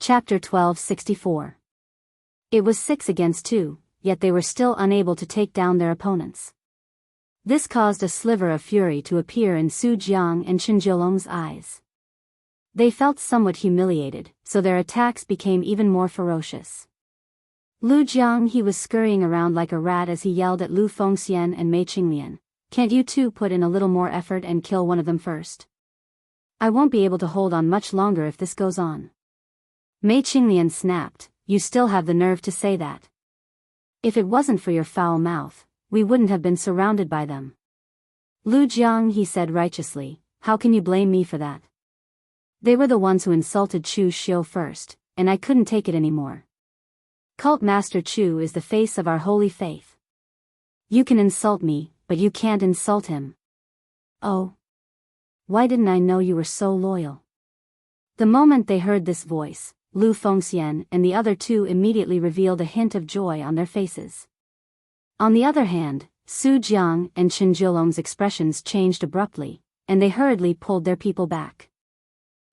Chapter 1264. It was 6 against 2, yet they were still unable to take down their opponents. This caused a sliver of fury to appear in Su Jiang and Chen Jiulong's eyes. They felt somewhat humiliated, so their attacks became even more ferocious. Lu Jiang he was scurrying around like a rat as he yelled at Lu Fengxian and Mei Qinglian, "Can't you two put in a little more effort and kill one of them first? I won't be able to hold on much longer if this goes on." Mei Qinglian snapped, "You still have the nerve to say that. If it wasn't for your foul mouth, we wouldn't have been surrounded by them." Lu Jiang he said righteously, "How can you blame me for that? They were the ones who insulted Chu Xiu first, and I couldn't take it anymore. Cult Master Chu is the face of our holy faith. You can insult me, but you can't insult him." "Oh. Why didn't I know you were so loyal?" The moment they heard this voice, Lu Fengxian and the other two immediately revealed a hint of joy on their faces. On the other hand, Su Jiang and Chen Jiulong's expressions changed abruptly, and they hurriedly pulled their people back.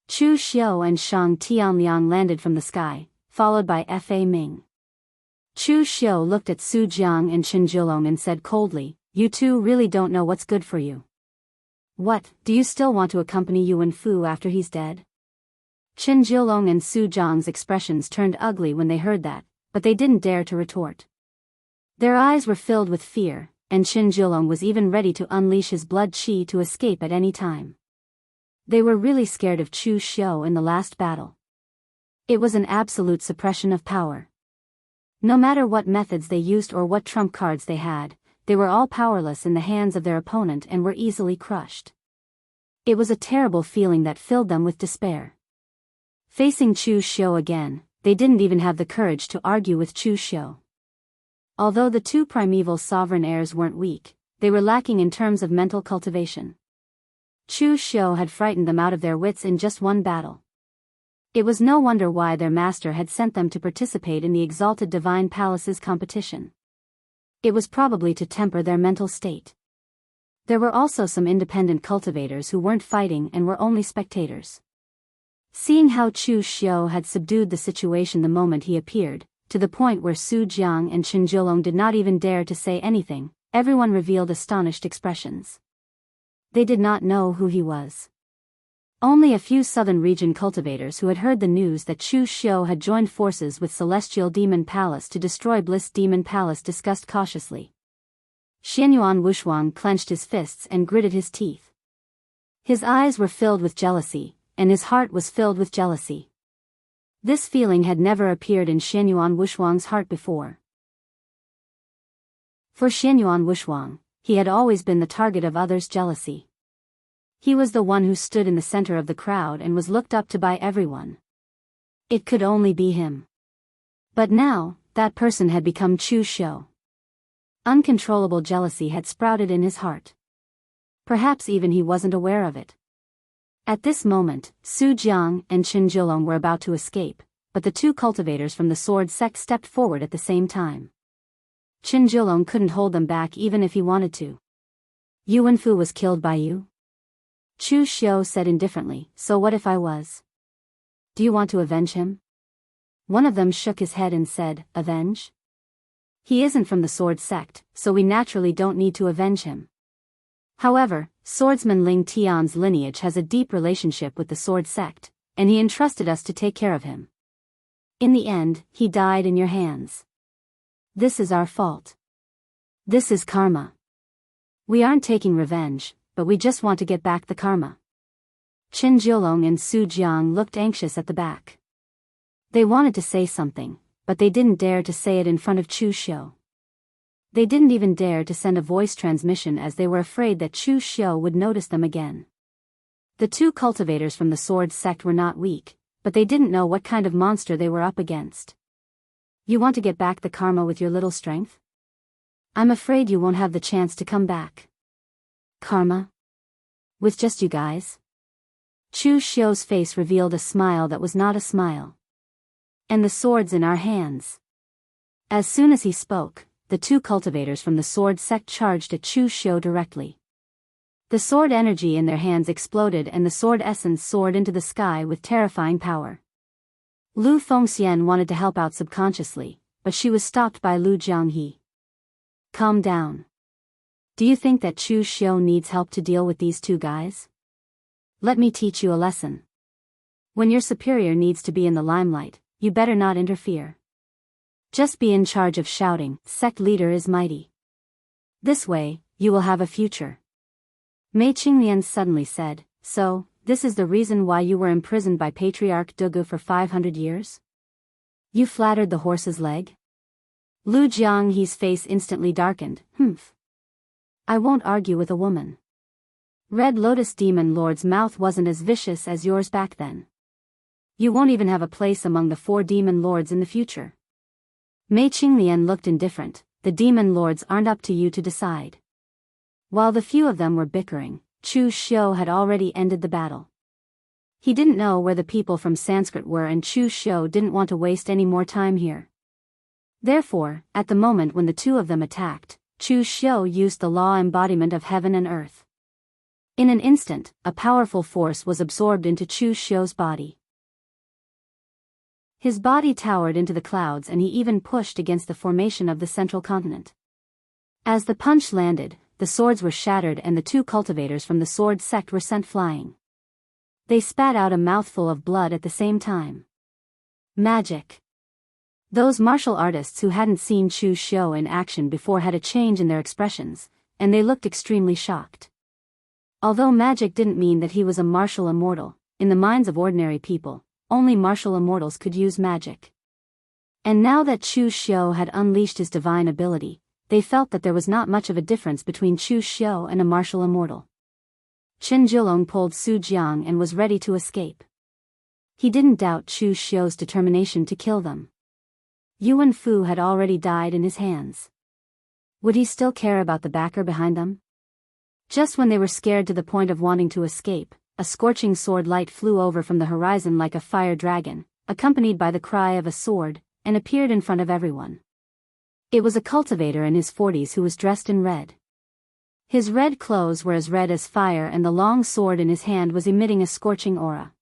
Chu Xiu and Shang Tianliang landed from the sky, followed by Fa Ming. Chu Xiu looked at Su Jiang and Chen Jiulong and said coldly, "You two really don't know what's good for you. What, do you still want to accompany Yuan Fu after he's dead?" Chen Jiulong and Su Jiang's expressions turned ugly when they heard that, but they didn't dare to retort. Their eyes were filled with fear, and Chen Jiulong was even ready to unleash his blood qi to escape at any time. They were really scared of Chu Xiu in the last battle. It was an absolute suppression of power. No matter what methods they used or what trump cards they had, they were all powerless in the hands of their opponent and were easily crushed. It was a terrible feeling that filled them with despair. Facing Chu Xiu again, they didn't even have the courage to argue with Chu Xiu. Although the two primeval sovereign heirs weren't weak, they were lacking in terms of mental cultivation. Chu Xiu had frightened them out of their wits in just one battle. It was no wonder why their master had sent them to participate in the Exalted Divine Palace's competition. It was probably to temper their mental state. There were also some independent cultivators who weren't fighting and were only spectators. Seeing how Chu Xiu had subdued the situation the moment he appeared, to the point where Su Jiang and Chen Jiulong did not even dare to say anything, everyone revealed astonished expressions. They did not know who he was. Only a few southern region cultivators who had heard the news that Chu Xiu had joined forces with Celestial Demon Palace to destroy Bliss Demon Palace discussed cautiously. Xianyuan Wushuang clenched his fists and gritted his teeth. His eyes were filled with jealousy, and his heart was filled with jealousy. This feeling had never appeared in Xianyuan Wushuang's heart before. For Xianyuan Wushuang, he had always been the target of others' jealousy. He was the one who stood in the center of the crowd and was looked up to by everyone. It could only be him. But now, that person had become Chu Xiu. Uncontrollable jealousy had sprouted in his heart. Perhaps even he wasn't aware of it. At this moment, Su Jiang and Chen Jiulong were about to escape, but the two cultivators from the sword sect stepped forward at the same time. Chen Jiulong couldn't hold them back even if he wanted to. "Yuan Fu was killed by you?" Chu Xiu said indifferently, "So what if I was? Do you want to avenge him?" One of them shook his head and said, "Avenge? He isn't from the sword sect, so we naturally don't need to avenge him. However, swordsman Ling Tian's lineage has a deep relationship with the sword sect, and he entrusted us to take care of him. In the end, he died in your hands. This is our fault. This is karma. We aren't taking revenge, but we just want to get back the karma." Chen Jiulong and Su Jiang looked anxious at the back. They wanted to say something, but they didn't dare to say it in front of Chu Xiu. They didn't even dare to send a voice transmission as they were afraid that Chu Xiu would notice them again. The two cultivators from the sword sect were not weak, but they didn't know what kind of monster they were up against. "You want to get back the karma with your little strength? I'm afraid you won't have the chance to come back." "Karma? With just you guys?" Chu Xiu's face revealed a smile that was not a smile. "And the swords in our hands." As soon as he spoke, the two cultivators from the sword sect charged at Chu Xiu directly. The sword energy in their hands exploded and the sword essence soared into the sky with terrifying power. Lu Fengxian wanted to help out subconsciously, but she was stopped by Lu Jianghe. Calm down. Do you think that Chu Xiu needs help to deal with these two guys? Let me teach you a lesson. When your superior needs to be in the limelight, you better not interfere. Just be in charge of shouting, "Sect leader is mighty." This way, you will have a future. Mei Qinglian suddenly said, "So, this is the reason why you were imprisoned by Patriarch Dugu for 500 years? You flattered the horse's leg?" Lu Jianghe's face instantly darkened. I won't argue with a woman. Red Lotus Demon Lord's mouth wasn't as vicious as yours back then. You won't even have a place among the 4 demon lords in the future. Mei Qinglian looked indifferent. The demon lords aren't up to you to decide. While the few of them were bickering, Chu Xiu had already ended the battle. He didn't know where the people from Sanskrit were, and Chu Xiu didn't want to waste any more time here. Therefore, at the moment when the two of them attacked, Chu Xiu used the law embodiment of heaven and earth. In an instant, a powerful force was absorbed into Chu Xiu's body. His body towered into the clouds, and he even pushed against the formation of the central continent. As the punch landed, the swords were shattered and the 2 cultivators from the sword sect were sent flying. They spat out a mouthful of blood at the same time. Magic. Those martial artists who hadn't seen Chu Xiu in action before had a change in their expressions, and they looked extremely shocked. Although magic didn't mean that he was a martial immortal, in the minds of ordinary people, only martial immortals could use magic. And now that Chu Xiu had unleashed his divine ability, they felt that there was not much of a difference between Chu Xiu and a martial immortal. Chen Jilong pulled Su Jiang and was ready to escape. He didn't doubt Chu Xiu's determination to kill them. Yuan Fu had already died in his hands. Would he still care about the backer behind them? Just when they were scared to the point of wanting to escape, a scorching sword light flew over from the horizon like a fire dragon, accompanied by the cry of a sword, and appeared in front of everyone. It was a cultivator in his 40s who was dressed in red. His red clothes were as red as fire, and the long sword in his hand was emitting a scorching aura.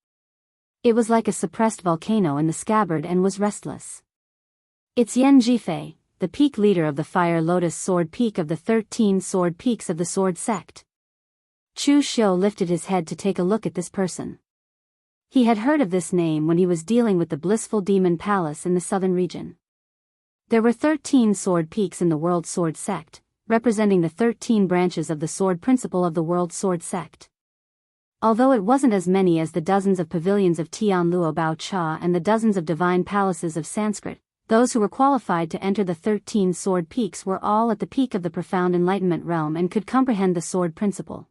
It was like a suppressed volcano in the scabbard and was restless. It's Yan Jifei, the peak leader of the Fire Lotus Sword Peak of the 13 Sword Peaks of the Sword Sect. Chu Xiu lifted his head to take a look at this person. He had heard of this name when he was dealing with the Blissful Demon Palace in the southern region. There were 13 sword peaks in the World Sword Sect, representing the 13 branches of the sword principle of the World Sword Sect. Although it wasn't as many as the dozens of pavilions of Tianluo Bao Cha and the dozens of divine palaces of Sanskrit, those who were qualified to enter the 13 sword peaks were all at the peak of the profound enlightenment realm and could comprehend the sword principle.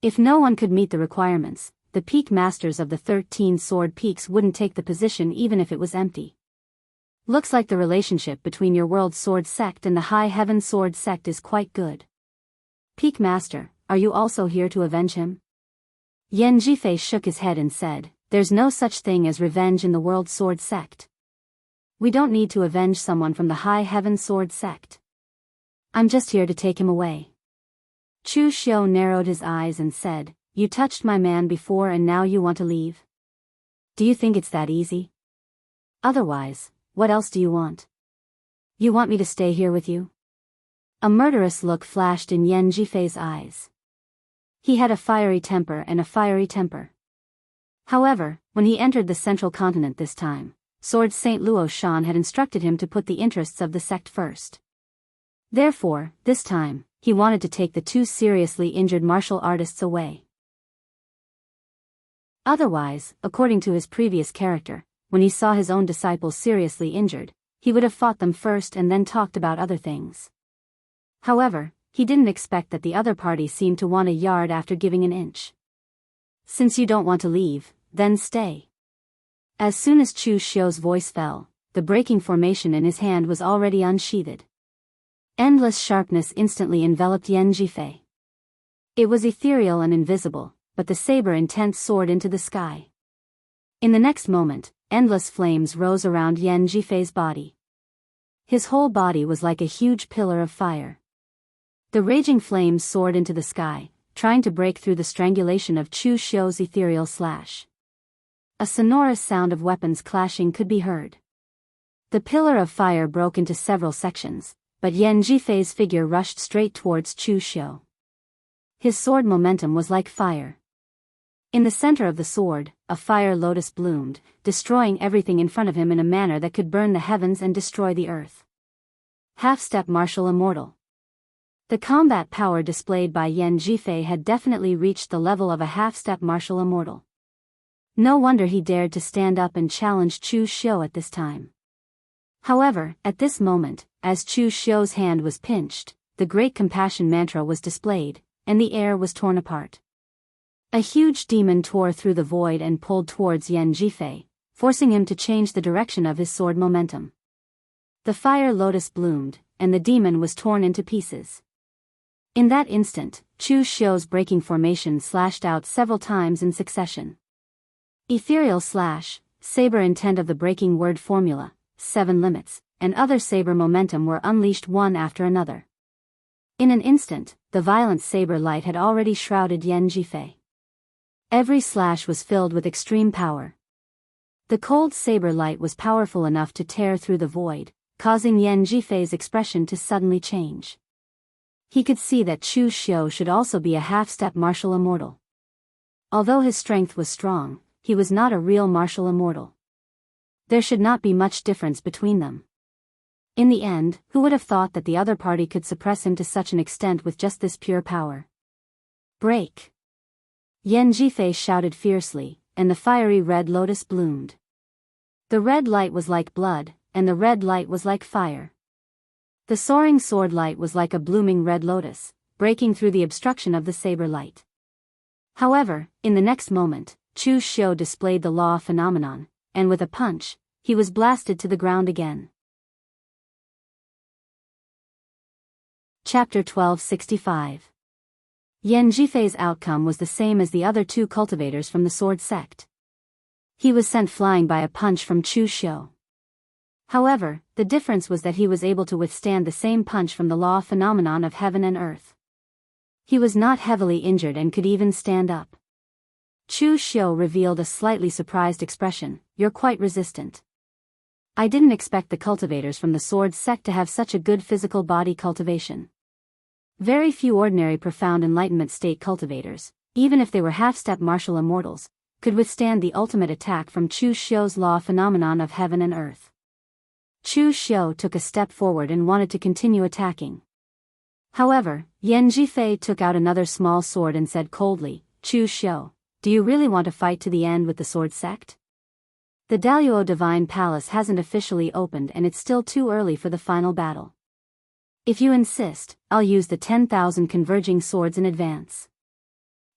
If no one could meet the requirements, the peak masters of the 13 sword peaks wouldn't take the position even if it was empty. Looks like the relationship between your World Sword Sect and the High Heaven Sword Sect is quite good. Peak Master, are you also here to avenge him? Yan Jifei shook his head and said, "There's no such thing as revenge in the World Sword Sect. We don't need to avenge someone from the High Heaven Sword Sect. I'm just here to take him away." Chu Xiu narrowed his eyes and said, "You touched my man before and now you want to leave? Do you think it's that easy? Otherwise, what else do you want? You want me to stay here with you?" A murderous look flashed in Yan Jifei's eyes. He had a fiery temper and a fiery temper. However, when he entered the central continent this time, Sword Saint Luo Shan had instructed him to put the interests of the sect first. Therefore, this time, he wanted to take the 2 seriously injured martial artists away. Otherwise, according to his previous character, when he saw his own disciples seriously injured, he would have fought them first and then talked about other things. However, he didn't expect that the other party seemed to want a yard after giving an inch. "Since you don't want to leave, then stay." As soon as Chu Xiu's voice fell, the breaking formation in his hand was already unsheathed. Endless sharpness instantly enveloped Yan Jifei. It was ethereal and invisible, but the saber intent soared into the sky. In the next moment, endless flames rose around Yan Jifei's body. His whole body was like a huge pillar of fire. The raging flames soared into the sky, trying to break through the strangulation of Chu Xiu's ethereal slash. a sonorous sound of weapons clashing could be heard. The pillar of fire broke into several sections, but Yan Jifei's figure rushed straight towards Chu Xiu. His sword momentum was like fire. In the center of the sword, a fire lotus bloomed, destroying everything in front of him in a manner that could burn the heavens and destroy the earth. Half-step martial immortal. The combat power displayed by Yan Jifei had definitely reached the level of a half-step martial immortal. No wonder he dared to stand up and challenge Chu Xiu at this time. However, at this moment, as Chu Xiu's hand was pinched, the Great Compassion mantra was displayed, and the air was torn apart. A huge demon tore through the void and pulled towards Yan Jifei, forcing him to change the direction of his sword momentum. The fire lotus bloomed, and the demon was torn into pieces. In that instant, Chu Xiu's breaking formation slashed out several times in succession. Ethereal slash, saber intent of the breaking word formula, 7 limits, and other saber momentum were unleashed one after another. In an instant, the violent saber light had already shrouded Yan Jifei. Every slash was filled with extreme power. The cold saber light was powerful enough to tear through the void, causing Yan Jifei's expression to suddenly change. He could see that Chu Xiu should also be a half-step martial immortal. Although his strength was strong, he was not a real martial immortal. There should not be much difference between them. In the end, who would have thought that the other party could suppress him to such an extent with just this pure power? Break! Yan Jifei shouted fiercely, and the fiery red lotus bloomed. The red light was like blood, and the red light was like fire. The soaring sword light was like a blooming red lotus, breaking through the obstruction of the saber light. However, in the next moment, Chu Xiu displayed the law phenomenon, and with a punch, he was blasted to the ground again. Chapter 1265. Yan Jifei's outcome was the same as the other two cultivators from the sword sect. He was sent flying by a punch from Chu Xiu. However, the difference was that he was able to withstand the same punch from the law phenomenon of heaven and earth. He was not heavily injured and could even stand up. Chu Xiu revealed a slightly surprised expression. "You're quite resistant. I didn't expect the cultivators from the sword sect to have such a good physical body cultivation. Very few ordinary profound enlightenment state cultivators, even if they were half-step martial immortals, could withstand the ultimate attack from Chu Xiu's law phenomenon of heaven and earth." Chu Xiu took a step forward and wanted to continue attacking. However, Yan Jifei took out another small sword and said coldly, "Chu Xiu, do you really want to fight to the end with the sword sect? The Daoist Divine Palace hasn't officially opened and it's still too early for the final battle. If you insist, I'll use the 10,000 converging swords in advance.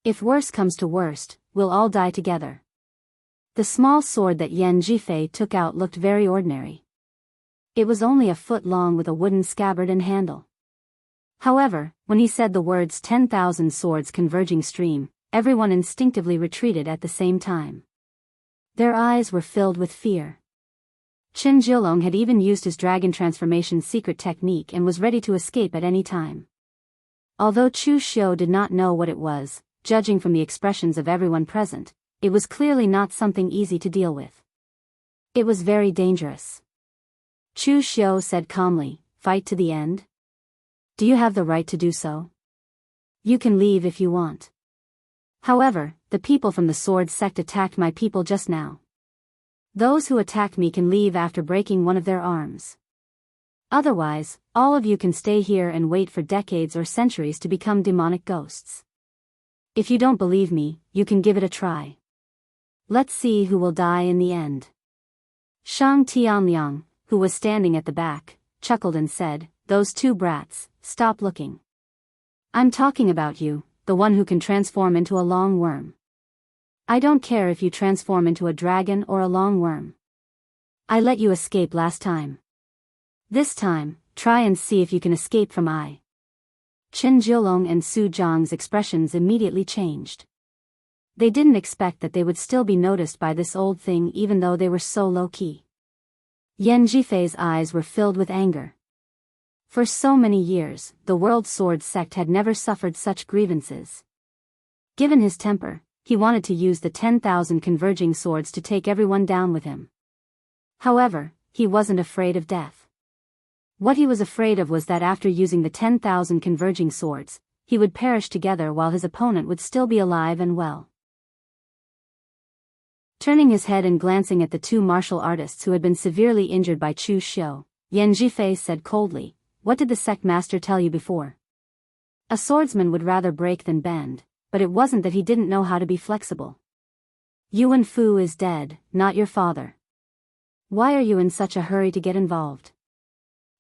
If worse comes to worst, we'll all die together." The small sword that Yan Jifei took out looked very ordinary. It was only a foot long with a wooden scabbard and handle. However, when he said the words 10,000 swords converging stream, everyone instinctively retreated at the same time. Their eyes were filled with fear. Qin Jilong had even used his dragon transformation secret technique and was ready to escape at any time. Although Chu Xiu did not know what it was, judging from the expressions of everyone present, it was clearly not something easy to deal with. It was very dangerous. Chu Xiu said calmly, "Fight to the end? Do you have the right to do so? You can leave if you want. However, the people from the sword sect attacked my people just now. Those who attacked me can leave after breaking one of their arms. Otherwise, all of you can stay here and wait for decades or centuries to become demonic ghosts. If you don't believe me, you can give it a try. Let's see who will die in the end." Shang Tianliang, who was standing at the back, chuckled and said, "Those two brats, stop looking. I'm talking about you, the one who can transform into a long worm. I don't care if you transform into a dragon or a long worm. I let you escape last time. This time, try and see if you can escape from I." Qin Jilong and Su Zhang's expressions immediately changed. They didn't expect that they would still be noticed by this old thing even though they were so low-key. Yan Jifei's eyes were filled with anger. For so many years, the World Sword Sect had never suffered such grievances. Given his temper, he wanted to use the 10,000 converging swords to take everyone down with him. However, he wasn't afraid of death. What he was afraid of was that after using the 10,000 converging swords, he would perish together while his opponent would still be alive and well. Turning his head and glancing at the two martial artists who had been severely injured by Chu Xiu, Yan Zhifei said coldly, "What did the sect master tell you before? A swordsman would rather break than bend, but it wasn't that he didn't know how to be flexible. Yuan Fu is dead, not your father. Why are you in such a hurry to get involved?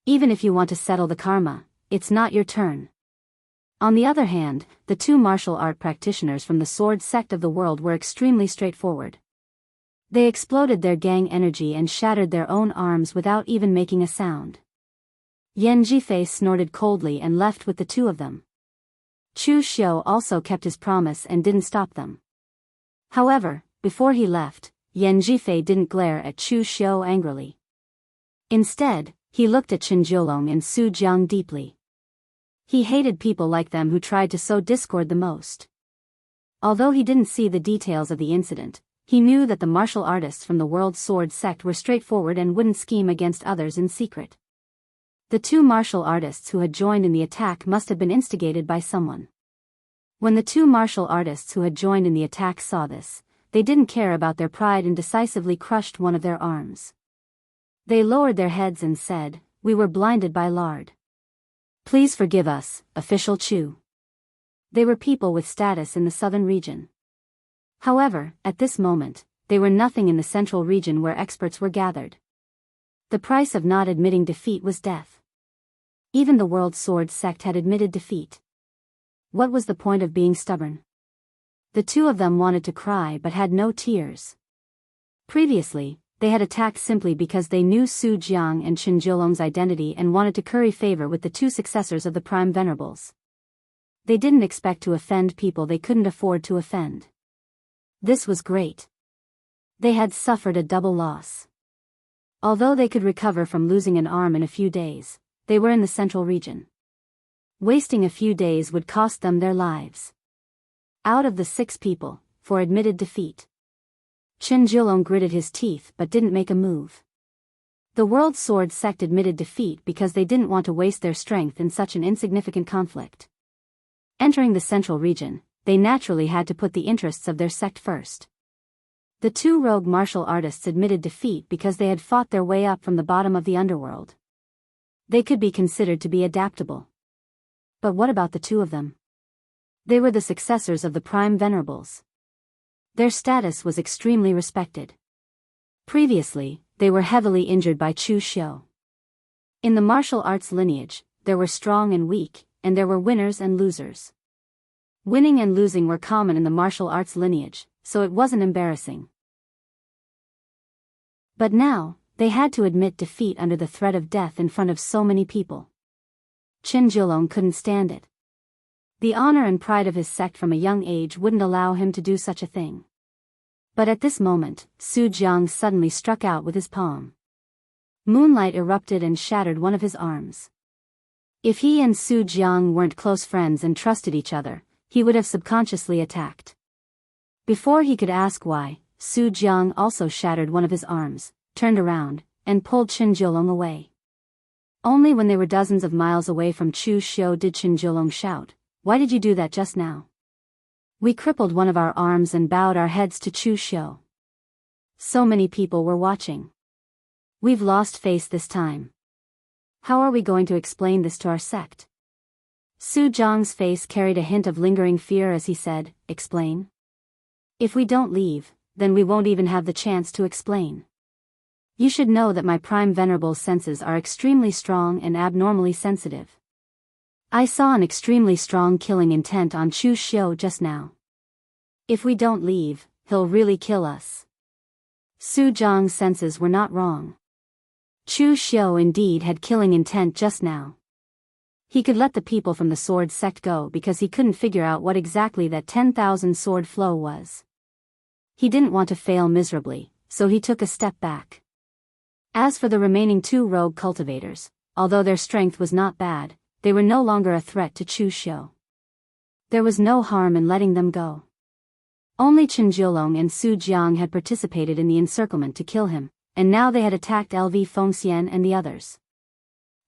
Even if you want to settle the karma, it's not your turn." On the other hand, the two martial art practitioners from the sword sect of the world were extremely straightforward. They exploded their gang energy and shattered their own arms without even making a sound. Yan Zhifei snorted coldly and left with the two of them. Chu Xiu also kept his promise and didn't stop them. However, before he left, Yan Zhifei didn't glare at Chu Xiu angrily. Instead, he looked at Chen Jiulong and Su Jiang deeply. He hated people like them who tried to sow discord the most. Although he didn't see the details of the incident, he knew that the martial artists from the World Sword sect were straightforward and wouldn't scheme against others in secret. The two martial artists who had joined in the attack must have been instigated by someone. When the two martial artists who had joined in the attack saw this, they didn't care about their pride and decisively crushed one of their arms. They lowered their heads and said, "We were blinded by lard. Please forgive us, official Chu." They were people with status in the southern region. However, at this moment, they were nothing in the central region where experts were gathered. The price of not admitting defeat was death. Even the World Sword sect had admitted defeat. What was the point of being stubborn? The two of them wanted to cry but had no tears. Previously, they had attacked simply because they knew Su Jiang and Chen Jiulong's identity and wanted to curry favor with the two successors of the Prime Venerables. They didn't expect to offend people they couldn't afford to offend. This was great. They had suffered a double loss. Although they could recover from losing an arm in a few days, they were in the central region. Wasting a few days would cost them their lives. Out of the 6 people, 4 admitted defeat. Chen Jiulong gritted his teeth but didn't make a move. The World Sword sect admitted defeat because they didn't want to waste their strength in such an insignificant conflict. Entering the central region, they naturally had to put the interests of their sect first. The 2 rogue martial artists admitted defeat because they had fought their way up from the bottom of the underworld. They could be considered to be adaptable. But what about the 2 of them? They were the successors of the Prime Venerables. Their status was extremely respected. Previously, they were heavily injured by Chu Xiu. In the martial arts lineage, there were strong and weak, and there were winners and losers. Winning and losing were common in the martial arts lineage, so it wasn't embarrassing. But now, they had to admit defeat under the threat of death in front of so many people. Chen Jiulong couldn't stand it. The honor and pride of his sect from a young age wouldn't allow him to do such a thing. But at this moment, Su Jiang suddenly struck out with his palm. Moonlight erupted and shattered one of his arms. If he and Su Jiang weren't close friends and trusted each other, he would have subconsciously attacked. Before he could ask why, Su Jiang also shattered one of his arms, turned around, and pulled Chen Jiulong away. Only when they were dozens of miles away from Chu Xiu did Chen Jiulong shout, "Why did you do that just now?" "We crippled one of our arms and bowed our heads to Chu Xiu. So many people were watching. We've lost face this time. How are we going to explain this to our sect?" Su Jiang's face carried a hint of lingering fear as he said, "Explain? If we don't leave, then we won't even have the chance to explain. You should know that my Prime Venerable's senses are extremely strong and abnormally sensitive. I saw an extremely strong killing intent on Chu Xiu just now. If we don't leave, he'll really kill us." Su Jiang's senses were not wrong. Chu Xiu indeed had killing intent just now. He could let the people from the sword sect go because he couldn't figure out what exactly that 10,000 sword flow was. He didn't want to fail miserably, so he took a step back. As for the remaining 2 rogue cultivators, although their strength was not bad, they were no longer a threat to Chu Xiu. There was no harm in letting them go. Only Chen Jiulong and Su Jiang had participated in the encirclement to kill him, and now they had attacked LV Fengxian and the others.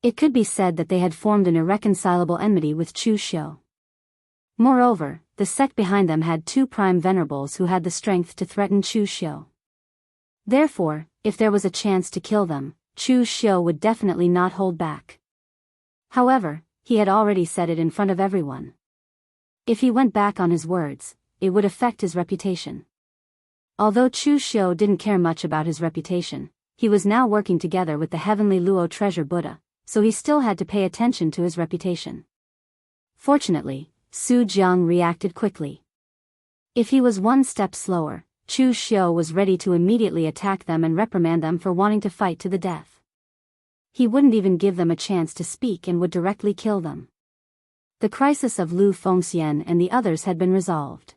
It could be said that they had formed an irreconcilable enmity with Chu Xiu. Moreover, the sect behind them had two prime venerables who had the strength to threaten Chu Xiu. Therefore, if there was a chance to kill them, Chu Xiu would definitely not hold back. However, he had already said it in front of everyone. If he went back on his words, it would affect his reputation. Although Chu Xiu didn't care much about his reputation, he was now working together with the heavenly Luo treasure Buddha, so he still had to pay attention to his reputation. Fortunately, Su Jiang reacted quickly. If he was one step slower, Chu Xiu was ready to immediately attack them and reprimand them for wanting to fight to the death. He wouldn't even give them a chance to speak and would directly kill them. The crisis of Lu Fengxian and the others had been resolved.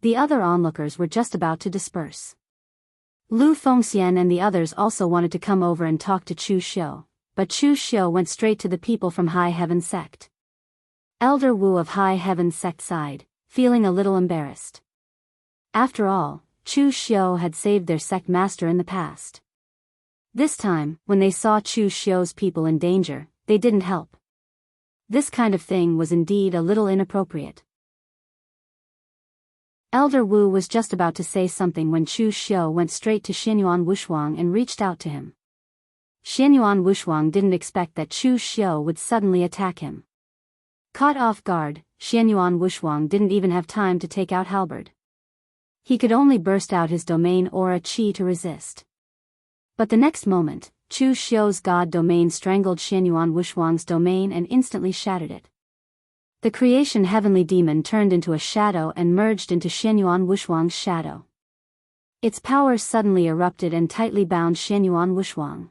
The other onlookers were just about to disperse. Lu Fengxian and the others also wanted to come over and talk to Chu Xiu, but Chu Xiu went straight to the people from High Heaven Sect. Elder Wu of High Heaven Sect sighed, feeling a little embarrassed. After all, Chu Xiu had saved their sect master in the past. This time, when they saw Chu Xiu's people in danger, they didn't help. This kind of thing was indeed a little inappropriate. Elder Wu was just about to say something when Chu Xiu went straight to Xianyuan Wushuang and reached out to him. Xianyuan Wushuang didn't expect that Chu Xiu would suddenly attack him. Caught off guard, Xianyuan Wushuang didn't even have time to take out halberd. He could only burst out his domain aura qi to resist. But the next moment, Chu Xiu's god domain strangled Xianyuan Wushuang's domain and instantly shattered it. The creation heavenly demon turned into a shadow and merged into Xianyuan Wushuang's shadow. Its power suddenly erupted and tightly bound Xianyuan Wushuang.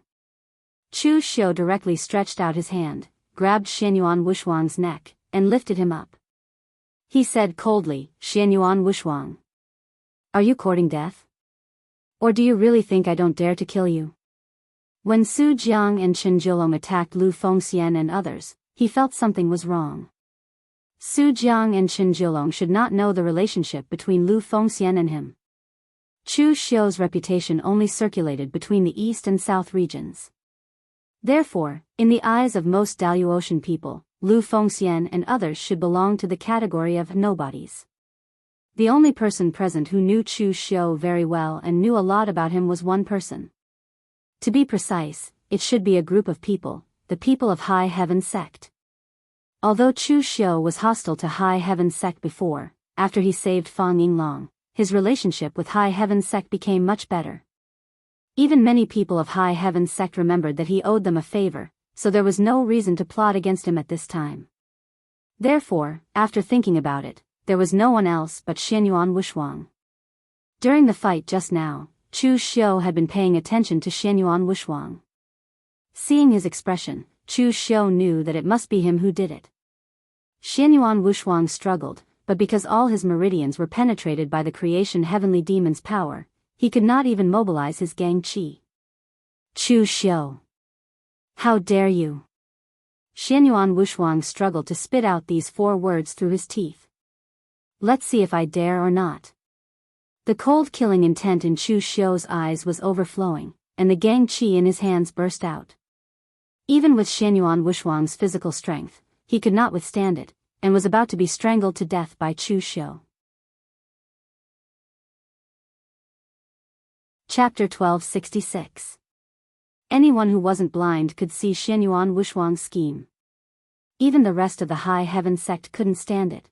Chu Xiu directly stretched out his hand, grabbed Xianyuan Wushuang's neck, and lifted him up. He said coldly, "Xianyuan Wushuang, are you courting death? Or do you really think I don't dare to kill you?" When Su Jiang and Chen Jiulong attacked Lu Fengxian and others, he felt something was wrong. Su Jiang and Chen Jiulong should not know the relationship between Lu Fengxian and him. Chu Xiu's reputation only circulated between the east and south regions. Therefore, in the eyes of most Daoist people, Lu Fengxian and others should belong to the category of nobodies. The only person present who knew Chu Xiu very well and knew a lot about him was one person. To be precise, it should be a group of people, the people of High Heaven Sect. Although Chu Xiu was hostile to High Heaven Sect before, after he saved Fang Yinglong, his relationship with High Heaven Sect became much better. Even many people of High Heaven Sect remembered that he owed them a favor, so there was no reason to plot against him at this time. Therefore, after thinking about it, there was no one else but Xianyuan Wushuang. During the fight just now, Chu Xiu had been paying attention to Xianyuan Wushuang. Seeing his expression, Chu Xiu knew that it must be him who did it. Xianyuan Wushuang struggled, but because all his meridians were penetrated by the creation heavenly demon's power, he could not even mobilize his gang qi. "Chu Xiu! How dare you!" Xianyuan Wushuang struggled to spit out these 4 words through his teeth. "Let's see if I dare or not." The cold killing intent in Chu Xiu's eyes was overflowing, and the gang qi in his hands burst out. Even with Xianyuan Wushuang's physical strength, he could not withstand it, and was about to be strangled to death by Chu Xiu. Chapter 1266. Anyone who wasn't blind could see Xianyuan Wushuang's scheme. Even the rest of the High Heaven Sect couldn't stand it.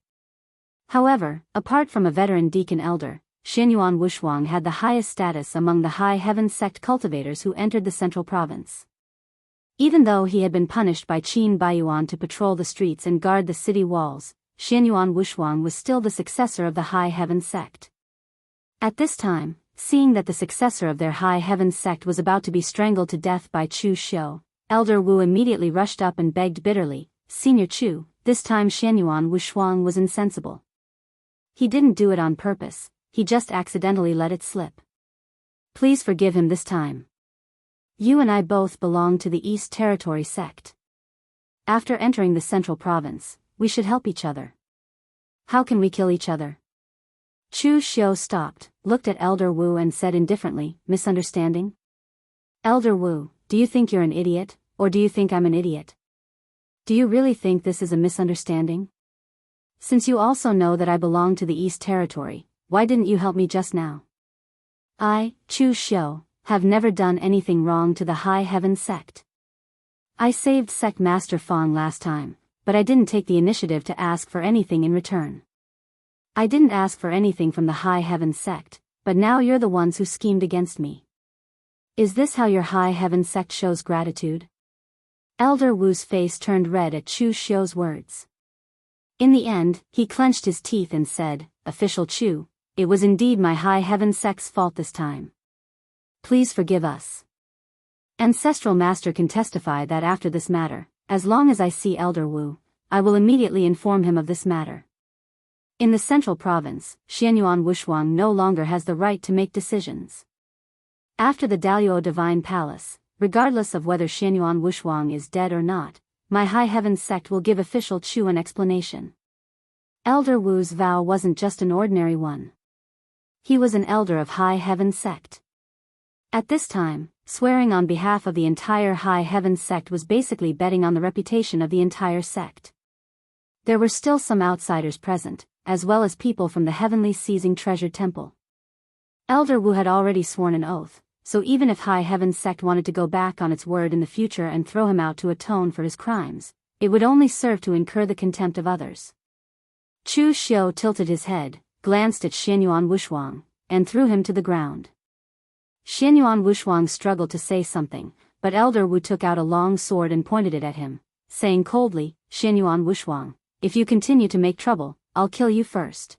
However, apart from a veteran deacon elder, Xianyuan Wushuang had the highest status among the High Heaven Sect cultivators who entered the central province. Even though he had been punished by Qin Baiyuan to patrol the streets and guard the city walls, Xianyuan Wushuang was still the successor of the High Heaven Sect. At this time, seeing that the successor of their High Heaven Sect was about to be strangled to death by Chu Xiu, Elder Wu immediately rushed up and begged bitterly, "Senior Chu, this time Xianyuan Wushuang was insensible. He didn't do it on purpose, he just accidentally let it slip. Please forgive him this time. You and I both belong to the East Territory sect. After entering the Central Province, we should help each other. How can we kill each other?" Chu Xiu stopped, looked at Elder Wu and said indifferently, misunderstanding? Elder Wu, do you think you're an idiot, or do you think I'm an idiot? Do you really think this is a misunderstanding? Since you also know that I belong to the East Territory, why didn't you help me just now? I, Chu Xiu, have never done anything wrong to the High Heaven sect. I saved Sect Master Fang last time, but I didn't take the initiative to ask for anything in return. I didn't ask for anything from the High Heaven sect, but now you're the ones who schemed against me. Is this how your High Heaven sect shows gratitude? Elder Wu's face turned red at Chu Xiu's words. In the end, he clenched his teeth and said, Official Chu, it was indeed my High Heaven sect's fault this time. Please forgive us. Ancestral Master can testify that after this matter, as long as I see Elder Wu, I will immediately inform him of this matter. In the central province, Xianyuan Wushuang no longer has the right to make decisions. After the Daluo Divine Palace, regardless of whether Xianyuan Wushuang is dead or not, my High Heaven sect will give official Chu an explanation. Elder Wu's vow wasn't just an ordinary one. He was an elder of High Heaven sect. At this time, swearing on behalf of the entire High Heaven sect was basically betting on the reputation of the entire sect. There were still some outsiders present, as well as people from the Heavenly Seizing Treasure Temple. Elder Wu had already sworn an oath, so even if High Heaven sect wanted to go back on its word in the future and throw him out to atone for his crimes, it would only serve to incur the contempt of others. Chu Xiu tilted his head, glanced at Xianyuan Wushuang, and threw him to the ground. Xianyuan Wushuang struggled to say something, but Elder Wu took out a long sword and pointed it at him, saying coldly, Xianyuan Wushuang, if you continue to make trouble, I'll kill you first.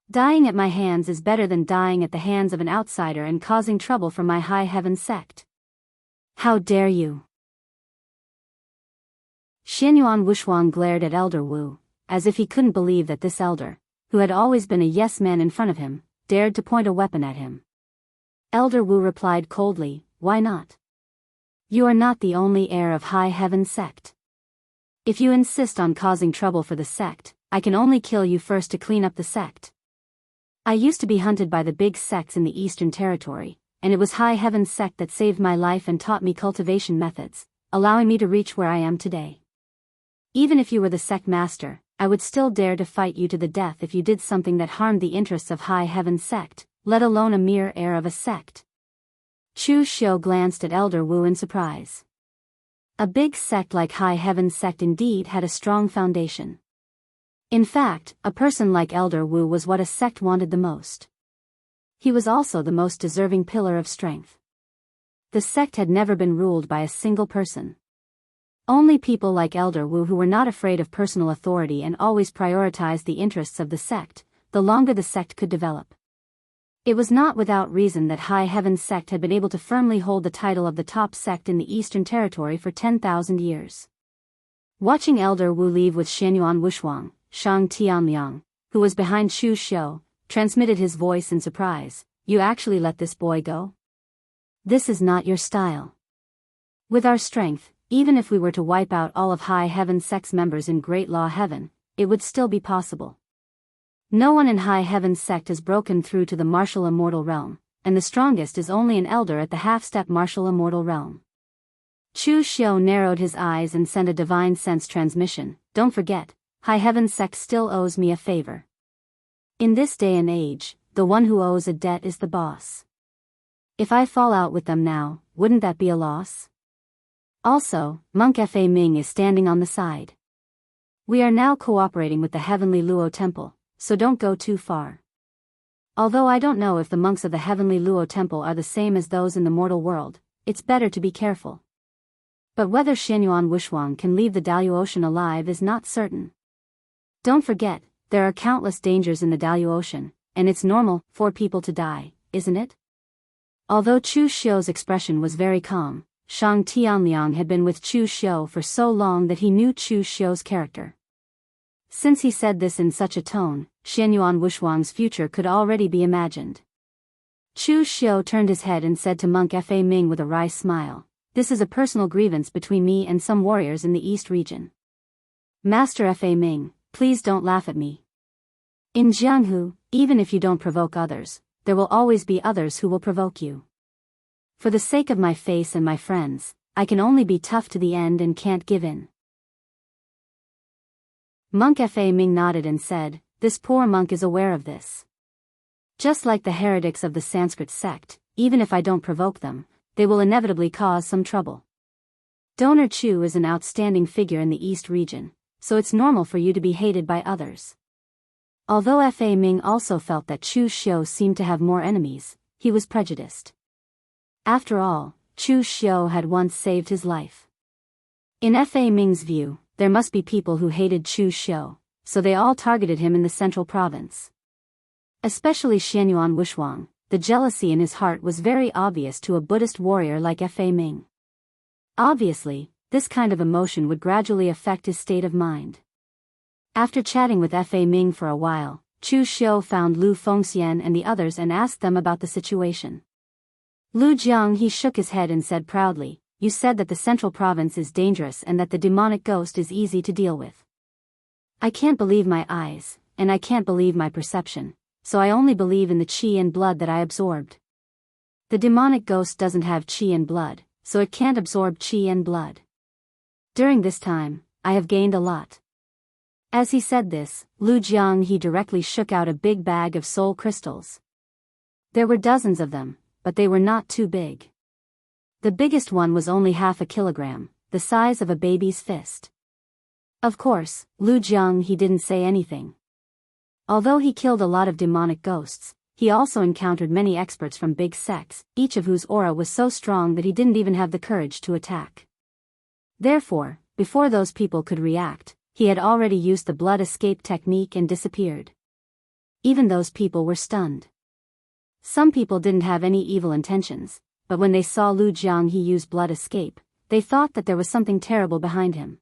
Dying at my hands is better than dying at the hands of an outsider and causing trouble for my High Heaven sect. How dare you? Xianyuan Wushuang glared at Elder Wu, as if he couldn't believe that this elder, who had always been a yes man in front of him, dared to point a weapon at him. Elder Wu replied coldly, why not? You are not the only heir of High Heaven sect. If you insist on causing trouble for the sect, I can only kill you first to clean up the sect. I used to be hunted by the big sects in the Eastern Territory, and it was High Heaven sect that saved my life and taught me cultivation methods, allowing me to reach where I am today. Even if you were the sect master, I would still dare to fight you to the death if you did something that harmed the interests of High Heaven sect, let alone a mere heir of a sect. Chu Xiu glanced at Elder Wu in surprise. A big sect like High Heaven sect indeed had a strong foundation. In fact, a person like Elder Wu was what a sect wanted the most. He was also the most deserving pillar of strength. The sect had never been ruled by a single person. Only people like Elder Wu who were not afraid of personal authority and always prioritized the interests of the sect, the longer the sect could develop. It was not without reason that High Heaven sect had been able to firmly hold the title of the top sect in the Eastern Territory for 10,000 years. Watching Elder Wu leave with Xianyuan Wushuang, Shang Tianliang, who was behind Chu Xiu, transmitted his voice in surprise, you actually let this boy go? This is not your style. With our strength, even if we were to wipe out all of High Heaven sect's members in Great Law Heaven, it would still be possible. No one in High Heaven sect has broken through to the martial immortal realm, and the strongest is only an elder at the half-step martial immortal realm. Chu Xiu narrowed his eyes and sent a divine sense transmission, don't forget, High Heaven sect still owes me a favor. In this day and age, the one who owes a debt is the boss. If I fall out with them now, wouldn't that be a loss? Also, Monk Fa Ming is standing on the side. We are now cooperating with the Heavenly Luo Temple, so don't go too far. Although I don't know if the monks of the Heavenly Luo Temple are the same as those in the mortal world, it's better to be careful. But whether Xianyuan Wushuang can leave the Daluo Ocean alive is not certain. Don't forget, there are countless dangers in the Daluo Ocean, and it's normal for people to die, isn't it? Although Chu Xiu's expression was very calm, Shang Tianliang had been with Chu Xiu for so long that he knew Chu Xiu's character. Since he said this in such a tone, Xianyuan Wushuang's future could already be imagined. Chu Xiu turned his head and said to Monk Fa Ming with a wry smile, this is a personal grievance between me and some warriors in the East region. Master Fa Ming, please don't laugh at me. In Jianghu, even if you don't provoke others, there will always be others who will provoke you. For the sake of my face and my friends, I can only be tough to the end and can't give in. Monk Fa Ming nodded and said, this poor monk is aware of this. Just like the heretics of the Sanskrit sect, even if I don't provoke them, they will inevitably cause some trouble. Donor Chu is an outstanding figure in the East region, so it's normal for you to be hated by others. Although Fa Ming also felt that Chu Xiu seemed to have more enemies, he was prejudiced. After all, Chu Xiu had once saved his life. In Fa Ming's view, there must be people who hated Chu Xiu, so they all targeted him in the central province. Especially Xianyuan Wushuang, the jealousy in his heart was very obvious to a Buddhist warrior like Fa Ming. Obviously, this kind of emotion would gradually affect his state of mind. After chatting with Fa Ming for a while, Chu Xiu found Lu Fengxian and the others and asked them about the situation. Lu Jianghu shook his head and said proudly, you said that the central province is dangerous and that the demonic ghost is easy to deal with. I can't believe my eyes, and I can't believe my perception, so I only believe in the qi and blood that I absorbed. The demonic ghost doesn't have qi and blood, so it can't absorb qi and blood. During this time, I have gained a lot. As he said this, Lu Jianghu directly shook out a big bag of soul crystals. There were dozens of them, but they were not too big. The biggest one was only 0.5 kilogram, the size of a baby's fist. Of course, Lu Jianghu didn't say anything. Although he killed a lot of demonic ghosts, he also encountered many experts from big sects, each of whose aura was so strong that he didn't even have the courage to attack. Therefore, before those people could react, he had already used the blood escape technique and disappeared. Even those people were stunned. Some people didn't have any evil intentions, but when they saw Lu Jianghu use blood escape, they thought that there was something terrible behind him.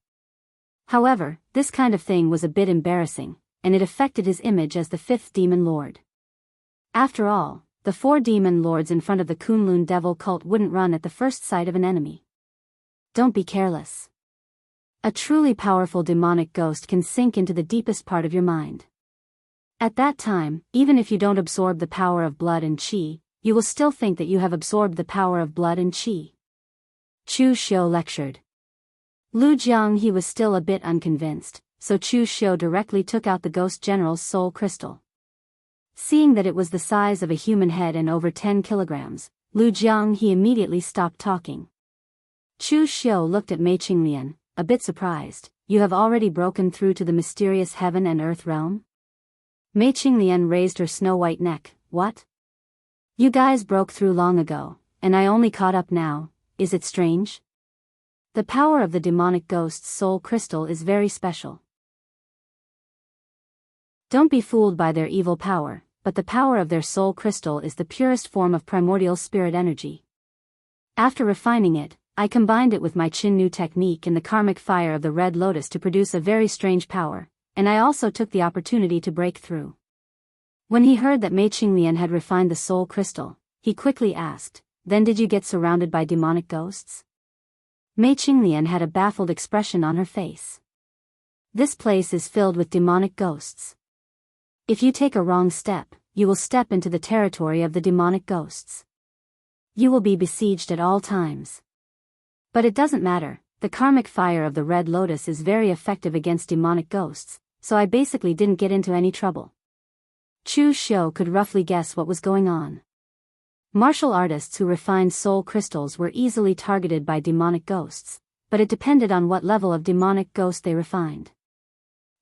However, this kind of thing was a bit embarrassing, and it affected his image as the 5th demon lord. After all, the 4 demon lords in front of the Kunlun devil cult wouldn't run at the first sight of an enemy. Don't be careless. A truly powerful demonic ghost can sink into the deepest part of your mind. At that time, even if you don't absorb the power of blood and qi, you will still think that you have absorbed the power of blood and qi. Chu Xiu lectured. Lu Jianghu was still a bit unconvinced, so Chu Xiu directly took out the ghost general's soul crystal. Seeing that it was the size of a human head and over 10 kilograms, Lu Jianghu immediately stopped talking. Chu Xiu looked at Mei Qinglian, a bit surprised. You have already broken through to the mysterious heaven and earth realm? Mei Qinglian raised her snow-white neck. What? You guys broke through long ago, and I only caught up now. Is it strange? The power of the demonic ghost's soul crystal is very special. Don't be fooled by their evil power, but the power of their soul crystal is the purest form of primordial spirit energy. After refining it, I combined it with my Qin-Nu technique and the karmic fire of the red lotus to produce a very strange power, and I also took the opportunity to break through. When he heard that Mei Qinglian had refined the soul crystal, he quickly asked, then did you get surrounded by demonic ghosts? Mei Qinglian had a baffled expression on her face. This place is filled with demonic ghosts. If you take a wrong step, you will step into the territory of the demonic ghosts. You will be besieged at all times. But it doesn't matter, the karmic fire of the red lotus is very effective against demonic ghosts, so I basically didn't get into any trouble. Chu Xiu could roughly guess what was going on. Martial artists who refined soul crystals were easily targeted by demonic ghosts, but it depended on what level of demonic ghost they refined.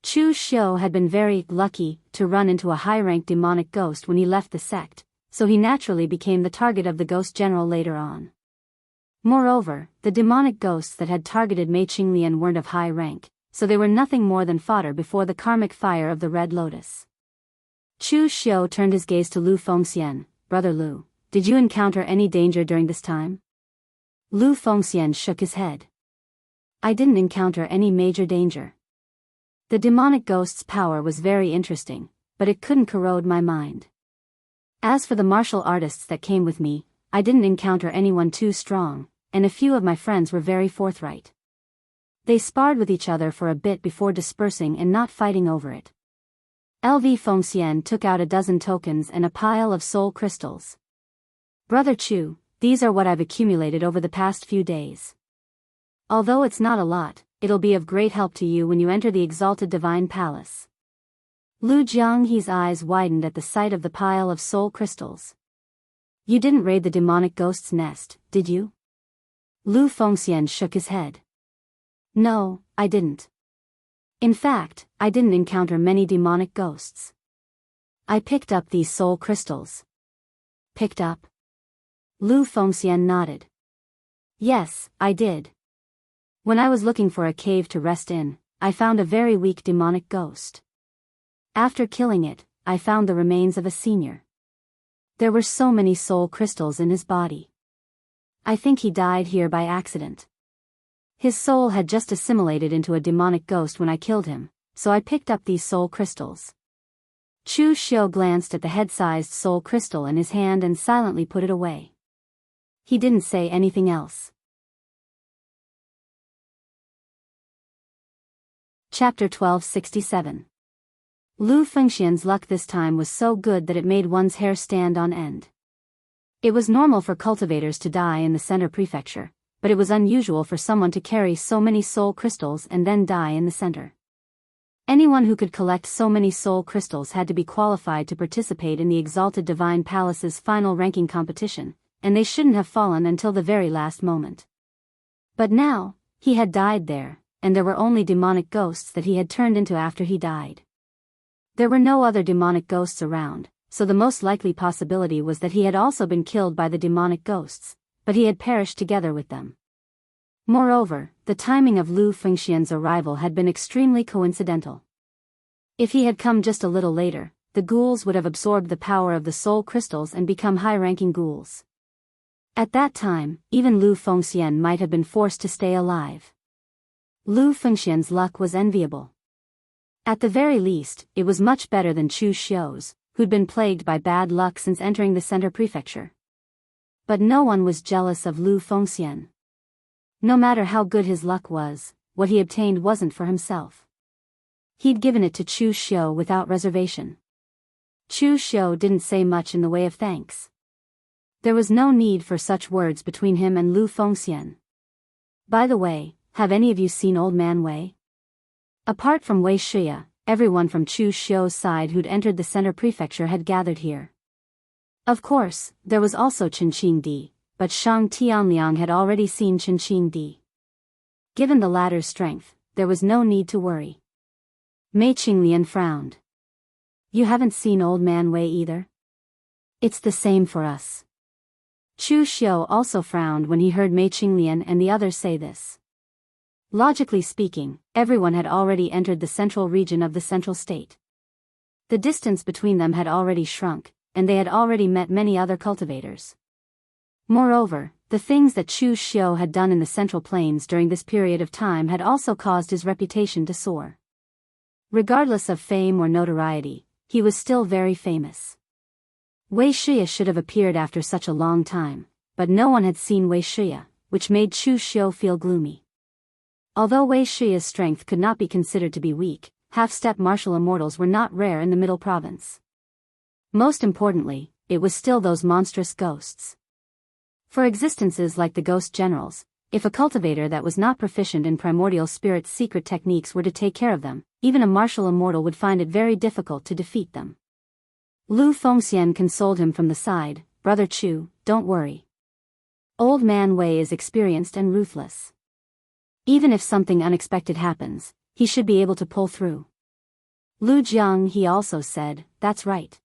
Chu Xiu had been very lucky to run into a high-ranked demonic ghost when he left the sect, so he naturally became the target of the ghost general later on. Moreover, the demonic ghosts that had targeted Mei Qinglian weren't of high rank, so they were nothing more than fodder before the karmic fire of the red lotus. Chu Xiu turned his gaze to Lu Fengxian. Brother Lu, did you encounter any danger during this time? Lu Fengxian shook his head. I didn't encounter any major danger. The demonic ghost's power was very interesting, but it couldn't corrode my mind. As for the martial artists that came with me, I didn't encounter anyone too strong, and a few of my friends were very forthright. They sparred with each other for a bit before dispersing and not fighting over it. LV Fengxian took out a dozen tokens and a pile of soul crystals. Brother Chu, these are what I've accumulated over the past few days. Although it's not a lot, it'll be of great help to you when you enter the exalted divine palace. Lu Jianghe's eyes widened at the sight of the pile of soul crystals. You didn't raid the demonic ghost's nest, did you? Lu Fengxian shook his head. No, I didn't. In fact, I didn't encounter many demonic ghosts. I picked up these soul crystals. Picked up? Lu Fengxian nodded. Yes, I did. When I was looking for a cave to rest in, I found a very weak demonic ghost. After killing it, I found the remains of a senior. There were so many soul crystals in his body. I think he died here by accident. His soul had just assimilated into a demonic ghost when I killed him, so I picked up these soul crystals. Chu Xiu glanced at the head-sized soul crystal in his hand and silently put it away. He didn't say anything else. Chapter 1267. Lu Fengxian's luck this time was so good that it made one's hair stand on end. It was normal for cultivators to die in the center prefecture, but it was unusual for someone to carry so many soul crystals and then die in the center. Anyone who could collect so many soul crystals had to be qualified to participate in the Exalted Divine Palace's final ranking competition, and they shouldn't have fallen until the very last moment. But now, he had died there, and there were only demonic ghosts that he had turned into after he died. There were no other demonic ghosts around, so the most likely possibility was that he had also been killed by the demonic ghosts, but he had perished together with them. Moreover, the timing of Lu Fengxian's arrival had been extremely coincidental. If he had come just a little later, the ghouls would have absorbed the power of the soul crystals and become high-ranking ghouls. At that time, even Lu Fengxian might have been forced to stay alive. Lu Fengxian's luck was enviable. At the very least, it was much better than Chu Xiu's, who'd been plagued by bad luck since entering the center prefecture. But no one was jealous of Lu Fengxian. No matter how good his luck was, what he obtained wasn't for himself. He'd given it to Chu Xiu without reservation. Chu Xiu didn't say much in the way of thanks. There was no need for such words between him and Lu Fengxian. By the way, have any of you seen Old Man Wei? Apart from Wei Wuxia, everyone from Chu Xiu's side who'd entered the center prefecture had gathered here. Of course, there was also Qinqing Di, but Shang Tianliang had already seen Qinqing Di. Given the latter's strength, there was no need to worry. Mei Qinglian frowned. You haven't seen Old Man Wei either? It's the same for us. Chu Xiu also frowned when he heard Mei Qinglian and the others say this. Logically speaking, everyone had already entered the central region of the central state. The distance between them had already shrunk, and they had already met many other cultivators. Moreover, the things that Chu Xiu had done in the Central Plains during this period of time had also caused his reputation to soar. Regardless of fame or notoriety, he was still very famous. Wei Wuxia should have appeared after such a long time, but no one had seen Wei Wuxia, which made Chu Xiu feel gloomy. Although Wei Wuxia's strength could not be considered to be weak, half-step martial immortals were not rare in the Middle Province. Most importantly, it was still those monstrous ghosts. For existences like the Ghost Generals, if a cultivator that was not proficient in primordial spirit's secret techniques were to take care of them, even a martial immortal would find it very difficult to defeat them. Lu Fengxian consoled him from the side, Brother Chu, don't worry. Old Man Wei is experienced and ruthless. Even if something unexpected happens, he should be able to pull through. Lu Jianghe also said, that's right.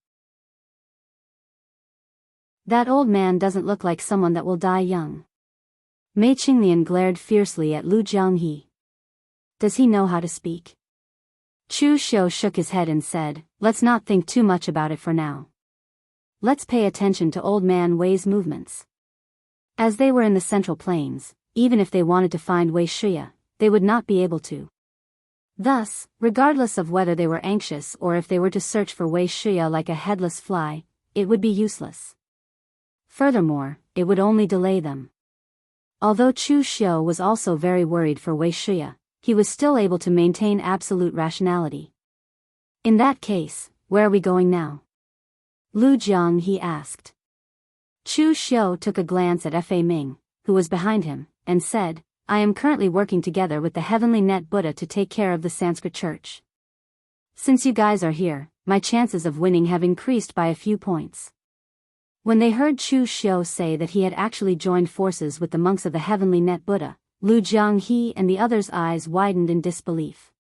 That old man doesn't look like someone that will die young. Mei Qinglian glared fiercely at Lu Jianghe. Does he know how to speak? Chu Xiu shook his head and said, let's not think too much about it for now. Let's pay attention to Old Man Wei's movements. As they were in the Central Plains, even if they wanted to find Wei Wuxia, they would not be able to. Thus, regardless of whether they were anxious or if they were to search for Wei Wuxia like a headless fly, it would be useless. Furthermore, it would only delay them. Although Chu Xiu was also very worried for Wei Wuxia, he was still able to maintain absolute rationality. In that case, where are we going now? Lu Jiang, he asked. Chu Xiu took a glance at Fa Ming, who was behind him, and said, I am currently working together with the Heavenly Net Buddha to take care of the Sanskrit church. Since you guys are here, my chances of winning have increased by a few points. When they heard Chu Xiu say that he had actually joined forces with the monks of the Heavenly Net Buddha, Lu Jianghe and the others' eyes widened in disbelief.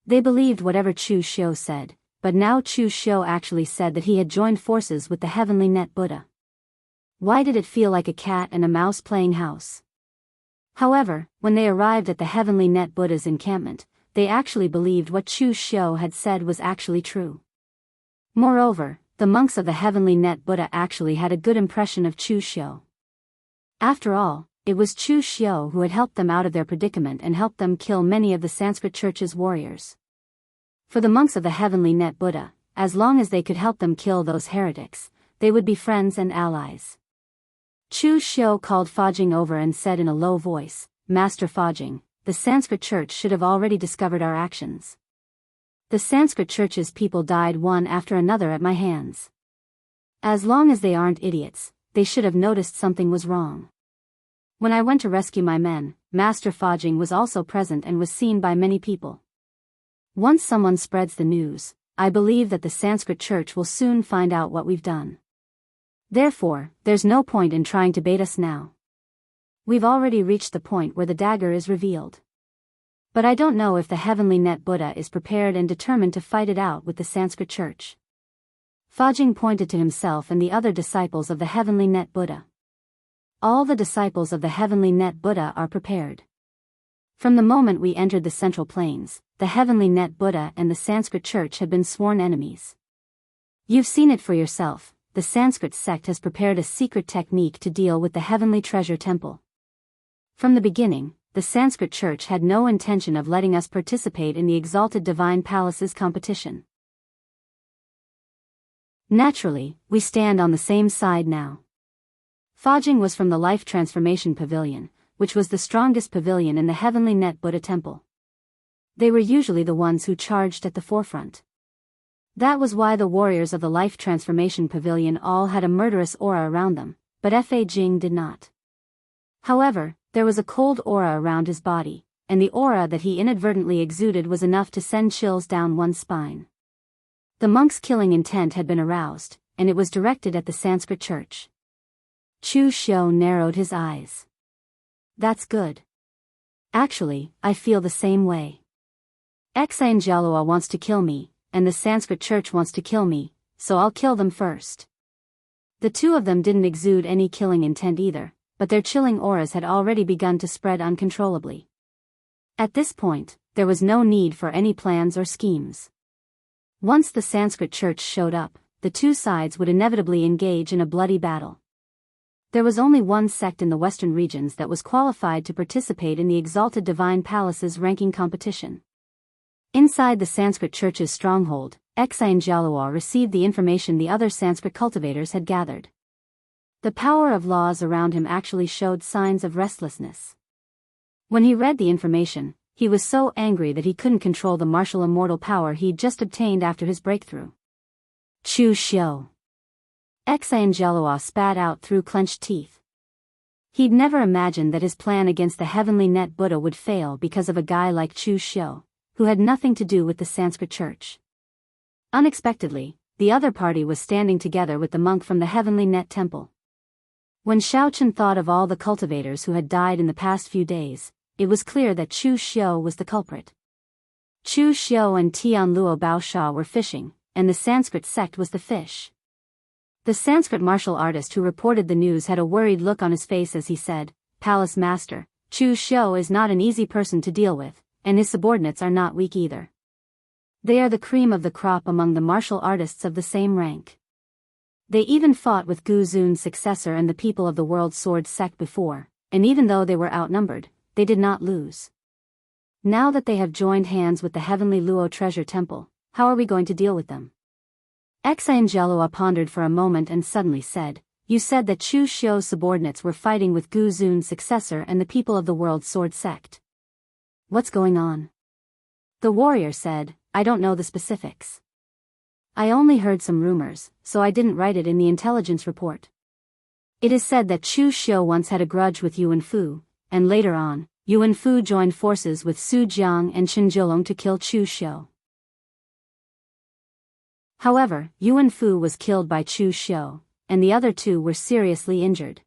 They believed whatever Chu Xiu said, but now Chu Xiu actually said that he had joined forces with the Heavenly Net Buddha. Why did it feel like a cat and a mouse playing house? However, when they arrived at the Heavenly Net Buddha's encampment, they actually believed what Chu Xiu had said was actually true. Moreover, the monks of the Heavenly Net Buddha actually had a good impression of Chu Xiu. After all, it was Chu Xiu who had helped them out of their predicament and helped them kill many of the Sanskrit church's warriors. For the monks of the Heavenly Net Buddha, as long as they could help them kill those heretics, they would be friends and allies. Chu Xiu called Fajing over and said in a low voice, Master Fajing, the Sanskrit church should have already discovered our actions. The Sanskrit church's people died one after another at my hands. As long as they aren't idiots, they should have noticed something was wrong. When I went to rescue my men, Master Fajing was also present and was seen by many people. Once someone spreads the news, I believe that the Sanskrit church will soon find out what we've done. Therefore, there's no point in trying to bait us now. We've already reached the point where the dagger is revealed. But I don't know if the Heavenly Net Buddha is prepared and determined to fight it out with the Sanskrit church. Fajing pointed to himself and the other disciples of the Heavenly Net Buddha. All the disciples of the Heavenly Net Buddha are prepared. From the moment we entered the Central Plains, the Heavenly Net Buddha and the Sanskrit church had been sworn enemies. You've seen it for yourself. The Sanskrit sect has prepared a secret technique to deal with the Heavenly Treasure Temple. From the beginning, the Sanskrit church had no intention of letting us participate in the Exalted Divine Palace's competition. Naturally, we stand on the same side now. Fajing was from the Life Transformation Pavilion, which was the strongest pavilion in the Heavenly Net Buddha Temple. They were usually the ones who charged at the forefront. That was why the warriors of the Life Transformation Pavilion all had a murderous aura around them, but Fa Jing did not. However, there was a cold aura around his body, and the aura that he inadvertently exuded was enough to send chills down one's spine. The monk's killing intent had been aroused, and it was directed at the Sanskrit church. Chu Xiu narrowed his eyes. That's good. Actually, I feel the same way. Xianxia wants to kill me, and the Sanskrit church wants to kill me, so I'll kill them first. The two of them didn't exude any killing intent either, but their chilling auras had already begun to spread uncontrollably. At this point, there was no need for any plans or schemes. Once the Sanskrit church showed up, the two sides would inevitably engage in a bloody battle. There was only one sect in the western regions that was qualified to participate in the Exalted Divine Palace's ranking competition. Inside the Sanskrit church's stronghold, Xianxia received the information the other Sanskrit cultivators had gathered. The power of laws around him actually showed signs of restlessness. When he read the information, he was so angry that he couldn't control the martial immortal power he'd just obtained after his breakthrough. Chu Xiu. Xianxia spat out through clenched teeth. He'd never imagined that his plan against the Heavenly Net Buddha would fail because of a guy like Chu Xiu, who had nothing to do with the Sanskrit church. Unexpectedly, the other party was standing together with the monk from the Heavenly Net Temple. When Xiaochen thought of all the cultivators who had died in the past few days, it was clear that Chu Xiu was the culprit. Chu Xiu and Tianluo Baosha were fishing, and the Sanskrit sect was the fish. The Sanskrit martial artist who reported the news had a worried look on his face as he said, Palace Master, Chu Xiu is not an easy person to deal with, and his subordinates are not weak either. They are the cream of the crop among the martial artists of the same rank. They even fought with Gu Zun's successor and the people of the World Sword sect before, and even though they were outnumbered, they did not lose. Now that they have joined hands with the Heavenly Luo Treasure Temple, how are we going to deal with them? Xianxia pondered for a moment and suddenly said, You said that Chu Xiu's subordinates were fighting with Gu Zun's successor and the people of the World Sword sect. What's going on? The warrior said, I don't know the specifics. I only heard some rumors, so I didn't write it in the intelligence report. It is said that Chu Xiu once had a grudge with Yuan Fu, and later on, Yuan Fu joined forces with Su Jiang and Chen Jilong to kill Chu Xiu. However, Yuan Fu was killed by Chu Xiu, and the other two were seriously injured.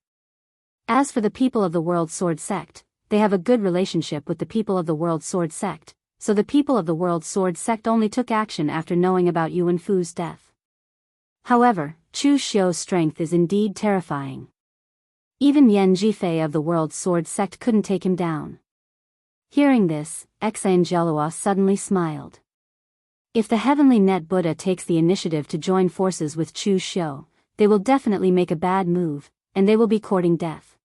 As for the people of the World Sword Sect, they have a good relationship with the people of the World Sword Sect, so the people of the World Sword Sect only took action after knowing about Yuan Fu's death. However, Chu Xiu's strength is indeed terrifying. Even Yan Jifei of the World Sword Sect couldn't take him down. Hearing this, Xianxia suddenly smiled. If the Heavenly Net Buddha takes the initiative to join forces with Chu Xiu, they will definitely make a bad move, and they will be courting death.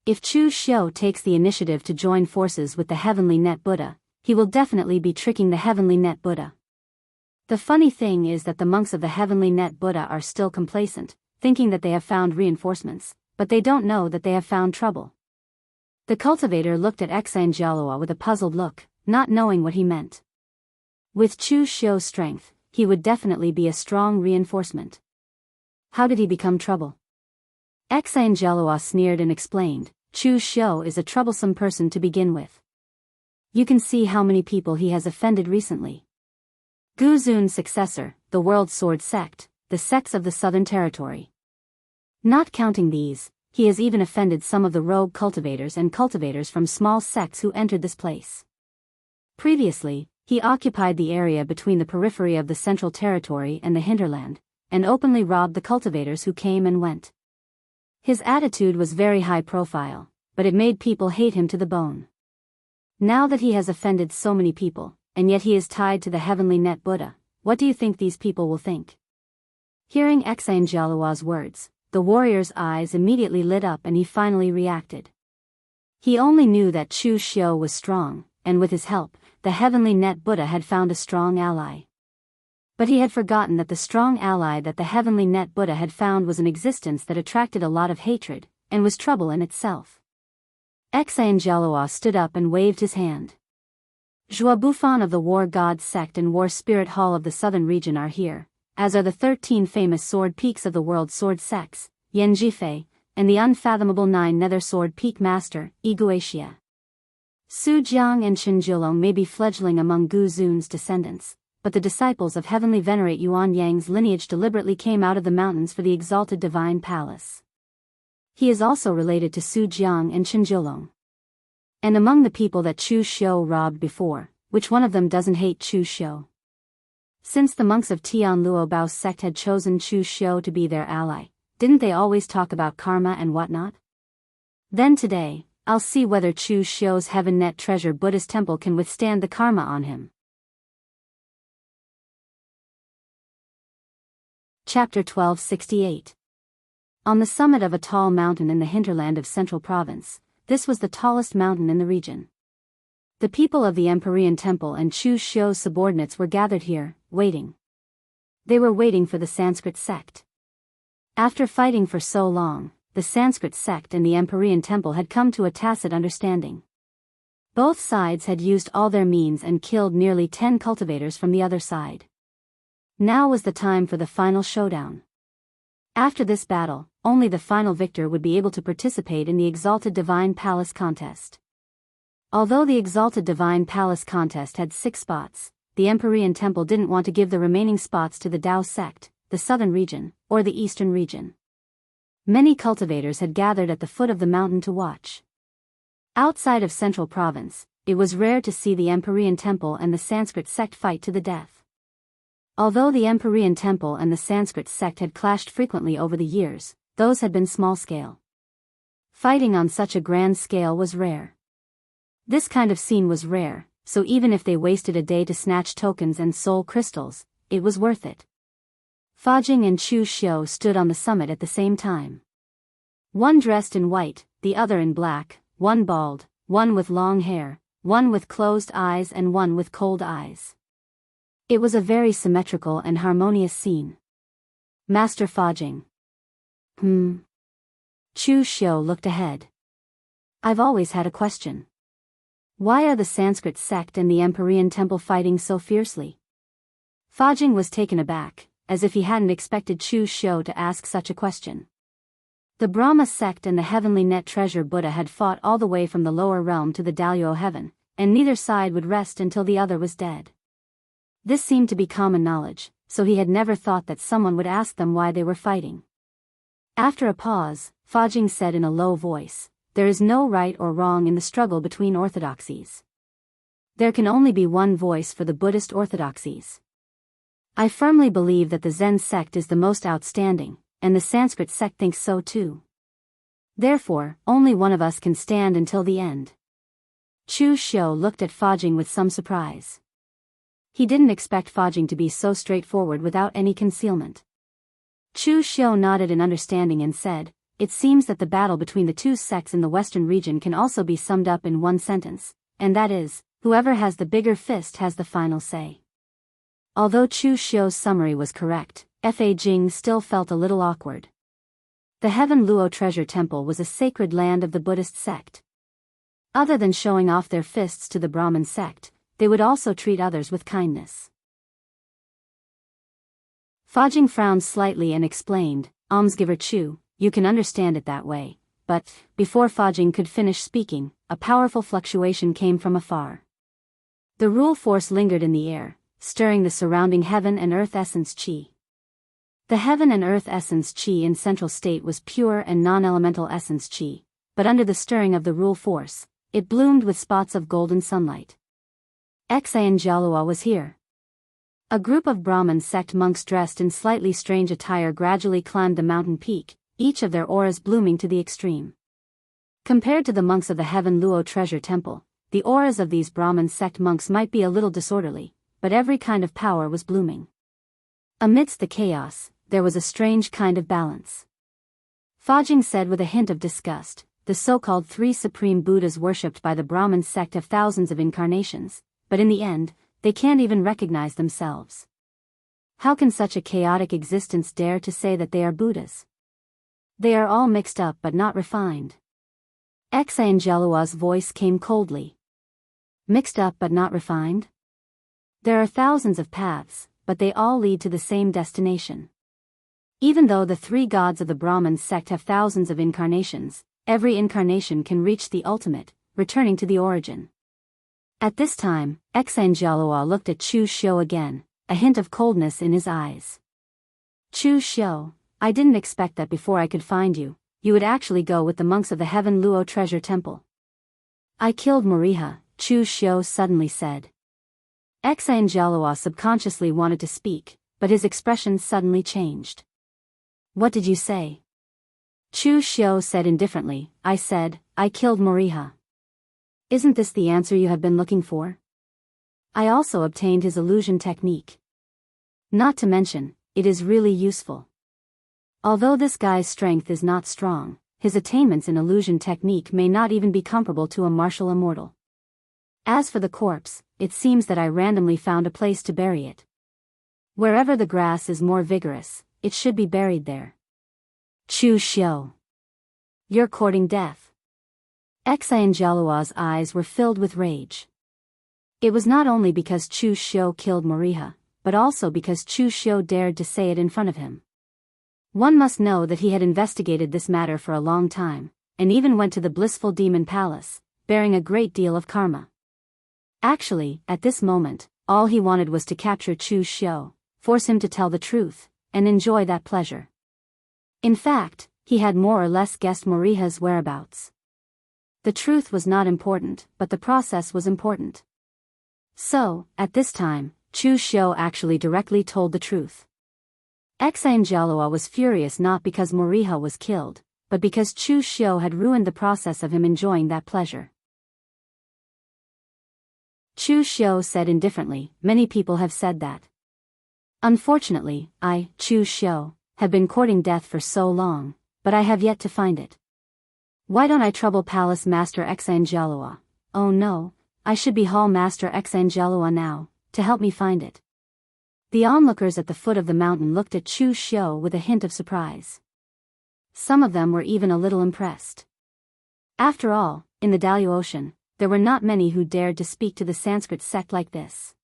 If Chu Xiu takes the initiative to join forces with the Heavenly Net Buddha, he will definitely be tricking the Heavenly Net Buddha. The funny thing is that the monks of the Heavenly Net Buddha are still complacent, thinking that they have found reinforcements, but they don't know that they have found trouble. The cultivator looked at Xianxia with a puzzled look, not knowing what he meant. With Chu Xiu's strength, he would definitely be a strong reinforcement. How did he become trouble? Xianxia sneered and explained, Chu Xiu is a troublesome person to begin with. You can see how many people he has offended recently. Gu Zun's successor, the World Sword Sect, the sects of the Southern Territory. Not counting these, he has even offended some of the rogue cultivators and cultivators from small sects who entered this place. Previously, he occupied the area between the periphery of the Central Territory and the hinterland, and openly robbed the cultivators who came and went. His attitude was very high profile, but it made people hate him to the bone. Now that he has offended so many people, and yet he is tied to the Heavenly Net Buddha, what do you think these people will think? Hearing Xianxia's words, the warrior's eyes immediately lit up and he finally reacted. He only knew that Chu Xiu was strong, and with his help, the Heavenly Net Buddha had found a strong ally. But he had forgotten that the strong ally that the Heavenly Net Buddha had found was an existence that attracted a lot of hatred, and was trouble in itself. Xianxia stood up and waved his hand. Zhua Bufan of the War God Sect and War Spirit Hall of the Southern Region are here, as are the 13 famous sword peaks of the World Sword Sects, Yan Jifei, and the unfathomable 9 Nether Sword Peak Master, Wuxia. Su Jiang and Chen Jilong may be fledgling among Gu Zun's descendants, but the disciples of Heavenly Venerate Yuan Yang's lineage deliberately came out of the mountains for the exalted Divine Palace. He is also related to Su Jiang and Chen Jilong. And among the people that Chu Xiu robbed before, which one of them doesn't hate Chu Xiu? Since the monks of Tian Luo Bao's sect had chosen Chu Xiu to be their ally, didn't they always talk about karma and whatnot? Then today, I'll see whether Chu Xiu's Heaven Net Treasure Buddhist temple can withstand the karma on him. Chapter 1268. On the summit of a tall mountain in the hinterland of Central Province, this was the tallest mountain in the region. The people of the Empyrean Temple and Chu Xiu's subordinates were gathered here, waiting. They were waiting for the Sanskrit sect. After fighting for so long, the Sanskrit sect and the Empyrean Temple had come to a tacit understanding. Both sides had used all their means and killed nearly 10 cultivators from the other side. Now was the time for the final showdown. After this battle, only the final victor would be able to participate in the Exalted Divine Palace contest. Although the Exalted Divine Palace contest had 6 spots, the Empyrean Temple didn't want to give the remaining spots to the Dao sect, the southern region, or the eastern region. Many cultivators had gathered at the foot of the mountain to watch. Outside of Central Province, it was rare to see the Empyrean Temple and the Sanskrit sect fight to the death. Although the Empyrean Temple and the Sanskrit sect had clashed frequently over the years, those had been small-scale. Fighting on such a grand scale was rare. This kind of scene was rare, so even if they wasted a day to snatch tokens and soul crystals, it was worth it. Fajing and Chu Xiu stood on the summit at the same time. One dressed in white, the other in black, one bald, one with long hair, one with closed eyes and one with cold eyes. It was a very symmetrical and harmonious scene. Master Fajing. Chu Xiu looked ahead. I've always had a question. Why are the Sanskrit sect and the Empyrean temple fighting so fiercely? Fajing was taken aback, as if he hadn't expected Chu Xiu to ask such a question. The Brahma sect and the heavenly net treasure Buddha had fought all the way from the lower realm to the Daoist heaven, and neither side would rest until the other was dead. This seemed to be common knowledge, so he had never thought that someone would ask them why they were fighting. After a pause, Fajing said in a low voice, "There is no right or wrong in the struggle between orthodoxies. There can only be one voice for the Buddhist orthodoxies. I firmly believe that the Zen sect is the most outstanding, and the Sanskrit sect thinks so too. Therefore, only one of us can stand until the end." Chu Xiu looked at Fajing with some surprise. He didn't expect Fajing to be so straightforward without any concealment. Chu Xiu nodded in understanding and said, "It seems that the battle between the two sects in the western region can also be summed up in one sentence, and that is, whoever has the bigger fist has the final say." Although Chu Xiu's summary was correct, Fajing still felt a little awkward. The Heaven Luo Treasure Temple was a sacred land of the Buddhist sect. Other than showing off their fists to the Brahmin sect, they would also treat others with kindness. Fajing frowned slightly and explained, "Almsgiver Chu, you can understand it that way." But, before Fajing could finish speaking, a powerful fluctuation came from afar. The rule force lingered in the air, stirring the surrounding heaven and earth essence chi. The heaven and earth essence chi in central state was pure and non-elemental essence chi, but under the stirring of the rule force, it bloomed with spots of golden sunlight. Xianxia was here. A group of Brahmin sect monks dressed in slightly strange attire gradually climbed the mountain peak, each of their auras blooming to the extreme. Compared to the monks of the Heaven Luo Treasure Temple, the auras of these Brahmin sect monks might be a little disorderly, but every kind of power was blooming. Amidst the chaos, there was a strange kind of balance. Fajing said with a hint of disgust, "The so-called three supreme Buddhas worshipped by the Brahmin sect have thousands of incarnations, but in the end, they can't even recognize themselves. How can such a chaotic existence dare to say that they are Buddhas? They are all mixed up but not refined." Xianxia's voice came coldly. "Mixed up but not refined? There are thousands of paths, but they all lead to the same destination. Even though the three gods of the Brahmin sect have thousands of incarnations, every incarnation can reach the ultimate, returning to the origin." At this time, Xianxia looked at Chu Xiu again, a hint of coldness in his eyes. "Chu Xiu, I didn't expect that before I could find you, you would actually go with the monks of the Heaven Luo Treasure Temple." "I killed Moriha," Chu Xiu suddenly said. Xianxia subconsciously wanted to speak, but his expression suddenly changed. "What did you say?" Chu Xiu said indifferently, "I said, I killed Moriha." "Isn't this the answer you have been looking for?" "I also obtained his illusion technique. Not to mention, it is really useful. Although this guy's strength is not strong, his attainments in illusion technique may not even be comparable to a martial immortal. As for the corpse, it seems that I randomly found a place to bury it. Wherever the grass is more vigorous, it should be buried there." "Chu Xiu, you're courting death." Xianxia's eyes were filled with rage. It was not only because Chu Xiu killed Moriha, but also because Chu Xiu dared to say it in front of him. One must know that he had investigated this matter for a long time, and even went to the blissful demon palace, bearing a great deal of karma. Actually, at this moment, all he wanted was to capture Chu Xiu, force him to tell the truth, and enjoy that pleasure. In fact, he had more or less guessed Moriha's whereabouts. The truth was not important, but the process was important. So, at this time, Chu Xiu actually directly told the truth. Xianxia was furious not because Moriha was killed, but because Chu Xiu had ruined the process of him enjoying that pleasure. Chu Xiu said indifferently, "Many people have said that. Unfortunately, I, Chu Xiu, have been courting death for so long, but I have yet to find it. Why don't I trouble Palace Master Xianxia? Oh no, I should be Hall Master Xianxia now, to help me find it." The onlookers at the foot of the mountain looked at Chu Xiu with a hint of surprise. Some of them were even a little impressed. After all, in the Daoist Ocean, there were not many who dared to speak to the Sanskrit sect like this.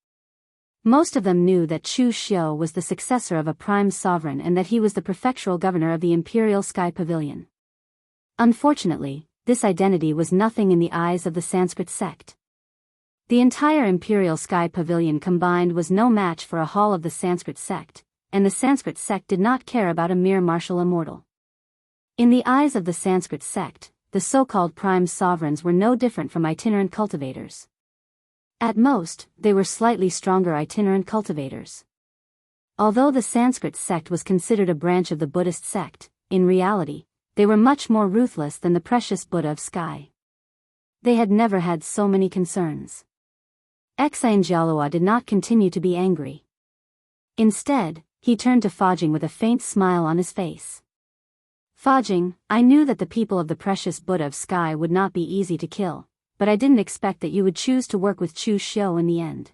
Most of them knew that Chu Xiu was the successor of a prime sovereign and that he was the prefectural governor of the Imperial Sky Pavilion. Unfortunately, this identity was nothing in the eyes of the Sanskrit sect. The entire Imperial Sky Pavilion combined was no match for a hall of the Sanskrit sect, and the Sanskrit sect did not care about a mere martial immortal. In the eyes of the Sanskrit sect, the so-called prime sovereigns were no different from itinerant cultivators. At most, they were slightly stronger itinerant cultivators. Although the Sanskrit sect was considered a branch of the Buddhist sect, in reality, they were much more ruthless than the precious Buddha of Sky. They had never had so many concerns. Xianxia did not continue to be angry. Instead, he turned to Fajing with a faint smile on his face. Fajing, I knew that the people of the precious Buddha of Sky would not be easy to kill, but I didn't expect that you would choose to work with Chu Xiu in the end.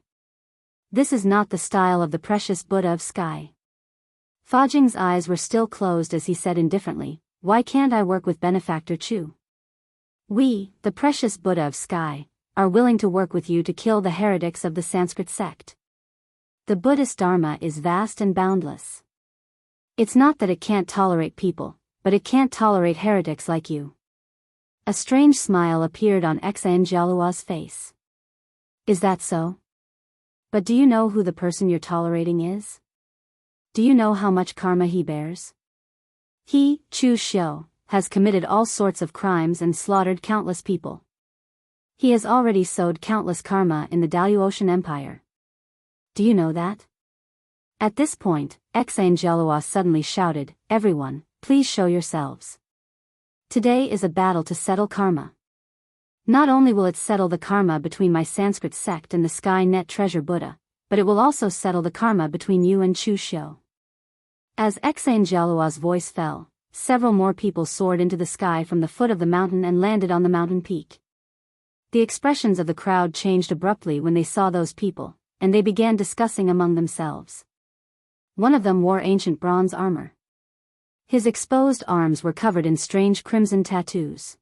This is not the style of the precious Buddha of Sky. Fajing's eyes were still closed as he said indifferently, why can't I work with benefactor Chu? We, the precious Buddha of Sky, are willing to work with you to kill the heretics of the Sanskrit sect. The Buddhist Dharma is vast and boundless. It's not that it can't tolerate people, but it can't tolerate heretics like you. A strange smile appeared on Xianxia's face. Is that so? But do you know who the person you're tolerating is? Do you know how much karma he bears? He, Chu Xiu, has committed all sorts of crimes and slaughtered countless people. He has already sowed countless karma in the Daoist Empire. Do you know that? At this point, Xianxia suddenly shouted, everyone, please show yourselves. Today is a battle to settle karma. Not only will it settle the karma between my Sanskrit sect and the Sky Net Treasure Buddha, but it will also settle the karma between you and Chu Xiu. As Xianxia's voice fell, several more people soared into the sky from the foot of the mountain and landed on the mountain peak. The expressions of the crowd changed abruptly when they saw those people, and they began discussing among themselves. One of them wore ancient bronze armor. His exposed arms were covered in strange crimson tattoos.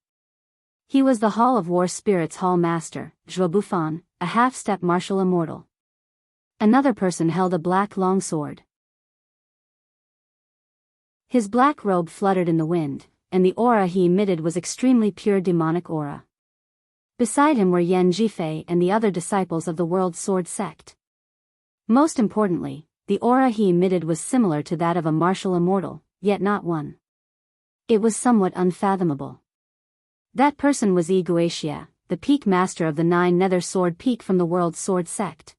He was the Hall of War Spirits Hall Master, Zhuo Bufan, a half-step martial immortal. Another person held a black longsword. His black robe fluttered in the wind, and the aura he emitted was extremely pure demonic aura. Beside him were Yan Jifei and the other disciples of the World Sword Sect. Most importantly, the aura he emitted was similar to that of a martial immortal, yet not one. It was somewhat unfathomable. That person was Wuxia, the peak master of the 9 nether sword peak from the World Sword Sect.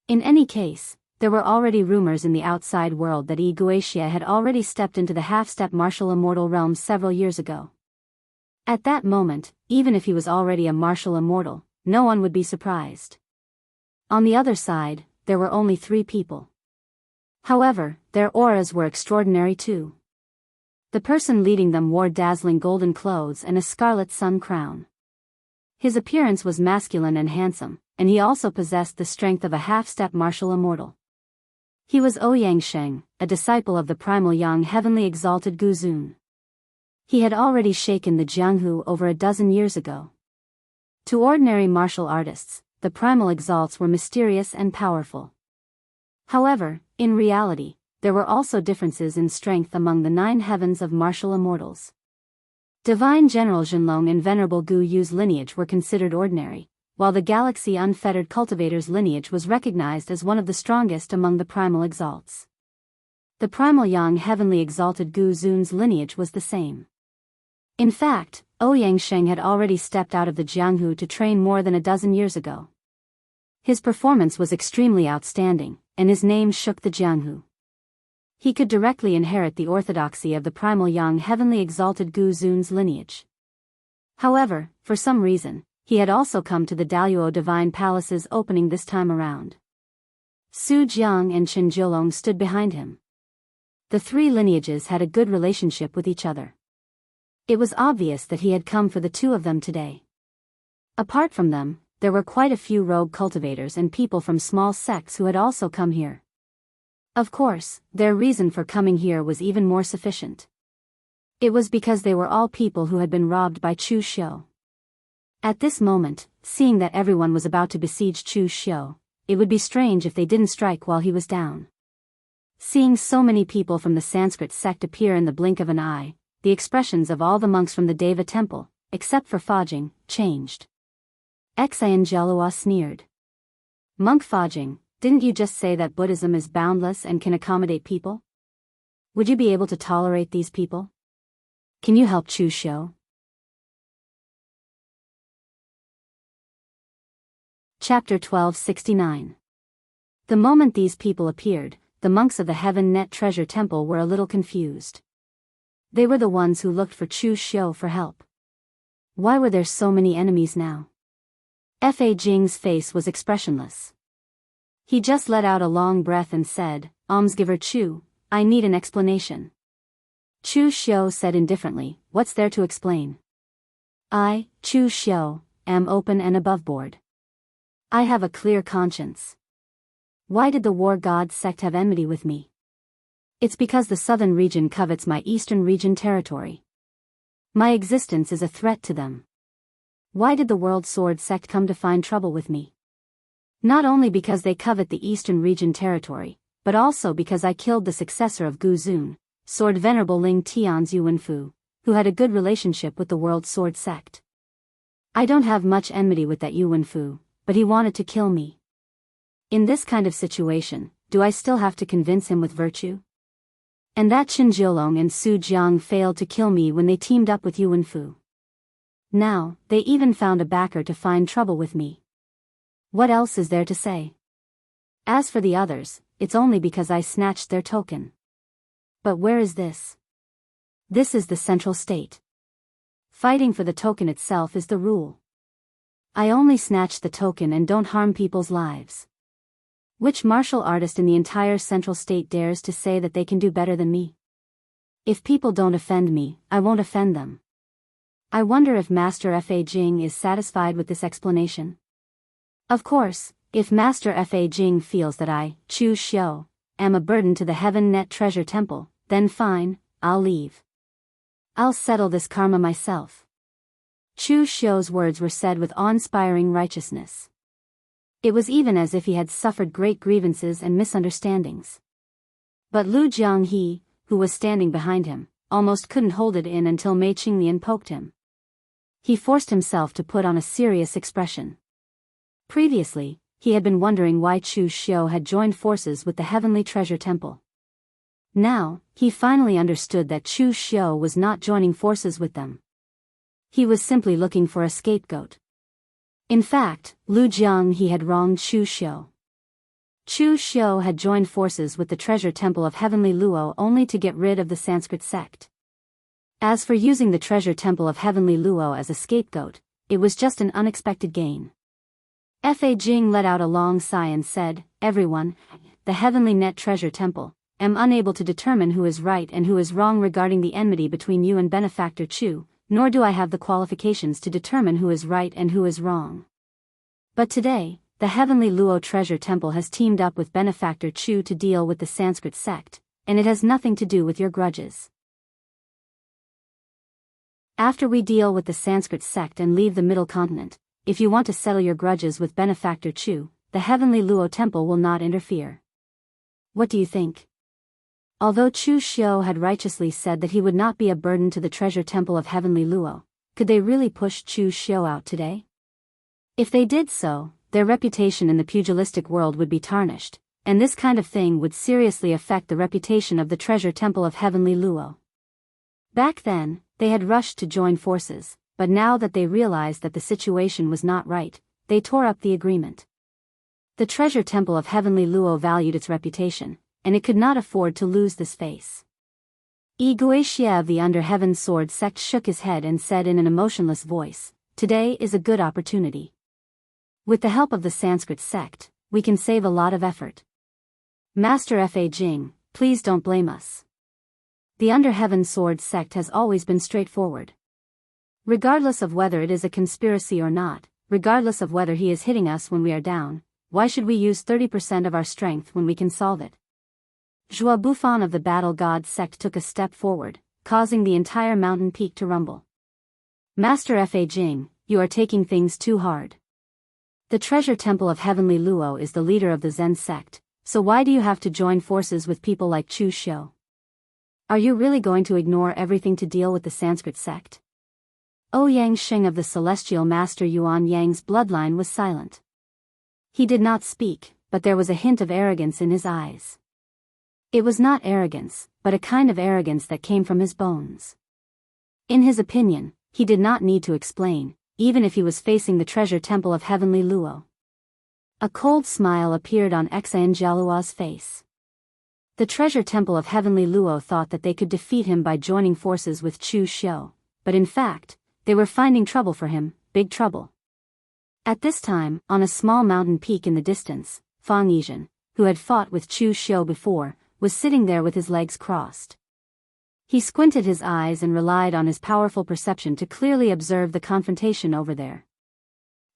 In any case, there were already rumors in the outside world that Wuxia had already stepped into the half-step martial immortal realm several years ago. At that moment, even if he was already a martial immortal, no one would be surprised. On the other side, there were only 3 people. However, their auras were extraordinary too. The person leading them wore dazzling golden clothes and a scarlet sun crown. His appearance was masculine and handsome, and he also possessed the strength of a half-step martial immortal. He was Ouyang Sheng, a disciple of the primal young heavenly exalted Guzun. He had already shaken the Jianghu over a dozen years ago. To ordinary martial artists, the primal exalts were mysterious and powerful. However, in reality, there were also differences in strength among the 9 heavens of martial immortals. Divine General Zhenlong and Venerable Gu Yu's lineage were considered ordinary, while the Galaxy Unfettered Cultivator's lineage was recognized as one of the strongest among the primal exalts. The primal young heavenly exalted Gu Zun's lineage was the same. In fact, Ouyang Sheng had already stepped out of the Jianghu to train more than a dozen years ago. His performance was extremely outstanding, and his name shook the Jianghu. He could directly inherit the orthodoxy of the primal young heavenly exalted Gu Zun's lineage. However, for some reason, he had also come to the Daoist Divine Palace's opening this time around. Su Jiang and Chen Jiulong stood behind him. The 3 lineages had a good relationship with each other. It was obvious that he had come for the 2 of them today. Apart from them, there were quite a few rogue cultivators and people from small sects who had also come here. Of course, their reason for coming here was even more sufficient. It was because they were all people who had been robbed by Chu Xiu. At this moment, seeing that everyone was about to besiege Chu Xiu. It would be strange if they didn't strike while he was down. Seeing so many people from the Sanskrit sect appear in the blink of an eye, the expressions of all the monks from the Deva temple, except for Fajing, changed. Xianxia sneered. Monk Fajing, didn't you just say that Buddhism is boundless and can accommodate people? Would you be able to tolerate these people? Can you help Chu Xiu? Chapter 1269. The moment these people appeared, the monks of the Heaven Net Treasure Temple were a little confused. They were the ones who looked for Chu Xiu for help. Why were there so many enemies now? Fa Jing's face was expressionless. He just let out a long breath and said, "Almsgiver Chu, I need an explanation." Chu Xiu said indifferently, "What's there to explain? I, Chu Xiu, am open and aboveboard. I have a clear conscience. Why did the war god sect have enmity with me? It's because the southern region covets my eastern region territory. My existence is a threat to them. Why did the world sword sect come to find trouble with me? Not only because they covet the eastern region territory, but also because I killed the successor of Gu Zun, Sword Venerable Ling Tian's Yuanfu, who had a good relationship with the world sword sect. I don't have much enmity with that Yuanfu, but he wanted to kill me. In this kind of situation, do I still have to convince him with virtue? And that Qin Jiolong and Su Jiang failed to kill me when they teamed up with Yuanfu. Now, they even found a backer to find trouble with me. What else is there to say? As for the others, it's only because I snatched their token. But where is this? This is the central state. Fighting for the token itself is the rule. I only snatch the token and don't harm people's lives. Which martial artist in the entire central state dares to say that they can do better than me? If people don't offend me, I won't offend them. I wonder if Master Fa Jing is satisfied with this explanation. Of course, if Master Fa Jing feels that I, Chu Xiu, am a burden to the Heaven Net Treasure Temple, then fine, I'll leave. I'll settle this karma myself. Chu Xiu's words were said with awe-inspiring righteousness. It was even as if he had suffered great grievances and misunderstandings. But Lu Jianghe, who was standing behind him, almost couldn't hold it in until Mei Qinglian poked him. He forced himself to put on a serious expression. Previously, he had been wondering why Chu Xiu had joined forces with the Heavenly Treasure Temple. Now, he finally understood that Chu Xiu was not joining forces with them. He was simply looking for a scapegoat. In fact, Lu Jianghe had wronged Chu Xiu. Chu Xiu had joined forces with the Treasure Temple of Heavenly Luo only to get rid of the Sanskrit sect. As for using the Treasure Temple of Heavenly Luo as a scapegoat, it was just an unexpected gain. Fa Jing let out a long sigh and said, "Everyone, the Heavenly Net Treasure Temple, am unable to determine who is right and who is wrong regarding the enmity between you and Benefactor Chu, nor do I have the qualifications to determine who is right and who is wrong. But today, the Heavenly Luo Treasure Temple has teamed up with Benefactor Chu to deal with the Sanskrit sect, and it has nothing to do with your grudges. After we deal with the Sanskrit sect and leave the Middle Continent, if you want to settle your grudges with Benefactor Chu, the Heavenly Luo Temple will not interfere. What do you think?" Although Chu Xiu had righteously said that he would not be a burden to the Treasure Temple of Heavenly Luo, could they really push Chu Xiu out today? If they did so, their reputation in the pugilistic world would be tarnished, and this kind of thing would seriously affect the reputation of the Treasure Temple of Heavenly Luo. Back then, they had rushed to join forces, but now that they realized that the situation was not right, they tore up the agreement. The Treasure Temple of Heavenly Luo valued its reputation, and it could not afford to lose this face. Guixia of the Under Heaven Sword sect shook his head and said in an emotionless voice, "Today is a good opportunity. With the help of the Sanskrit sect, we can save a lot of effort. Master Fa Jing, please don't blame us. The Under Heaven Sword sect has always been straightforward. Regardless of whether it is a conspiracy or not, regardless of whether he is hitting us when we are down, why should we use 30% of our strength when we can solve it?" Zhua Bufan of the Battle God sect took a step forward, causing the entire mountain peak to rumble. "Master Fa Jing, you are taking things too hard. The treasure temple of Heavenly Luo is the leader of the Zen sect, so why do you have to join forces with people like Chu Xiu? Are you really going to ignore everything to deal with the Sanskrit sect? Ouyang Xing of the celestial master Yuan Yang's bloodline was silent. He did not speak, but there was a hint of arrogance in his eyes. It was not arrogance, but a kind of arrogance that came from his bones. In his opinion, he did not need to explain, even if he was facing the treasure temple of Heavenly Luo. A cold smile appeared on Xan Jialuo's face. The treasure temple of Heavenly Luo thought that they could defeat him by joining forces with Chu Xiu, but in fact, they were finding trouble for him, big trouble. At this time, on a small mountain peak in the distance, Fang Yizhen, who had fought with Chu Xiu before, was sitting there with his legs crossed. He squinted his eyes and relied on his powerful perception to clearly observe the confrontation over there.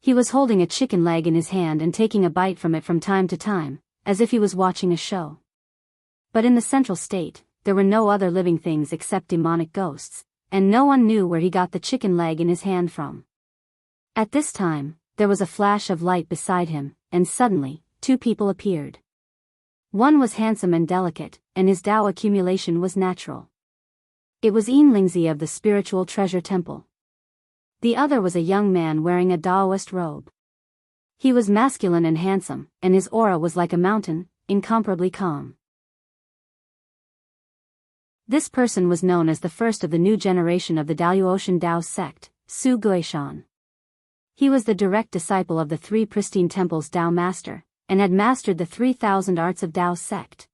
He was holding a chicken leg in his hand and taking a bite from it from time to time, as if he was watching a show. But in the central state, there were no other living things except demonic ghosts, and no one knew where he got the chicken leg in his hand from. At this time, there was a flash of light beside him, and suddenly, two people appeared. One was handsome and delicate, and his Dao accumulation was natural. It was Yin Lingzi of the spiritual treasure temple. The other was a young man wearing a Daoist robe. He was masculine and handsome, and his aura was like a mountain, incomparably calm. This person was known as the first of the new generation of the Daoist Dao sect, Su Guishan. He was the direct disciple of the three pristine temples Dao master, and had mastered the 3,000 arts of Dao sect.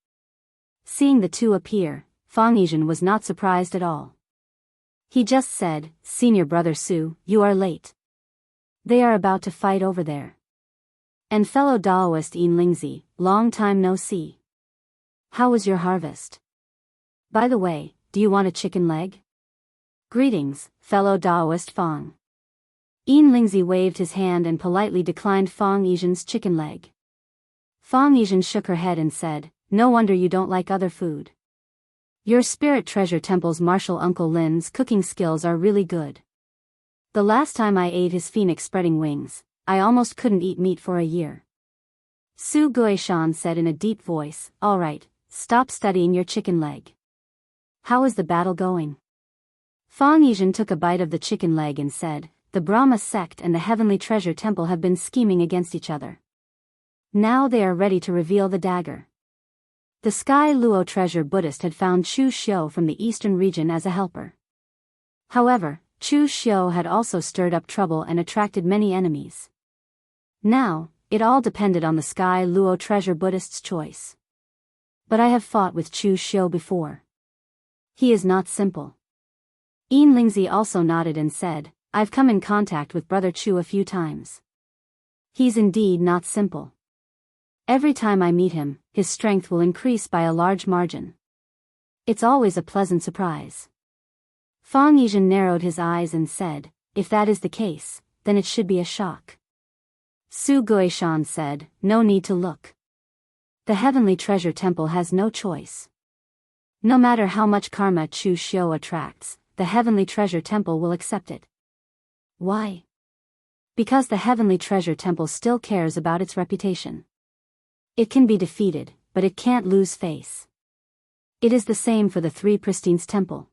Seeing the two appear, Fang Yizhen was not surprised at all. He just said, "Senior brother Su, you are late. They are about to fight over there. And fellow Daoist Yin Lingzi, long time no see. How was your harvest? By the way, do you want a chicken leg?" "Greetings, fellow Daoist Fang." Yin Lingzi waved his hand and politely declined Fang Yizhen's chicken leg. Fang Yizhen shook her head and said, "No wonder you don't like other food. Your spirit treasure temple's martial Uncle Lin's cooking skills are really good. The last time I ate his phoenix spreading wings, I almost couldn't eat meat for a year." Su Guishan said in a deep voice, "All right, stop studying your chicken leg. How is the battle going?" Fang Yizhen took a bite of the chicken leg and said, "The Brahma sect and the heavenly treasure temple have been scheming against each other. Now they are ready to reveal the dagger." The Sky Luo treasure Buddhist had found Chu Xiu from the eastern region as a helper. However, Chu Xiu had also stirred up trouble and attracted many enemies. Now, it all depended on the Sky Luo treasure Buddhist's choice. "But I have fought with Chu Xiu before. He is not simple." Yin Lingzi also nodded and said, "I've come in contact with Brother Chu a few times. He's indeed not simple. Every time I meet him, his strength will increase by a large margin. It's always a pleasant surprise." Fang Yizhen narrowed his eyes and said, "If that is the case, then it should be a shock." Su Guishan said, "No need to look. The heavenly treasure temple has no choice. No matter how much karma Chu Xiu attracts, the heavenly treasure temple will accept it." "Why?" "Because the heavenly treasure temple still cares about its reputation. It can be defeated, but it can't lose face. It is the same for the Three Pristines Temple."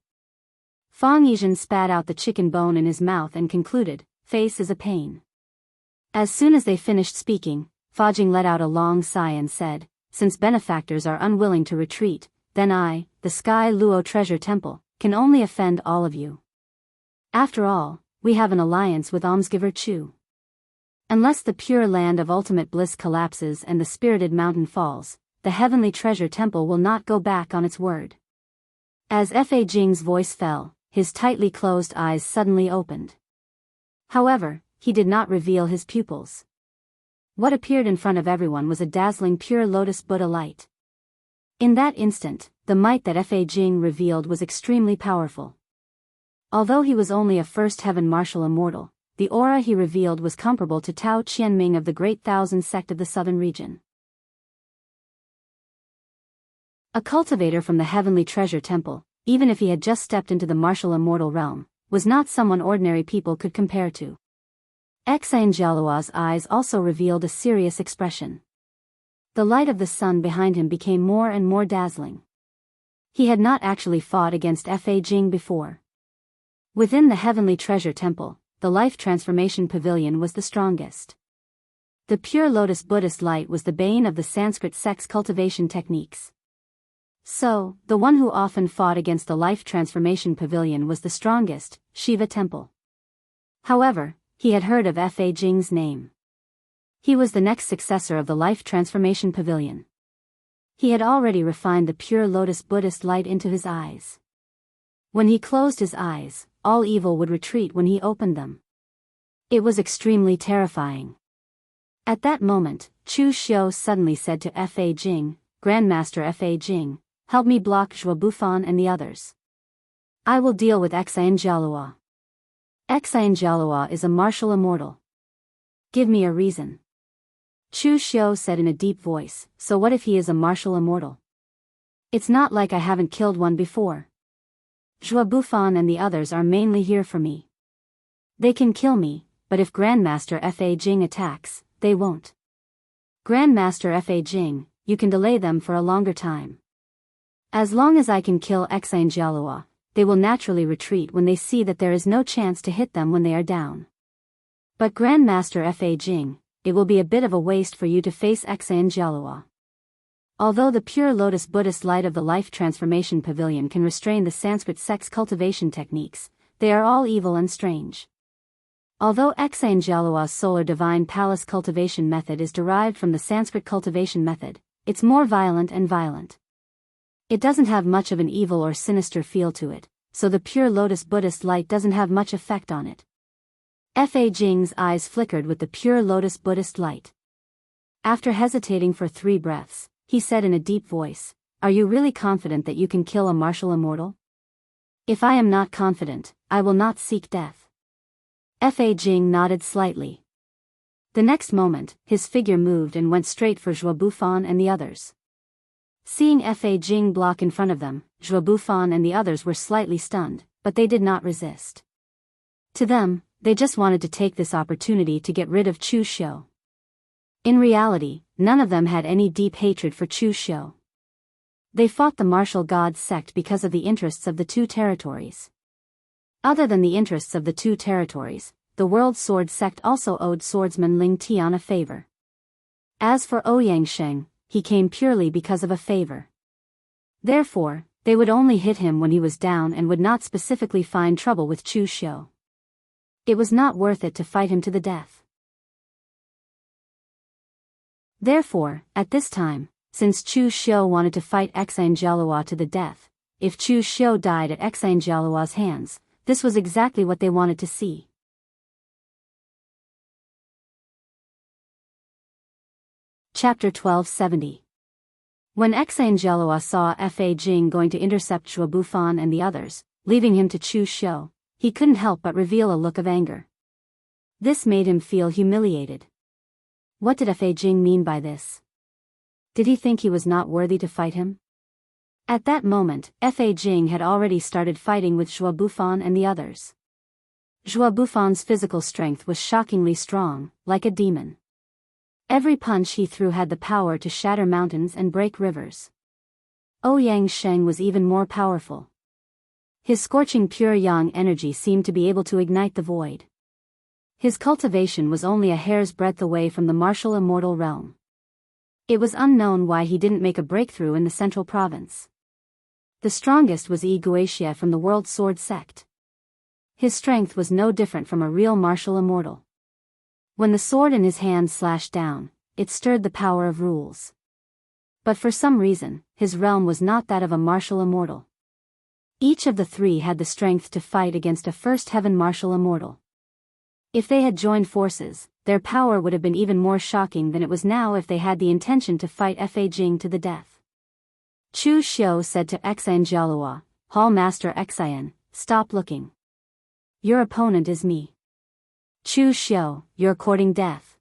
Fang Yizhen spat out the chicken bone in his mouth and concluded, "Face is a pain." As soon as they finished speaking, Fajing let out a long sigh and said, "Since benefactors are unwilling to retreat, then I, the Sky Luo Treasure Temple, can only offend all of you. After all, we have an alliance with almsgiver Chu. Unless the pure land of ultimate bliss collapses and the spirited mountain falls, the heavenly treasure temple will not go back on its word." As Fa Jing's voice fell, his tightly closed eyes suddenly opened. However, he did not reveal his pupils. What appeared in front of everyone was a dazzling pure lotus Buddha light. In that instant, the might that Fa Jing revealed was extremely powerful. Although he was only a first heaven martial immortal, the aura he revealed was comparable to Tao Qianming of the Great Thousand Sect of the Southern Region. A cultivator from the Heavenly Treasure Temple, even if he had just stepped into the martial immortal realm, was not someone ordinary people could compare to. Xianxia's eyes also revealed a serious expression. The light of the sun behind him became more and more dazzling. He had not actually fought against Fa Jing before. Within the Heavenly Treasure Temple, the Life Transformation Pavilion was the strongest. The pure lotus Buddhist light was the bane of the Sanskrit sect's cultivation techniques. So, the one who often fought against the Life Transformation Pavilion was the strongest, Shiva Temple. However, he had heard of Fa Jing's name. He was the next successor of the Life Transformation Pavilion. He had already refined the pure lotus Buddhist light into his eyes. When he closed his eyes, all evil would retreat when he opened them. It was extremely terrifying. At that moment, Chu Xiu suddenly said to Fa Jing, "Grandmaster Fa Jing, help me block Zhuo Bufan and the others. I will deal with Xianxia. Xianxia is a martial immortal. Give me a reason." Chu Xiu said in a deep voice, "So what if he is a martial immortal? It's not like I haven't killed one before. Zhuo Bufan and the others are mainly here for me. They can kill me, but if Grandmaster Fa Jing attacks, they won't. Grandmaster Fa Jing, you can delay them for a longer time. As long as I can kill Xianxia, they will naturally retreat when they see that there is no chance to hit them when they are down. But Grandmaster Fa Jing, it will be a bit of a waste for you to face Xianxia. Although the pure lotus Buddhist light of the Life Transformation Pavilion can restrain the Sanskrit sect's cultivation techniques, they are all evil and strange. Although Xianxia's solar divine palace cultivation method is derived from the Sanskrit cultivation method, it's more violent and violent. It doesn't have much of an evil or sinister feel to it, so the pure lotus Buddhist light doesn't have much effect on it. Fa Jing's eyes flickered with the pure lotus Buddhist light. After hesitating for 3 breaths, he said in a deep voice, "Are you really confident that you can kill a martial immortal?" "If I am not confident, I will not seek death." Fa Jing nodded slightly. The next moment, his figure moved and went straight for Zhuo Bufan and the others. Seeing Fa Jing block in front of them, Zhuo Bufan and the others were slightly stunned, but they did not resist. To them, they just wanted to take this opportunity to get rid of Chu Xiu. In reality, none of them had any deep hatred for Chu Xiu. They fought the martial gods sect because of the interests of the 2 territories. Other than the interests of the 2 territories, the World Sword sect also owed swordsman Ling Tian a favor. As for Ouyang Sheng, he came purely because of a favor. Therefore, they would only hit him when he was down and would not specifically find trouble with Chu Xiu. It was not worth it to fight him to the death. Therefore, at this time, since Chu Xiu wanted to fight Xianxia to the death, if Chu Xiu died at Xianxia's hands, this was exactly what they wanted to see. Chapter 1270. When Xianxia saw Fa Jing going to intercept Zhuo Bufan and the others, leaving him to Chu Xiu, he couldn't help but reveal a look of anger. This made him feel humiliated. What did Fa Jing mean by this? Did he think he was not worthy to fight him? At that moment, Fa Jing had already started fighting with Zhuo Bufan and the others. Zhuo Bufan's physical strength was shockingly strong, like a demon. Every punch he threw had the power to shatter mountains and break rivers. Ouyang Sheng was even more powerful. His scorching pure yang energy seemed to be able to ignite the void. His cultivation was only a hair's breadth away from the martial immortal realm. It was unknown why he didn't make a breakthrough in the central province. The strongest was Yi Guixia from the World Sword sect. His strength was no different from a real martial immortal. When the sword in his hand slashed down, it stirred the power of rules. But for some reason, his realm was not that of a martial immortal. Each of the 3 had the strength to fight against a first heaven martial immortal. If they had joined forces, their power would have been even more shocking than it was now if they had the intention to fight Fa Jing to the death. Chu Xiu said to Xianxia, "Hall Master Xian, stop looking. Your opponent is me. Chu Xiu, you're courting death."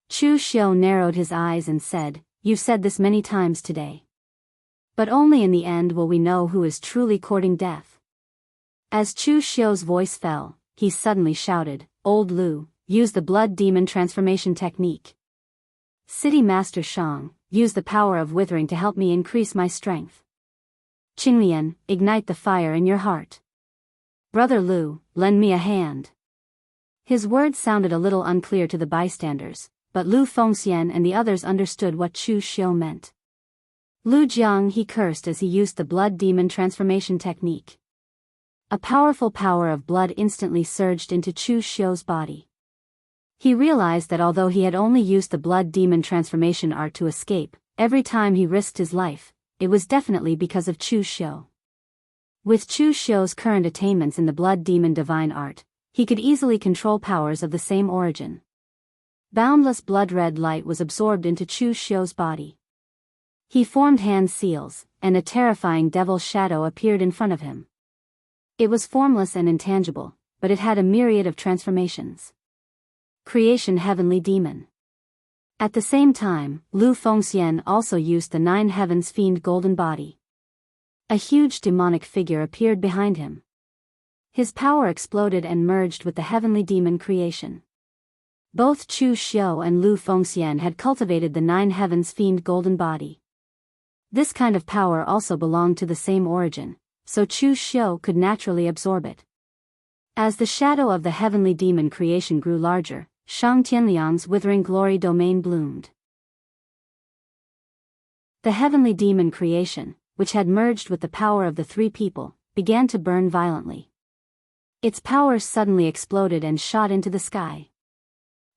Chu Xiu narrowed his eyes and said, "You've said this many times today. But only in the end will we know who is truly courting death." As Chu Xiu's voice fell, he suddenly shouted, "Old Lu, use the blood demon transformation technique. City Master Shang, use the power of withering to help me increase my strength. Qinglian, ignite the fire in your heart. Brother Lu, lend me a hand. His words sounded a little unclear to the bystanders, but Lu Fengxian and the others understood what Chu Xiu meant. Lu Jiang, he cursed as he used the blood demon transformation technique. A powerful power of blood instantly surged into Chu Xiu's body. He realized that although he had only used the blood demon transformation art to escape, every time he risked his life, it was definitely because of Chu Xiu. With Chu Xiu's current attainments in the blood demon divine art, he could easily control powers of the same origin. Boundless blood-red light was absorbed into Chu Xiu's body. He formed hand seals, and a terrifying devil's shadow appeared in front of him. It was formless and intangible, but it had a myriad of transformations. Creation Heavenly Demon. At the same time, Lu Fengxian also used the Nine Heavens Fiend golden body. A huge demonic figure appeared behind him. His power exploded and merged with the heavenly demon creation. Both Chu Xiu and Lu Fengxian had cultivated the Nine Heavens Fiend golden body. This kind of power also belonged to the same origin, so Chu Xiu could naturally absorb it. As the shadow of the heavenly demon creation grew larger, Shang Tianliang's withering glory domain bloomed. The heavenly demon creation, which had merged with the power of the three people, began to burn violently. Its power suddenly exploded and shot into the sky.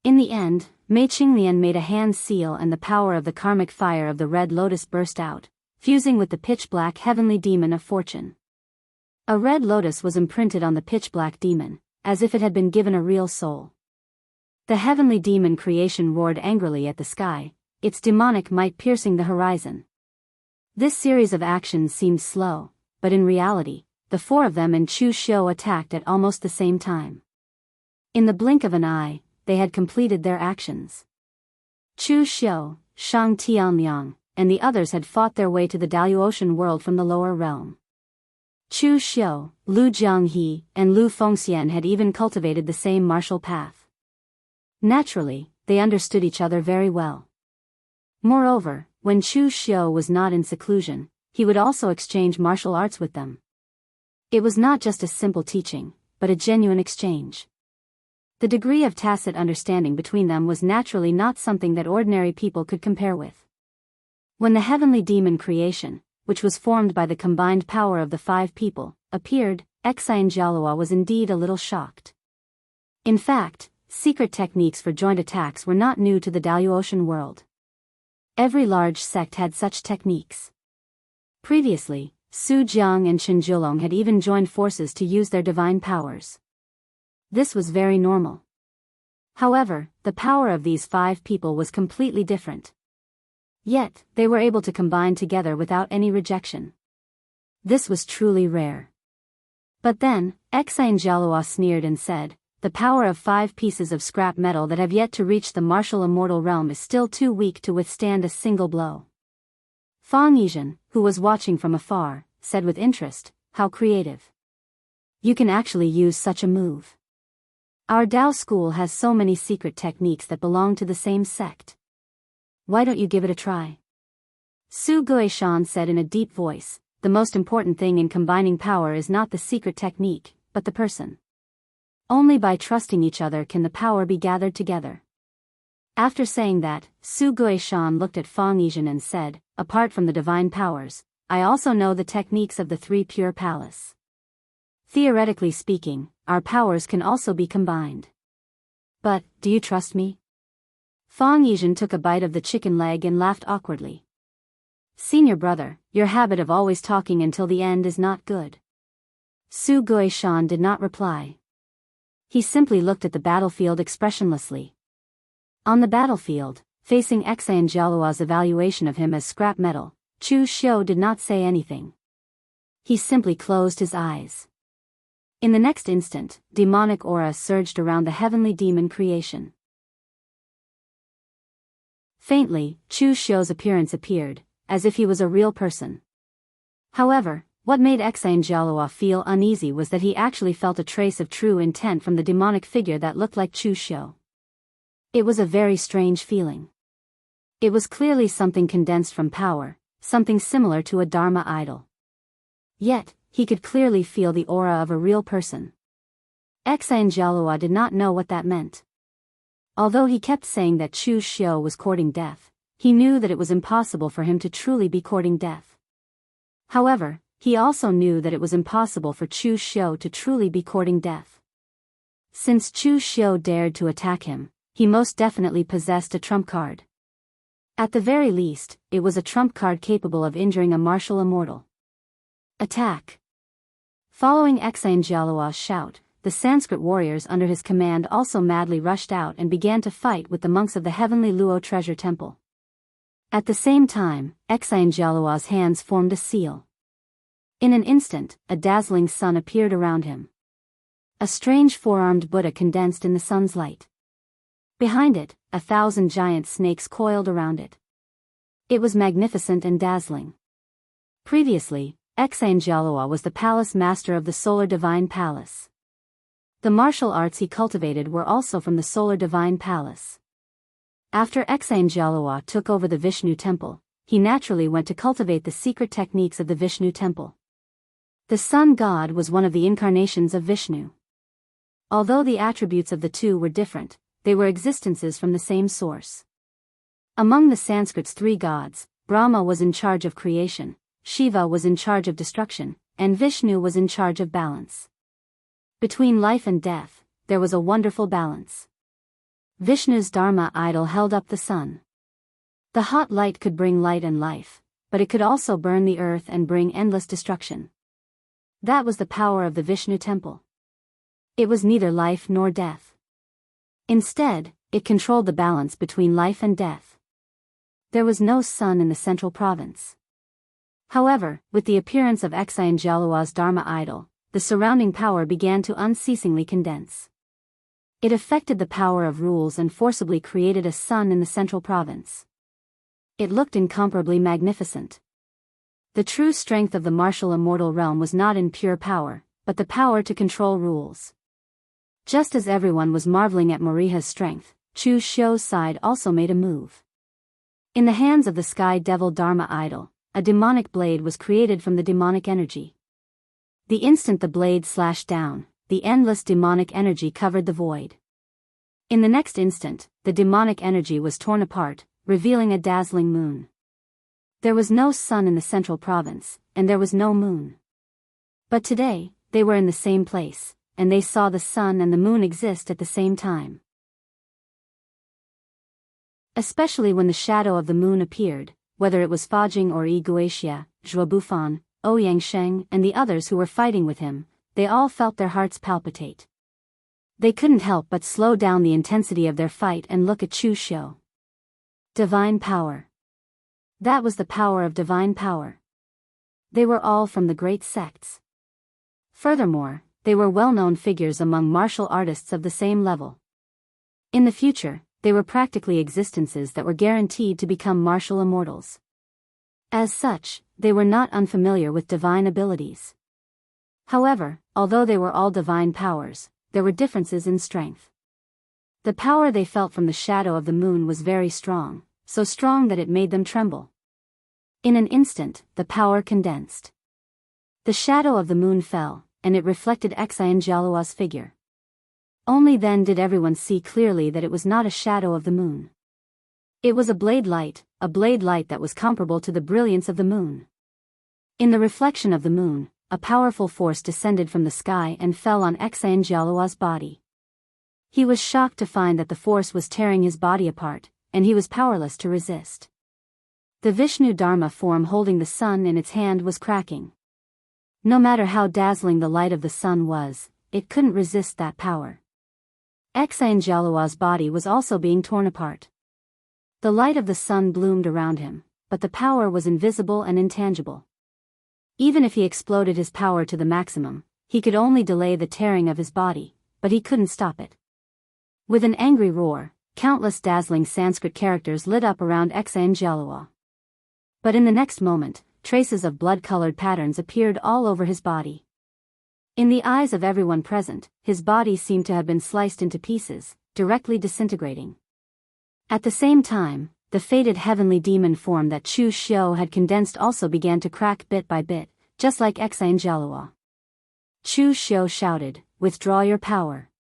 In the end, Mei Qinglian made a hand seal and the power of the karmic fire of the red lotus burst out, fusing with the pitch-black heavenly demon of fortune. A red lotus was imprinted on the pitch-black demon, as if it had been given a real soul. The heavenly demon creation roared angrily at the sky, its demonic might piercing the horizon. This series of actions seemed slow, but in reality, the four of them and Chu Xiu attacked at almost the same time. In the blink of an eye, they had completed their actions. Chu Xiu, Shang Tianliang, and the others had fought their way to the Daoist world from the lower realm. Chu Xiu, Lu Jianghe, and Lu Fengxian had even cultivated the same martial path. Naturally, they understood each other very well. Moreover, when Chu Xiu was not in seclusion, he would also exchange martial arts with them. It was not just a simple teaching, but a genuine exchange. The degree of tacit understanding between them was naturally not something that ordinary people could compare with. When the heavenly demon creation, which was formed by the combined power of the five people, appeared, Xianxia was indeed a little shocked. In fact, secret techniques for joint attacks were not new to the Daoist world. Every large sect had such techniques. Previously, Su Jiang and Qinjiulong had even joined forces to use their divine powers. This was very normal. However, the power of these five people was completely different. Yet, they were able to combine together without any rejection. This was truly rare. But then, Xianxia sneered and said, "The power of 5 pieces of scrap metal that have yet to reach the martial immortal realm is still too weak to withstand a single blow." Fang Yizhen, who was watching from afar, said with interest, "How creative. You can actually use such a move. Our Dao school has so many secret techniques that belong to the same sect. Why don't you give it a try?" Su Guishan said in a deep voice, "The most important thing in combining power is not the secret technique, but the person. Only by trusting each other can the power be gathered together." After saying that, Su Guishan looked at Fang Yizhen and said, "Apart from the divine powers, I also know the techniques of the 3 pure palace. Theoretically speaking, our powers can also be combined. But, do you trust me?" Fang Yizhen took a bite of the chicken leg and laughed awkwardly. "Senior brother, your habit of always talking until the end is not good." Su Guishan did not reply. He simply looked at the battlefield expressionlessly. On the battlefield, facing Xianxia's evaluation of him as scrap metal, Chu Xiu did not say anything. He simply closed his eyes. In the next instant, demonic aura surged around the heavenly demon creation. Faintly, Chu Xiu's appearance appeared, as if he was a real person. However, what made Xianxia feel uneasy was that he actually felt a trace of true intent from the demonic figure that looked like Chu Xiu. It was a very strange feeling. It was clearly something condensed from power, something similar to a Dharma idol. Yet, he could clearly feel the aura of a real person. Xianxia did not know what that meant. Although he kept saying that Chu Xiu was courting death, he knew that it was impossible for him to truly be courting death. However, he also knew that it was impossible for Chu Xiu to truly be courting death. Since Chu Xiu dared to attack him, he most definitely possessed a trump card. At the very least, it was a trump card capable of injuring a martial immortal. Attack! Following Xianxia's shout, the Sanskrit warriors under his command also madly rushed out and began to fight with the monks of the heavenly Luo treasure temple. At the same time, Xianxia's hands formed a seal. In an instant, a dazzling sun appeared around him. A strange four-armed Buddha condensed in the sun's light. Behind it, 1,000 giant snakes coiled around it. It was magnificent and dazzling. Previously, Xianxia was the palace master of the Solar Divine Palace. The martial arts he cultivated were also from the Solar Divine Palace. After Xianxia took over the Vishnu temple, he naturally went to cultivate the secret techniques of the Vishnu temple. The sun god was one of the incarnations of Vishnu. Although the attributes of the two were different, they were existences from the same source. Among the Sanskrit's three gods, Brahma was in charge of creation, Shiva was in charge of destruction, and Vishnu was in charge of balance. Between life and death, there was a wonderful balance. Vishnu's Dharma idol held up the sun. The hot light could bring light and life, but it could also burn the earth and bring endless destruction. That was the power of the Vishnu temple. It was neither life nor death. Instead, it controlled the balance between life and death. There was no sun in the central province. However, with the appearance of Xianxia's Dharma idol, the surrounding power began to unceasingly condense. It affected the power of rules and forcibly created a sun in the central province. It looked incomparably magnificent. The true strength of the martial immortal realm was not in pure power, but the power to control rules. Just as everyone was marveling at Moriha's strength, Chu Xiu's side also made a move. In the hands of the Sky Devil Dharma idol, a demonic blade was created from the demonic energy. The instant the blade slashed down, the endless demonic energy covered the void. In the next instant, the demonic energy was torn apart, revealing a dazzling moon. There was no sun in the central province, and there was no moon. But today, they were in the same place, and they saw the sun and the moon exist at the same time. Especially when the shadow of the moon appeared, whether it was Fajing or Yi Guixia, Zhuo Bufan, Ouyang Sheng and the others who were fighting with him, they all felt their hearts palpitate. They couldn't help but slow down the intensity of their fight and look at Chu Xiu. Divine power. That was the power of divine power. They were all from the great sects. Furthermore, they were well-known figures among martial artists of the same level. In the future, they were practically existences that were guaranteed to become martial immortals. As such, they were not unfamiliar with divine abilities. However, although they were all divine powers, there were differences in strength. The power they felt from the shadow of the moon was very strong, so strong that it made them tremble. In an instant, the power condensed. The shadow of the moon fell, and it reflected Xianxia's figure. Only then did everyone see clearly that it was not a shadow of the moon. It was a blade light that was comparable to the brilliance of the moon. In the reflection of the moon, a powerful force descended from the sky and fell on Xianxia's body. He was shocked to find that the force was tearing his body apart, and he was powerless to resist. The Vishnu Dharma form holding the sun in its hand was cracking. No matter how dazzling the light of the sun was, it couldn't resist that power. Xianxia's body was also being torn apart. The light of the sun bloomed around him, but the power was invisible and intangible. Even if he exploded his power to the maximum, he could only delay the tearing of his body, but he couldn't stop it. With an angry roar, countless dazzling Sanskrit characters lit up around Xianxia. But in the next moment, traces of blood-colored patterns appeared all over his body. In the eyes of everyone present, his body seemed to have been sliced into pieces, directly disintegrating. At the same time, the fated heavenly demon form that Chu Xiu had condensed also began to crack bit by bit, just like Xianxia. Chu Xiu shouted, "Withdraw your power."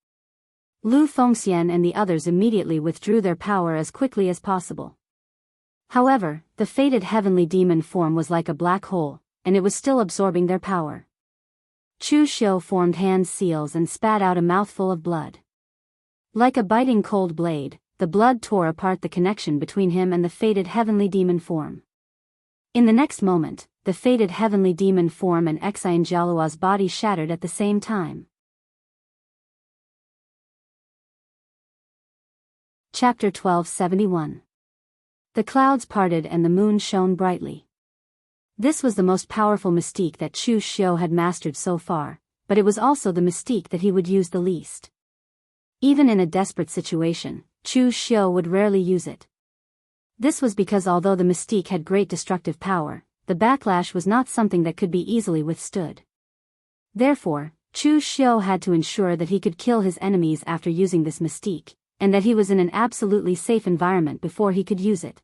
Lu Fengxian and the others immediately withdrew their power as quickly as possible. However, the fated heavenly demon form was like a black hole, and it was still absorbing their power. Chu Xiu formed hand seals and spat out a mouthful of blood. Like a biting cold blade, the blood tore apart the connection between him and the fated heavenly demon form. In the next moment, the fated heavenly demon form and Xianxialua's body shattered at the same time. Chapter 1271. The clouds parted and the moon shone brightly. This was the most powerful mystique that Chu Xiu had mastered so far, but it was also the mystique that he would use the least. Even in a desperate situation, Chu Xiu would rarely use it. This was because although the mystique had great destructive power, the backlash was not something that could be easily withstood. Therefore, Chu Xiu had to ensure that he could kill his enemies after using this mystique, and that he was in an absolutely safe environment before he could use it.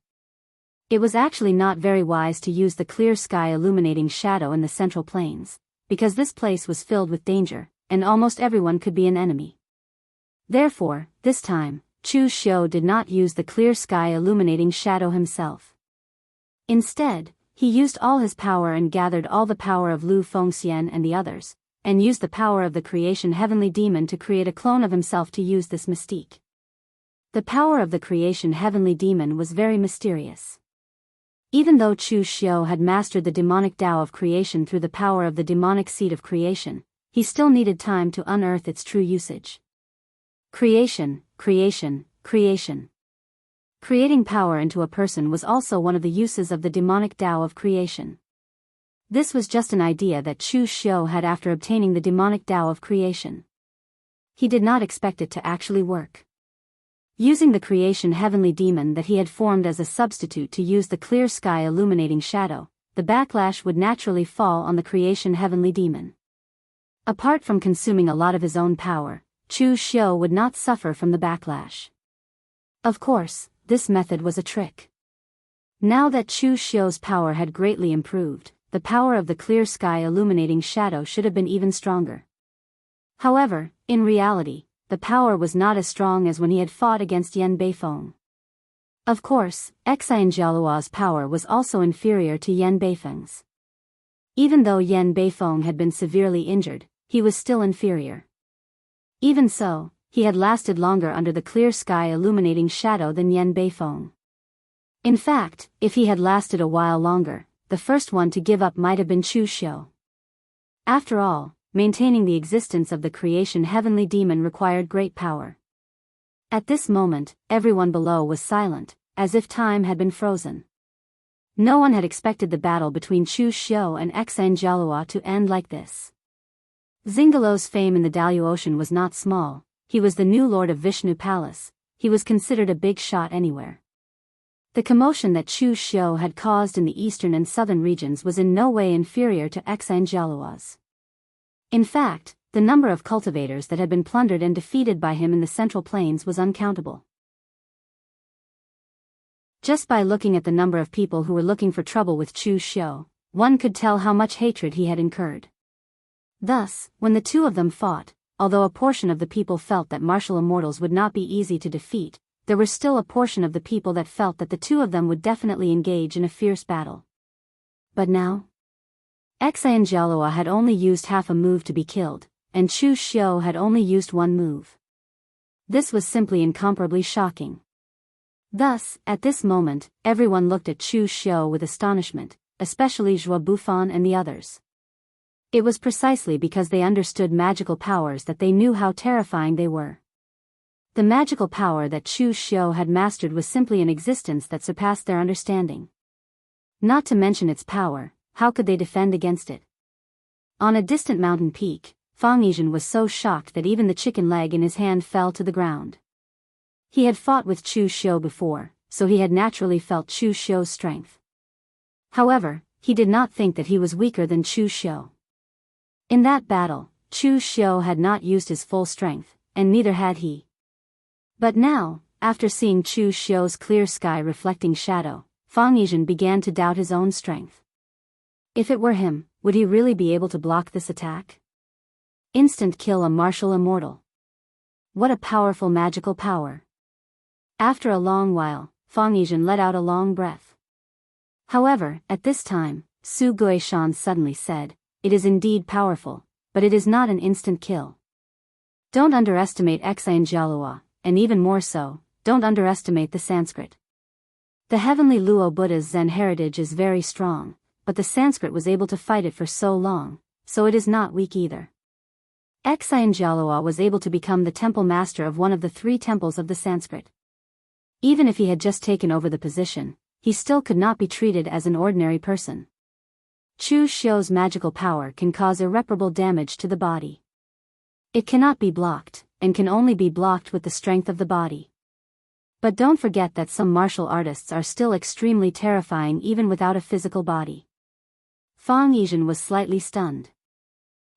It was actually not very wise to use the clear sky illuminating shadow in the central plains, because this place was filled with danger, and almost everyone could be an enemy. Therefore, this time, Chu Xiu did not use the clear sky illuminating shadow himself. Instead, he used all his power and gathered all the power of Lu Fengxian and the others, and used the power of the creation heavenly demon to create a clone of himself to use this mystique. The power of the creation heavenly demon was very mysterious. Even though Chu Xiu had mastered the demonic Tao of creation through the power of the demonic seed of creation, he still needed time to unearth its true usage. Creation, creation, creation. Creating power into a person was also one of the uses of the demonic Tao of creation. This was just an idea that Chu Xiu had after obtaining the demonic Tao of creation. He did not expect it to actually work. Using the creation heavenly demon that he had formed as a substitute to use the clear sky illuminating shadow, the backlash would naturally fall on the creation heavenly demon. Apart from consuming a lot of his own power, Chu Xiu would not suffer from the backlash. Of course, this method was a trick. Now that Chu Xiu's power had greatly improved, the power of the clear sky illuminating shadow should have been even stronger. However, in reality, the power was not as strong as when he had fought against Yan Beifeng. Of course, Xianxialua's power was also inferior to Yan Beifeng's. Even though Yan Beifeng had been severely injured, he was still inferior. Even so, he had lasted longer under the clear sky illuminating shadow than Yan Beifeng. In fact, if he had lasted a while longer, the first one to give up might have been Chu Xiu. After all, maintaining the existence of the creation heavenly demon required great power. At this moment, everyone below was silent, as if time had been frozen. No one had expected the battle between Chu Xiu and Xianxialua to end like this. Xingalo's fame in the Daoist Ocean was not small. He was the new lord of Vishnu Palace. He was considered a big shot anywhere. The commotion that Chu Xiu had caused in the eastern and southern regions was in no way inferior to Xianxialua's. In fact, the number of cultivators that had been plundered and defeated by him in the central plains was uncountable. Just by looking at the number of people who were looking for trouble with Chu Xiu, one could tell how much hatred he had incurred. Thus, when the two of them fought, although a portion of the people felt that martial immortals would not be easy to defeat, there was still a portion of the people that felt that the two of them would definitely engage in a fierce battle. But now? Xianxialua had only used half a move to be killed, and Chu Xiu had only used one move. This was simply incomparably shocking. Thus, at this moment, everyone looked at Chu Xiu with astonishment, especially Zhuo Bufan and the others. It was precisely because they understood magical powers that they knew how terrifying they were. The magical power that Chu Xiu had mastered was simply an existence that surpassed their understanding. Not to mention its power, how could they defend against it? On a distant mountain peak, Fang Yizhen was so shocked that even the chicken leg in his hand fell to the ground. He had fought with Chu Xiu before, so he had naturally felt Chu Xiu's strength. However, he did not think that he was weaker than Chu Xiu. In that battle, Chu Xiu had not used his full strength, and neither had he. But now, after seeing Chu Xiu's clear sky reflecting shadow, Fang Yizhen began to doubt his own strength. If it were him, would he really be able to block this attack? Instant kill a martial immortal. What a powerful magical power. After a long while, Fang Yizhen let out a long breath. However, at this time, Su Guishan suddenly said, "It is indeed powerful, but it is not an instant kill. Don't underestimate Xianxia, and even more so, don't underestimate the Sanskrit. The heavenly Luo Buddha's Zen heritage is very strong, but the Sanskrit was able to fight it for so long, so it is not weak either." Xianxia was able to become the temple master of one of the 3 temples of the Sanskrit. Even if he had just taken over the position, he still could not be treated as an ordinary person. Chu Xiu's magical power can cause irreparable damage to the body. It cannot be blocked, and can only be blocked with the strength of the body. But don't forget that some martial artists are still extremely terrifying even without a physical body. Fang Yizhen was slightly stunned.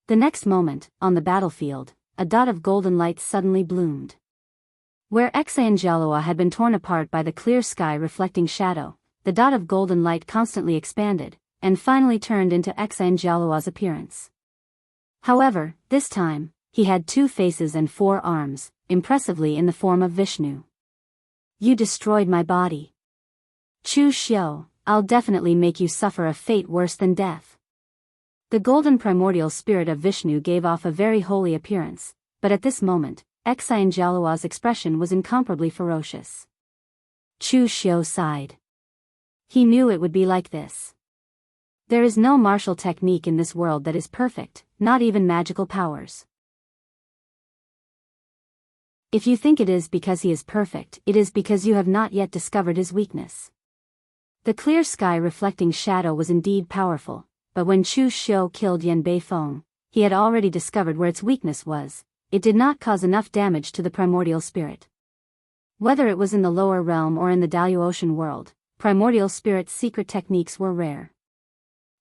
The next moment, on the battlefield, a dot of golden light suddenly bloomed. Where Xianxia had been torn apart by the clear sky reflecting shadow, the dot of golden light constantly expanded, and finally turned into Xianxia's appearance. However, this time, he had 2 faces and 4 arms, impressively in the form of Vishnu. "You destroyed my body. Chu Xiu, I'll definitely make you suffer a fate worse than death." The golden primordial spirit of Vishnu gave off a very holy appearance, but at this moment, Xianxia's expression was incomparably ferocious. Chu Xiu sighed. He knew it would be like this. There is no martial technique in this world that is perfect, not even magical powers. If you think it is because he is perfect, it is because you have not yet discovered his weakness. The clear sky reflecting shadow was indeed powerful, but when Chu Xiu killed Yan Beifeng, he had already discovered where its weakness was. It did not cause enough damage to the primordial spirit. Whether it was in the lower realm or in the Daoist world, primordial spirit's secret techniques were rare.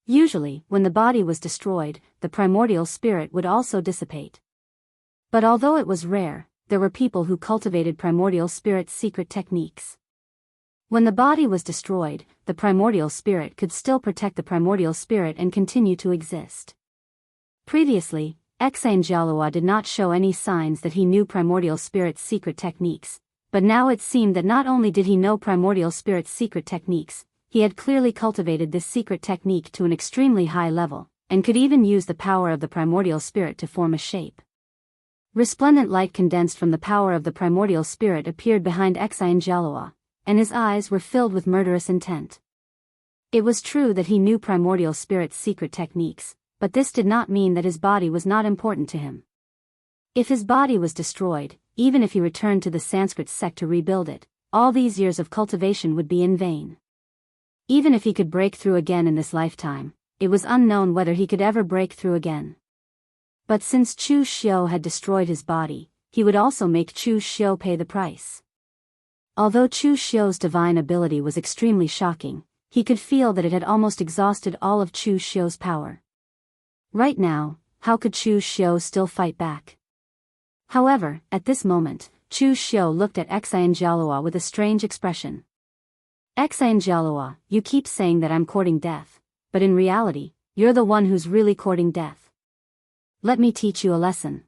Usually, when the body was destroyed, the primordial spirit would also dissipate. But although it was rare, there were people who cultivated primordial spirit's secret techniques. When the body was destroyed, the primordial spirit could still protect the primordial spirit and continue to exist. Previously, Xianxia did not show any signs that he knew primordial spirit's secret techniques, but now it seemed that not only did he know primordial spirit's secret techniques, he had clearly cultivated this secret technique to an extremely high level, and could even use the power of the primordial spirit to form a shape. Resplendent light condensed from the power of the primordial spirit appeared behind Xianxia, and his eyes were filled with murderous intent. It was true that he knew primordial spirit's secret techniques, but this did not mean that his body was not important to him. If his body was destroyed, even if he returned to the Sanskrit sect to rebuild it, all these years of cultivation would be in vain. Even if he could break through again in this lifetime, it was unknown whether he could ever break through again. But since Chu Xiu had destroyed his body, he would also make Chu Xiu pay the price. Although Chu Xiu's divine ability was extremely shocking, he could feel that it had almost exhausted all of Chu Xiu's power. Right now, how could Chu Xiu still fight back? However, at this moment, Chu Xiu looked at Xianxia with a strange expression. Xianxia, you keep saying that I'm courting death, but in reality, you're the one who's really courting death. Let me teach you a lesson.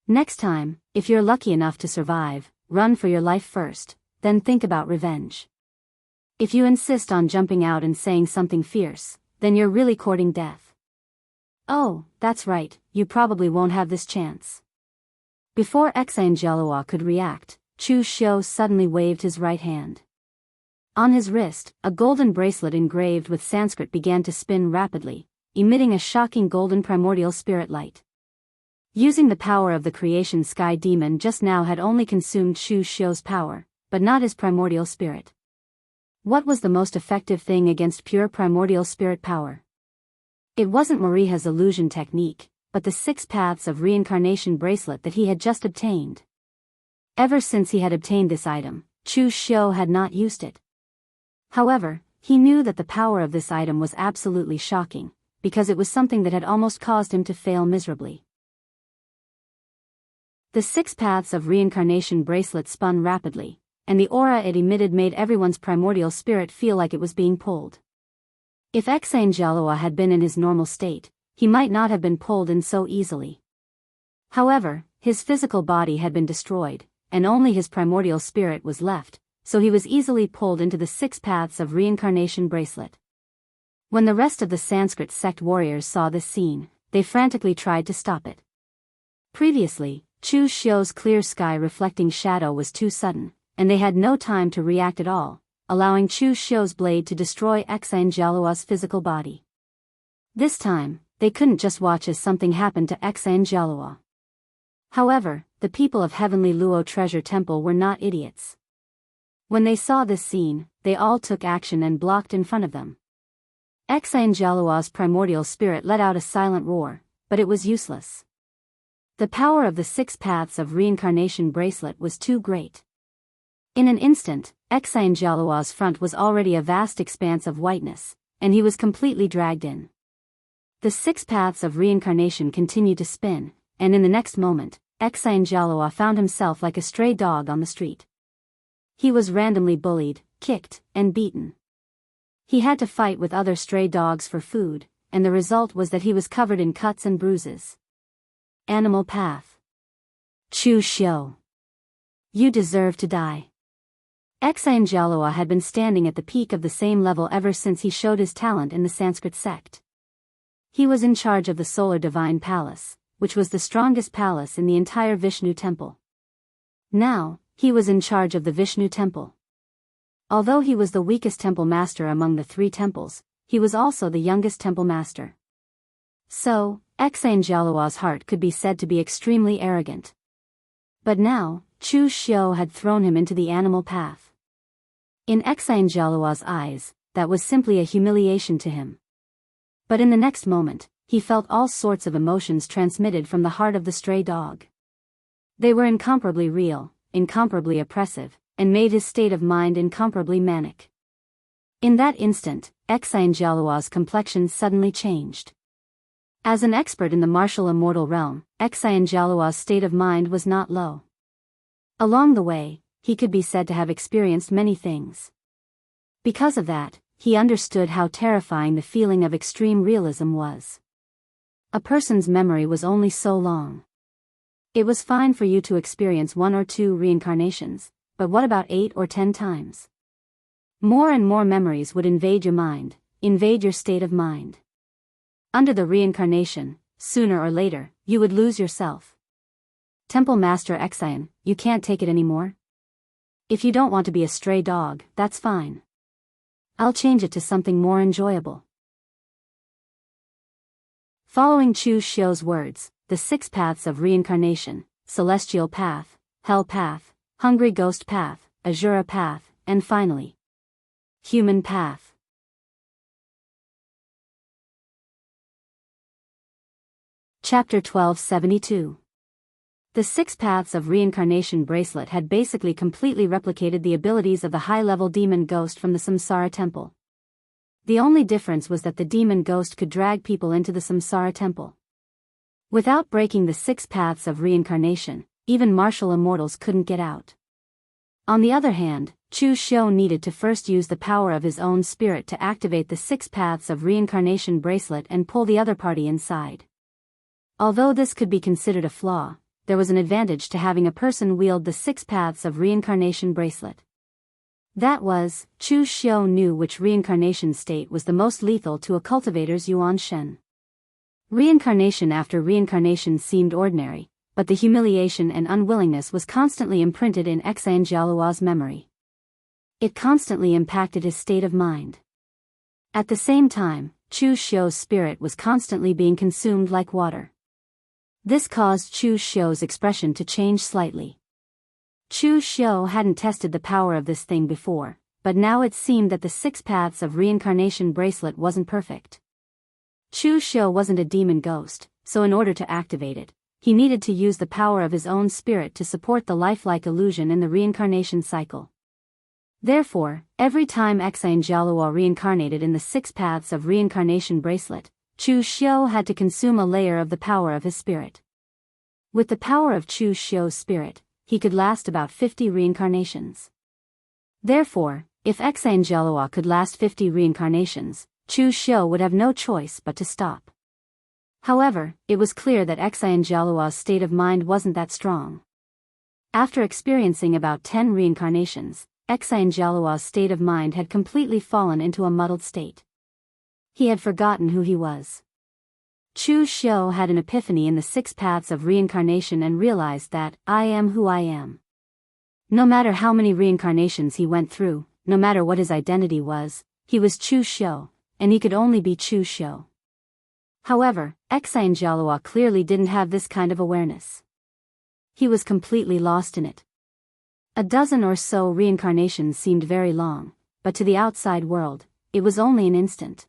Next time, if you're lucky enough to survive, run for your life first, then think about revenge. If you insist on jumping out and saying something fierce, then you're really courting death. Oh, that's right, you probably won't have this chance. Before Xianxia could react, Chu Xiu suddenly waved his right hand. On his wrist, a golden bracelet engraved with Sanskrit began to spin rapidly, emitting a shocking golden primordial spirit light. Using the power of the creation sky demon just now had only consumed Chu Xiu's power, but not his primordial spirit. What was the most effective thing against pure primordial spirit power? It wasn't Mariha's illusion technique, but the 6 paths of reincarnation bracelet that he had just obtained. Ever since he had obtained this item, Chu Xiu had not used it. However, he knew that the power of this item was absolutely shocking, because it was something that had almost caused him to fail miserably. The 6 paths of reincarnation bracelet spun rapidly, and the aura it emitted made everyone's primordial spirit feel like it was being pulled. If Xianxia had been in his normal state, he might not have been pulled in so easily. However, his physical body had been destroyed, and only his primordial spirit was left, so he was easily pulled into the 6 paths of reincarnation bracelet. When the rest of the Sanskrit sect warriors saw this scene, they frantically tried to stop it. Previously, Chu Xiu's clear sky reflecting shadow was too sudden, and they had no time to react at all, allowing Chu Xiu's blade to destroy Xianxia's physical body. This time, they couldn't just watch as something happened to Xianxia. However, the people of Heavenly Luo Treasure Temple were not idiots. When they saw this scene, they all took action and blocked in front of them. Xianxia's primordial spirit let out a silent roar, but it was useless. The power of the 6 paths of reincarnation bracelet was too great. In an instant, Xianxia's front was already a vast expanse of whiteness, and he was completely dragged in. The 6 paths of reincarnation continued to spin, and in the next moment, Xianxia found himself like a stray dog on the street. He was randomly bullied, kicked, and beaten. He had to fight with other stray dogs for food, and the result was that he was covered in cuts and bruises. Animal path. Chu Xiu. You deserve to die. Xianxia had been standing at the peak of the same level ever since he showed his talent in the Sanskrit sect. He was in charge of the Solar Divine Palace, which was the strongest palace in the entire Vishnu temple. Now, he was in charge of the Vishnu temple. Although he was the weakest temple master among the 3 temples, he was also the youngest temple master. So, Xianxia's heart could be said to be extremely arrogant. But now, Chu Xiu had thrown him into the animal path. In Xianxia's eyes, that was simply a humiliation to him. But in the next moment, he felt all sorts of emotions transmitted from the heart of the stray dog. They were incomparably real, incomparably oppressive, and made his state of mind incomparably manic. In that instant, Xianxia's complexion suddenly changed. As an expert in the martial immortal realm, Xianxia's state of mind was not low. Along the way, he could be said to have experienced many things. Because of that, he understood how terrifying the feeling of extreme realism was. A person's memory was only so long. It was fine for you to experience 1 or 2 reincarnations, but what about 8 or 10 times? More and more memories would invade your mind, invade your state of mind. Under the reincarnation, sooner or later, you would lose yourself. Temple Master Xian, you can't take it anymore? If you don't want to be a stray dog, that's fine. I'll change it to something more enjoyable. Following Chu Xiu's words, the 6 paths of reincarnation, celestial path, hell path, hungry ghost path, Azura path, and finally, human path. Chapter 1272. The 6 paths of reincarnation bracelet had basically completely replicated the abilities of the high-level demon ghost from the Samsara temple. The only difference was that the demon ghost could drag people into the Samsara temple. Without breaking the 6 paths of reincarnation, even martial immortals couldn't get out. On the other hand, Chu Xiu needed to first use the power of his own spirit to activate the 6 paths of reincarnation bracelet and pull the other party inside. Although this could be considered a flaw, there was an advantage to having a person wield the 6 paths of reincarnation bracelet. That was, Chu Xiu knew which reincarnation state was the most lethal to a cultivator's Yuan Shen. Reincarnation after reincarnation seemed ordinary, but the humiliation and unwillingness was constantly imprinted in Xianxia's memory. It constantly impacted his state of mind. At the same time, Chu Xiu's spirit was constantly being consumed like water. This caused Chu Xiu's expression to change slightly. Chu Xiu hadn't tested the power of this thing before, but now it seemed that the 6 paths of reincarnation bracelet wasn't perfect. Chu Xiu wasn't a demon ghost, so in order to activate it, he needed to use the power of his own spirit to support the lifelike illusion in the reincarnation cycle. Therefore, every time Xianxia reincarnated in the 6 paths of reincarnation bracelet, Chu Xiu had to consume a layer of the power of his spirit. With the power of Chu Xiu's spirit, he could last about 50 reincarnations. Therefore, if Xianxia could last 50 reincarnations, Chu Xiu would have no choice but to stop. However, it was clear that Xianxia's state of mind wasn't that strong. After experiencing about 10 reincarnations, Xianxia's state of mind had completely fallen into a muddled state. He had forgotten who he was. Chu Xiu had an epiphany in the 6 paths of reincarnation and realized that, I am who I am. No matter how many reincarnations he went through, no matter what his identity was, he was Chu Xiu, and he could only be Chu Xiu. However, Xianxia clearly didn't have this kind of awareness. He was completely lost in it. A dozen or so reincarnations seemed very long, but to the outside world, it was only an instant.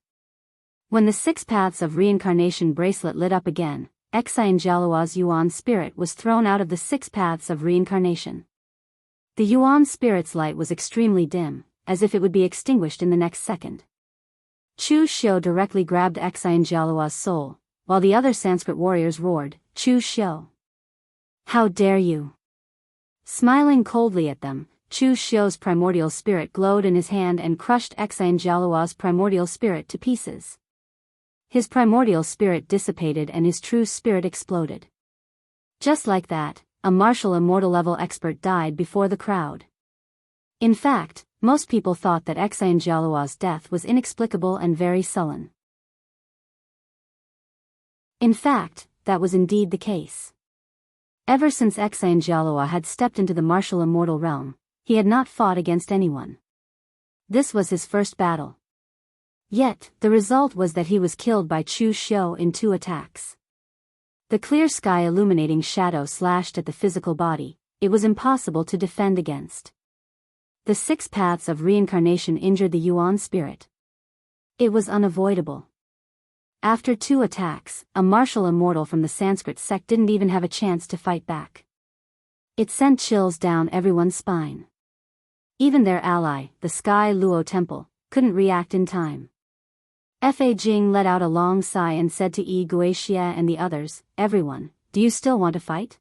When the 6 paths of reincarnation bracelet lit up again, Xianxia's Yuan spirit was thrown out of the 6 paths of reincarnation. The Yuan spirit's light was extremely dim, as if it would be extinguished in the next second. Chu Xiu directly grabbed Xianxia's soul, while the other Sanskrit warriors roared, Chu Xiu! How dare you! Smiling coldly at them, Chu Xiu's primordial spirit glowed in his hand and crushed Xianxia's primordial spirit to pieces. His primordial spirit dissipated and his true spirit exploded. Just like that, a martial immortal level expert died before the crowd. In fact, most people thought that Xianxia's death was inexplicable and very sullen. In fact, that was indeed the case. Ever since Xianxia had stepped into the martial immortal realm, he had not fought against anyone. This was his first battle. Yet, the result was that he was killed by Chu Xiu in 2 attacks. The clear sky illuminating shadow slashed at the physical body, it was impossible to defend against. The 6 paths of reincarnation injured the Yuan spirit. It was unavoidable. After 2 attacks, a martial immortal from the Sanskrit sect didn't even have a chance to fight back. It sent chills down everyone's spine. Even their ally, the Sky Luo Temple, couldn't react in time. Fa Jing let out a long sigh and said to Wuxia and the others, everyone, do you still want to fight?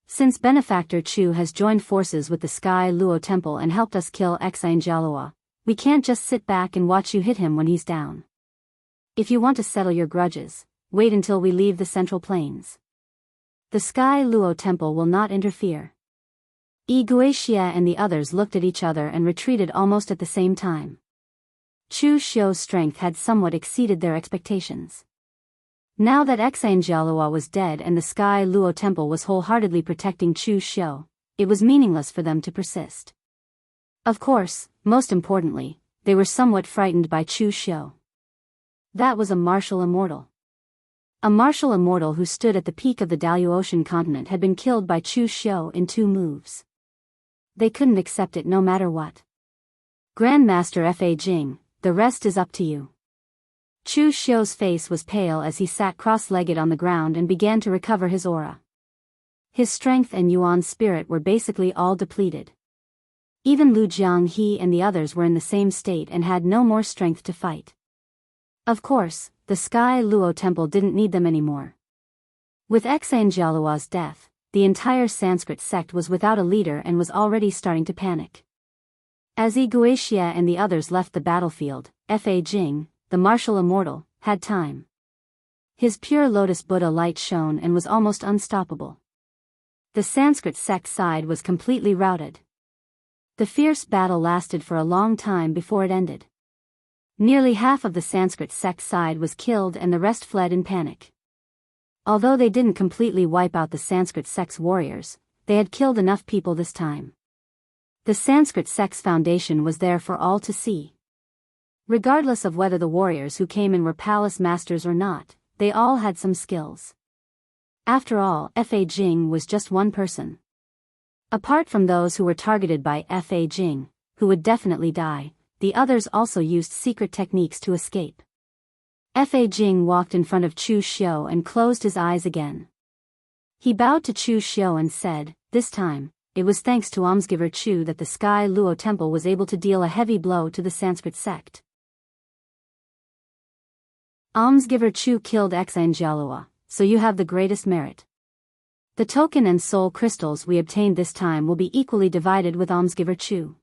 Since Benefactor Chu has joined forces with the Sky Luo Temple and helped us kill Xianxia, we can't just sit back and watch you hit him when he's down. If you want to settle your grudges, wait until we leave the Central Plains. The Sky Luo Temple will not interfere. Wuxia and the others looked at each other and retreated almost at the same time. Chu Xiu's strength had somewhat exceeded their expectations. Now that Xianxia was dead and the Sky Luo Temple was wholeheartedly protecting Chu Xiu, it was meaningless for them to persist. Of course, most importantly, they were somewhat frightened by Chu Xiu. That was a martial immortal. A martial immortal who stood at the peak of the Daoist continent had been killed by Chu Xiu in 2 moves. They couldn't accept it no matter what. Grandmaster Fa Jing, the rest is up to you. Chu Xiu's face was pale as he sat cross-legged on the ground and began to recover his aura. His strength and Yuan spirit were basically all depleted. Even Lu Jianghu and the others were in the same state and had no more strength to fight. Of course, the Sky Luo Temple didn't need them anymore. With Xianxia's death, the entire Sanskrit sect was without a leader and was already starting to panic. As Wuxia and the others left the battlefield, Fa Jing, the martial immortal, had time. His pure lotus Buddha light shone and was almost unstoppable. The Sanskrit sect side was completely routed. The fierce battle lasted for a long time before it ended. Nearly half of the Sanskrit sect side was killed and the rest fled in panic. Although they didn't completely wipe out the Sanskrit sect's warriors, they had killed enough people this time. The Sanskrit sect's foundation was there for all to see. Regardless of whether the warriors who came in were palace masters or not, they all had some skills. After all, Fa Jing was just one person. Apart from those who were targeted by Fa Jing, who would definitely die, the others also used secret techniques to escape. Fa Jing walked in front of Chu Xiu and closed his eyes again. He bowed to Chu Xiu and said, this time, it was thanks to Almsgiver Chu that the Sky Luo Temple was able to deal a heavy blow to the Sanskrit sect. Almsgiver Chu killed Xianxia, so you have the greatest merit. The token and soul crystals we obtained this time will be equally divided with Almsgiver Chu.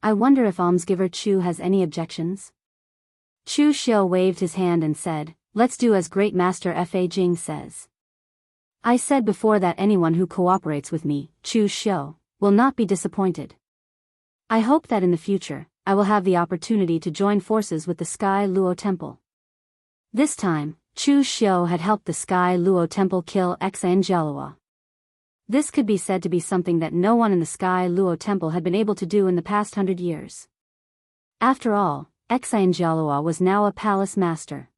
I wonder if almsgiver Chu has any objections? Chu Xiu waved his hand and said, let's do as Great Master Fa Jing says. I said before that anyone who cooperates with me, Chu Xiu, will not be disappointed. I hope that in the future, I will have the opportunity to join forces with the Sky Luo Temple. This time, Chu Xiu had helped the Sky Luo Temple kill Xianxia. This could be said to be something that no one in the Sky Luo Temple had been able to do in the past 100 years. After all, Xianxia was now a palace master.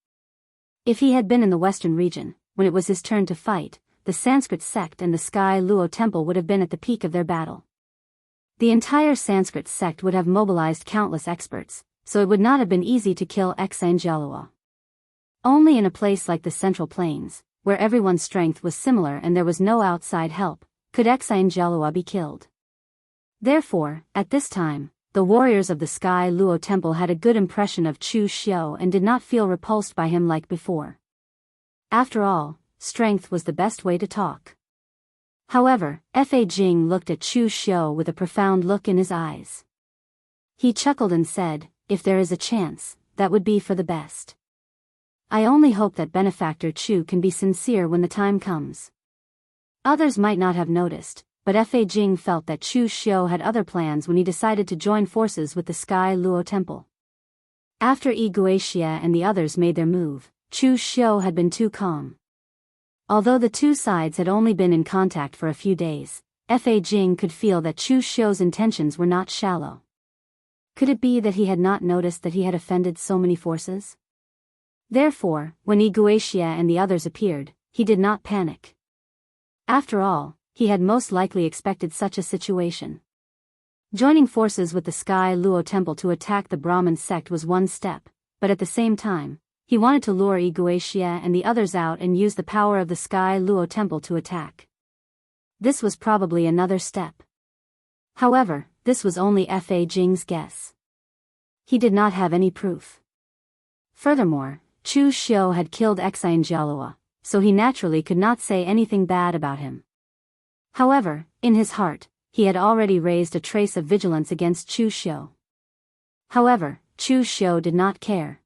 If he had been in the western region, when it was his turn to fight, the Sanskrit sect and the Sky Luo Temple would have been at the peak of their battle. The entire Sanskrit sect would have mobilized countless experts, so it would not have been easy to kill Xianxia. Only in a place like the Central Plains, where everyone's strength was similar and there was no outside help, could Xianxia be killed. Therefore, at this time, the warriors of the Sky Luo Temple had a good impression of Chu Xiu and did not feel repulsed by him like before. After all, strength was the best way to talk. However, Fa Jing looked at Chu Xiu with a profound look in his eyes. He chuckled and said, if there is a chance, that would be for the best. I only hope that benefactor Chu can be sincere when the time comes. Others might not have noticed, but Fa Jing felt that Chu Xiu had other plans when he decided to join forces with the Sky Luo Temple. After Wuxia and the others made their move, Chu Xiu had been too calm. Although the two sides had only been in contact for a few days, Fa Jing could feel that Chu Xiu's intentions were not shallow. Could it be that he had not noticed that he had offended so many forces? Therefore, when Wuxia and the others appeared, he did not panic. After all, he had most likely expected such a situation. Joining forces with the Sky Luo Temple to attack the Brahmin sect was one step, but at the same time, he wanted to lure Wuxia and the others out and use the power of the Sky Luo Temple to attack. This was probably another step. However, this was only Fa Jing's guess. He did not have any proof. Furthermore, Chu Xiu had killed Xianxia, so he naturally could not say anything bad about him. However, in his heart, he had already raised a trace of vigilance against Chu Xiu. However, Chu Xiu did not care.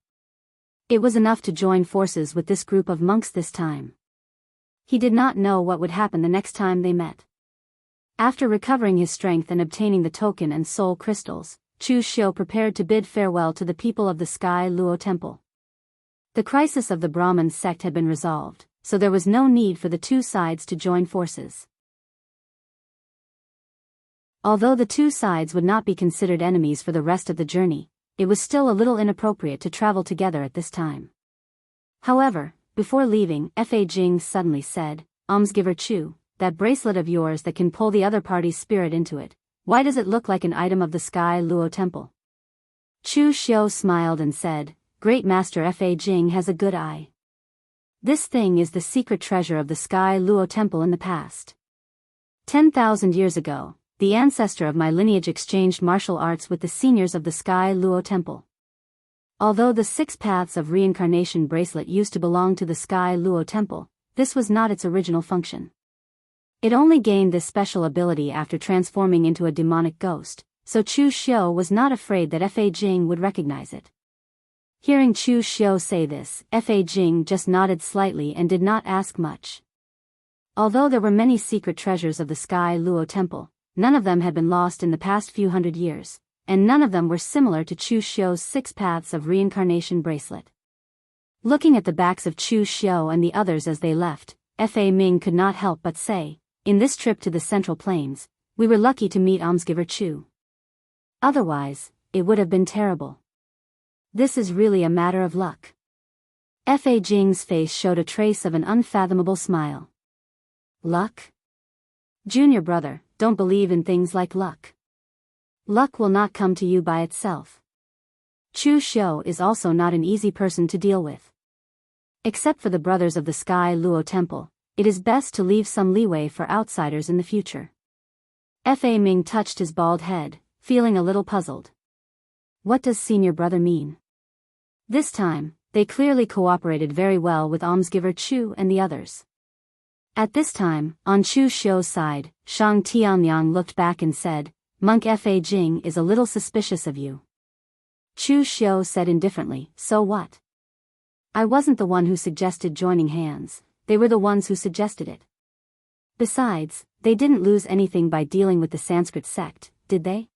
It was enough to join forces with this group of monks this time. He did not know what would happen the next time they met. After recovering his strength and obtaining the token and soul crystals, Chu Xiu prepared to bid farewell to the people of the Sky Luo Temple. The crisis of the Brahmin sect had been resolved, so there was no need for the two sides to join forces. Although the two sides would not be considered enemies for the rest of the journey, it was still a little inappropriate to travel together at this time. However, before leaving, Fa Jing suddenly said, Almsgiver Chu, that bracelet of yours that can pull the other party's spirit into it, why does it look like an item of the Sky Luo Temple? Chu Xiu smiled and said, Great Master Fa Jing has a good eye. This thing is the secret treasure of the Sky Luo Temple in the past. 10,000 years ago, the ancestor of my lineage exchanged martial arts with the seniors of the Sky Luo Temple. Although the 6 Paths of Reincarnation bracelet used to belong to the Sky Luo Temple, this was not its original function. It only gained this special ability after transforming into a demonic ghost, so Chu Xiu was not afraid that Fa Jing would recognize it. Hearing Chu Xiu say this, Fa Jing just nodded slightly and did not ask much. Although there were many secret treasures of the Sky Luo Temple, none of them had been lost in the past few hundred years, and none of them were similar to Chu Xiu's 6 Paths of Reincarnation bracelet. Looking at the backs of Chu Xiu and the others as they left, Fa Ming could not help but say, in this trip to the Central Plains, we were lucky to meet Almsgiver Chu. Otherwise, it would have been terrible. This is really a matter of luck. Fa Jing's face showed a trace of an unfathomable smile. Luck? Junior brother, don't believe in things like luck. Luck will not come to you by itself. Chu Xiu is also not an easy person to deal with. Except for the brothers of the Sky Luo Temple, it is best to leave some leeway for outsiders in the future. Fa Ming touched his bald head, feeling a little puzzled. What does senior brother mean? This time, they clearly cooperated very well with Almsgiver Chu and the others. At this time, on Chu Xiu's side, Shang Tianyang looked back and said, Monk Fa Jing is a little suspicious of you. Chu Xiu said indifferently, so what? I wasn't the one who suggested joining hands, they were the ones who suggested it. Besides, they didn't lose anything by dealing with the Sanskrit sect, did they?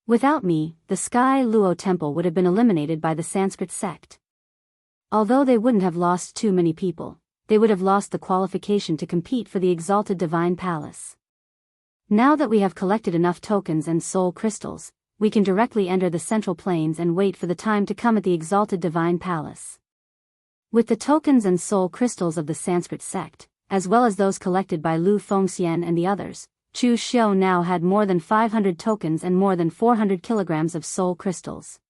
Without me, the Sky Luo Temple would have been eliminated by the Sanskrit sect. Although they wouldn't have lost too many people, they would have lost the qualification to compete for the exalted divine palace. Now that we have collected enough tokens and soul crystals, we can directly enter the central plains and wait for the time to come at the exalted divine palace. With the tokens and soul crystals of the Sanskrit sect, as well as those collected by Lu Fengxian and the others, Chu Xiu now had more than 500 tokens and more than 400 kilograms of soul crystals.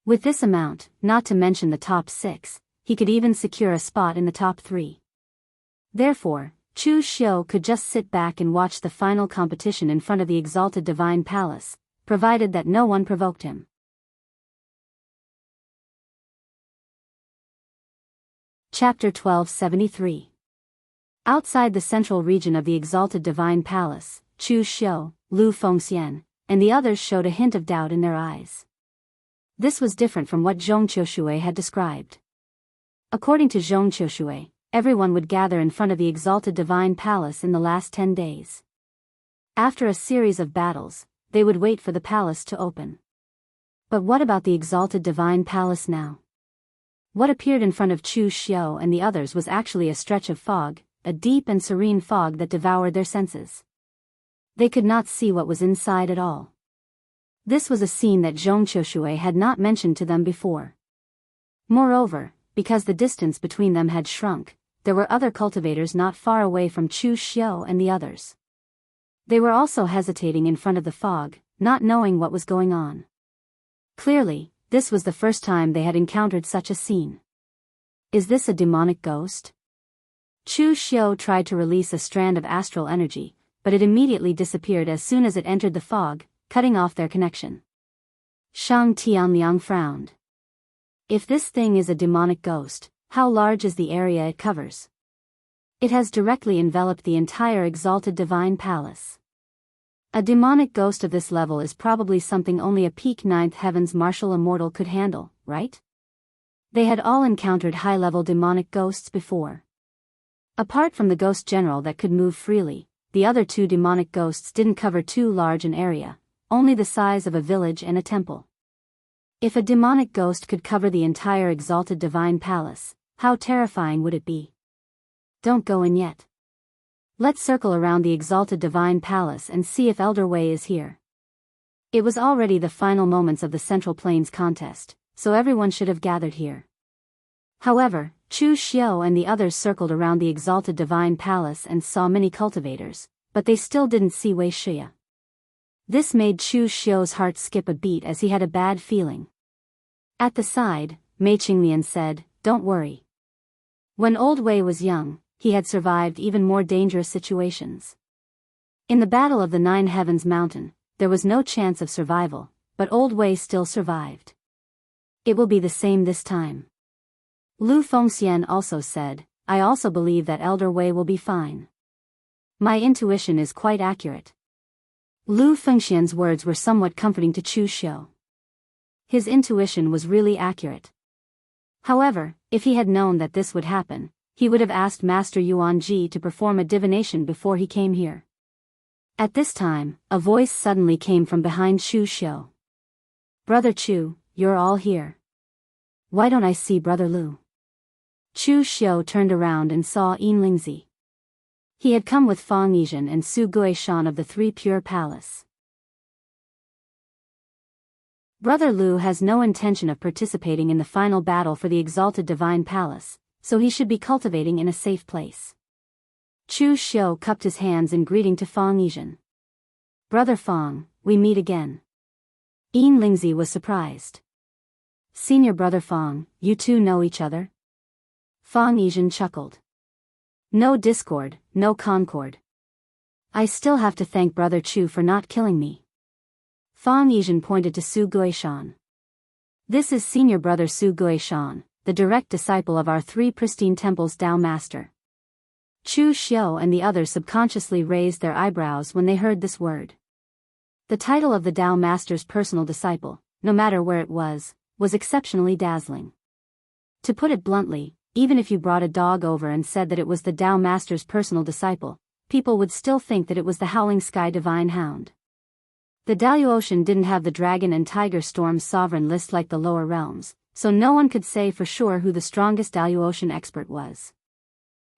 With this amount, not to mention the top 6, he could even secure a spot in the top 3. Therefore, Chu Xiu could just sit back and watch the final competition in front of the exalted divine palace, provided that no one provoked him. Chapter 1273. Outside the central region of the exalted divine palace, Chu Xiu, Lu Fengxian, and the others showed a hint of doubt in their eyes. This was different from what Zhong Qiushui had described. According to Zhong Qiushui, everyone would gather in front of the exalted divine palace in the last 10 days. After a series of battles, they would wait for the palace to open. But what about the exalted divine palace now? What appeared in front of Chu Xiu and the others was actually a stretch of fog, a deep and serene fog that devoured their senses. They could not see what was inside at all. This was a scene that Zhong Qiushui had not mentioned to them before. Moreover, because the distance between them had shrunk, there were other cultivators not far away from Chu Xiu and the others. They were also hesitating in front of the fog, not knowing what was going on. Clearly, this was the first time they had encountered such a scene. Is this a demonic ghost? Chu Xiu tried to release a strand of astral energy, but it immediately disappeared as soon as it entered the fog, cutting off their connection. Shang Tianliang frowned. If this thing is a demonic ghost, how large is the area it covers? It has directly enveloped the entire exalted divine palace. A demonic ghost of this level is probably something only a peak 9th heaven's martial immortal could handle, right? They had all encountered high-level demonic ghosts before. Apart from the ghost general that could move freely, the other 2 demonic ghosts didn't cover too large an area, only the size of a village and a temple. If a demonic ghost could cover the entire exalted divine palace, how terrifying would it be? Don't go in yet. Let's circle around the exalted divine palace and see if Elder Wei is here. It was already the final moments of the Central Plains contest, so everyone should have gathered here. However, Chu Xiu and the others circled around the exalted divine palace and saw many cultivators, but they still didn't see Wei Shia. This made Chu Xiu's heart skip a beat as he had a bad feeling. At the side, Mei Qinglian said, "Don't worry. When old Wei was young, he had survived even more dangerous situations. In the Battle of the 9 Heavens Mountain, there was no chance of survival, but old Wei still survived. It will be the same this time." Lu Fengxian also said, "I also believe that Elder Wei will be fine. My intuition is quite accurate." Lu Fengxian's words were somewhat comforting to Chu Xiu. His intuition was really accurate. However, if he had known that this would happen, he would have asked Master Yuan Ji to perform a divination before he came here. At this time, a voice suddenly came from behind Chu Xiu. "Brother Chu, you're all here. Why don't I see Brother Lu?" Chu Xiu turned around and saw Yin Lingzi. He had come with Fang Yizhen and Su Guishan of the 3 Pure Palace. Brother Lu has no intention of participating in the final battle for the exalted divine palace, so he should be cultivating in a safe place. Chu Xiu cupped his hands in greeting to Fang Yizhen. "Brother Fang, we meet again." Yin Lingzi was surprised. "Senior Brother Fang, you two know each other?" Fang Yizhen chuckled. "No discord, no concord. I still have to thank Brother Chu for not killing me." Fang Yizhen pointed to Su Guishan. "This is Senior Brother Su Guishan, the direct disciple of our 3 pristine temples Tao Master." Chu Xiu and the others subconsciously raised their eyebrows when they heard this word. The title of the Tao Master's personal disciple, no matter where it was exceptionally dazzling. To put it bluntly, even if you brought a dog over and said that it was the Tao Master's personal disciple, people would still think that it was the Howling Sky Divine Hound. The Daoist didn't have the Dragon and Tiger Storm's sovereign list like the lower realms, so no one could say for sure who the strongest Daoist expert was.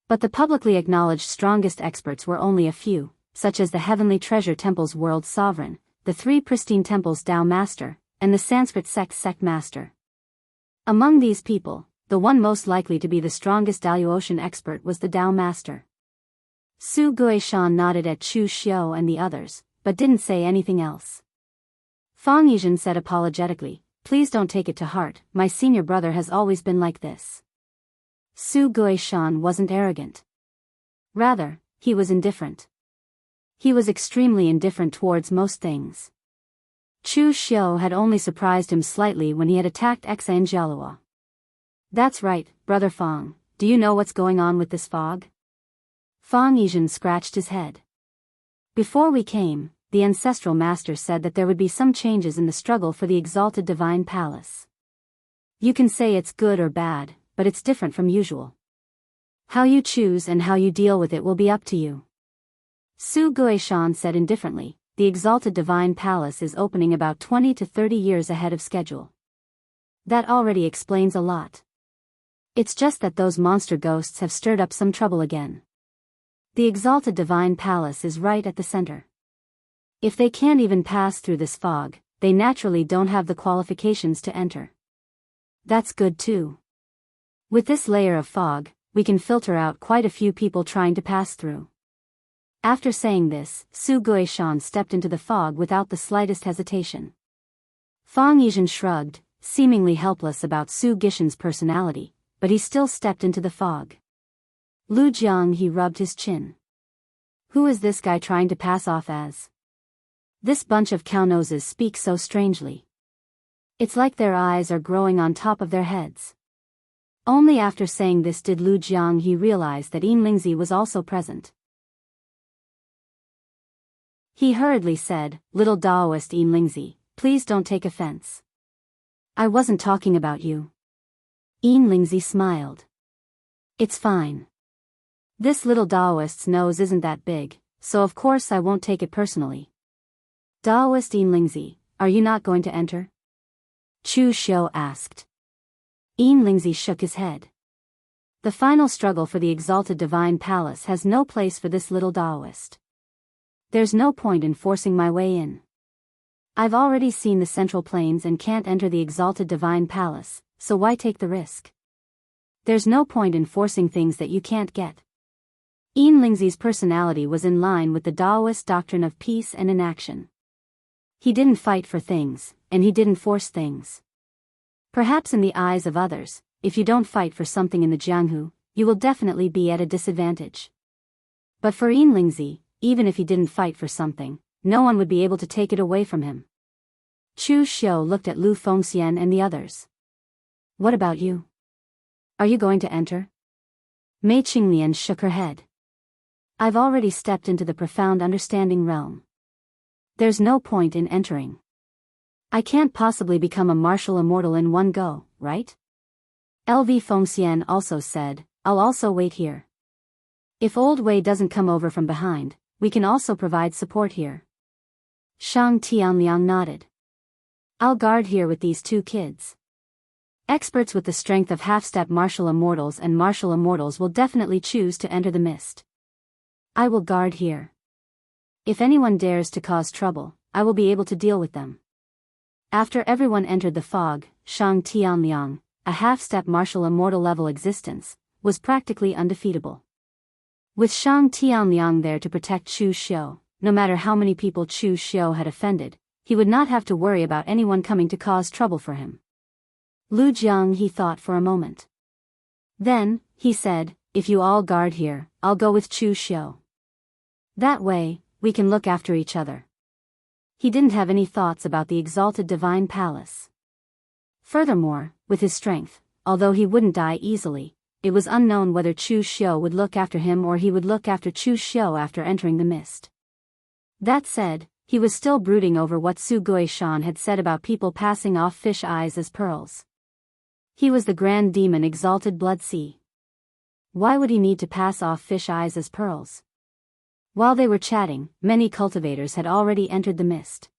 But the publicly acknowledged strongest experts were only a few, such as the Heavenly Treasure Temple's World Sovereign, the 3 Pristine Temples' Tao Master, and the Sanskrit Sect Master. Among these people, the one most likely to be the strongest Daoist expert was the Tao Master. Su Guishan nodded at Chu Xiu and the others, but didn't say anything else. Fang Yizhen said apologetically, "Please don't take it to heart, my senior brother has always been like this." Su Guishan wasn't arrogant. Rather, he was indifferent. He was extremely indifferent towards most things. Chu Xiu had only surprised him slightly when he had attacked Xan Jialua. "That's right, Brother Fang, do you know what's going on with this fog?" Fang Yizhen scratched his head. "Before we came, the ancestral master said that there would be some changes in the struggle for the exalted divine palace. You can say it's good or bad, but it's different from usual. How you choose and how you deal with it will be up to you." Su Guishan said indifferently, "The exalted divine palace is opening about 20 to 30 years ahead of schedule. That already explains a lot. It's just that those monster ghosts have stirred up some trouble again. The exalted divine palace is right at the center. If they can't even pass through this fog, they naturally don't have the qualifications to enter. That's good too. With this layer of fog, we can filter out quite a few people trying to pass through." After saying this, Su Guishan stepped into the fog without the slightest hesitation. Fang Yizhen shrugged, seemingly helpless about Su Guishan's personality, but he still stepped into the fog. Lu Jiang, he rubbed his chin. "Who is this guy trying to pass off as? This bunch of cow noses speak so strangely. It's like their eyes are growing on top of their heads." Only after saying this did Lu Jiang he realize that Yin Lingzi was also present. He hurriedly said, "Little Daoist Yin Lingzi, please don't take offense. I wasn't talking about you." Yin Lingzi smiled. "It's fine. This little Daoist's nose isn't that big, so of course I won't take it personally." "Daoist Yin Lingzi, are you not going to enter?" Chu Xiu asked. Yin Lingzi shook his head. The final struggle for the exalted divine palace has no place for this little Daoist. There's no point in forcing my way in. I've already seen the central plains and can't enter the exalted divine palace, so why take the risk? There's no point in forcing things that you can't get. Yin Lingzi's personality was in line with the Daoist doctrine of peace and inaction. He didn't fight for things, and he didn't force things. Perhaps in the eyes of others, if you don't fight for something in the Jianghu, you will definitely be at a disadvantage. But for Yin Lingzi, even if he didn't fight for something, no one would be able to take it away from him. Chu Xiu looked at Lu Fengxian and the others. "What about you? Are you going to enter?" Mei Qinglian shook her head. "I've already stepped into the profound understanding realm. There's no point in entering. I can't possibly become a martial immortal in one go, right?" LV Fengxian also said, "I'll also wait here. If Old Wei doesn't come over from behind, we can also provide support here." Shang Tianliang nodded. "I'll guard here with these 2 kids. Experts with the strength of half-step martial immortals and martial immortals will definitely choose to enter the mist. I will guard here. If anyone dares to cause trouble, I will be able to deal with them." After everyone entered the fog, Shang Tianliang, a half-step martial immortal level existence, was practically undefeatable. With Shang Tianliang there to protect Chu Xiu, no matter how many people Chu Xiu had offended, he would not have to worry about anyone coming to cause trouble for him. Lu Jiang, he thought for a moment. Then, he said, "If you all guard here, I'll go with Chu Xiu. That way, we can look after each other." He didn't have any thoughts about the exalted divine palace. Furthermore, with his strength, although he wouldn't die easily, it was unknown whether Chu Xiu would look after him or he would look after Chu Xiu after entering the mist. That said, He was still brooding over what Su Guishan had said about people passing off fish eyes as pearls. He was the grand demon exalted blood sea. Why would he need to pass off fish eyes as pearls? While they were chatting, many cultivators had already entered the mist.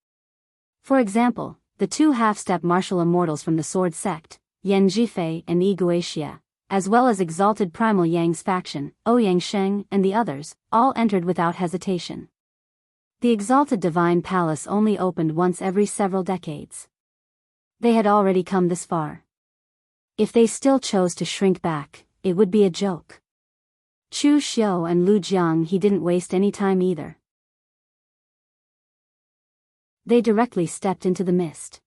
For example, the two half-step martial immortals from the sword sect, Yan Zhifei and Yi Guixia, as well as exalted primal Yang's faction, Ouyang Sheng and the others, all entered without hesitation. The exalted divine palace only opened once every several decades. They had already come this far. If they still chose to shrink back, it would be a joke. Chu Xiu and Lu Jiang he didn't waste any time either. They directly stepped into the mist.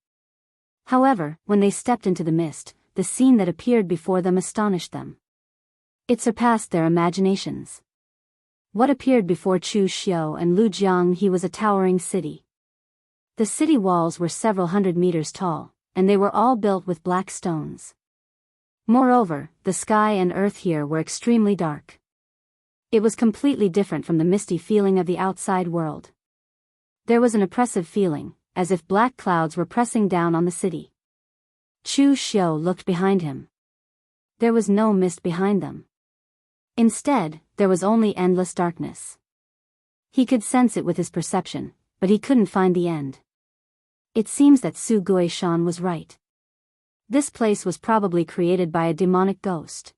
However, when they stepped into the mist, the scene that appeared before them astonished them. It surpassed their imaginations. What appeared before Chu Xiu and Lu Jiang he was a towering city. The city walls were several hundred meters tall, and they were all built with black stones. Moreover, the sky and earth here were extremely dark. It was completely different from the misty feeling of the outside world. There was an oppressive feeling, as if black clouds were pressing down on the city. Chu Xiu looked behind him. There was no mist behind them. Instead, there was only endless darkness. He could sense it with his perception, but he couldn't find the end. It seems that Su Guishan was right. This place was probably created by a demonic ghost.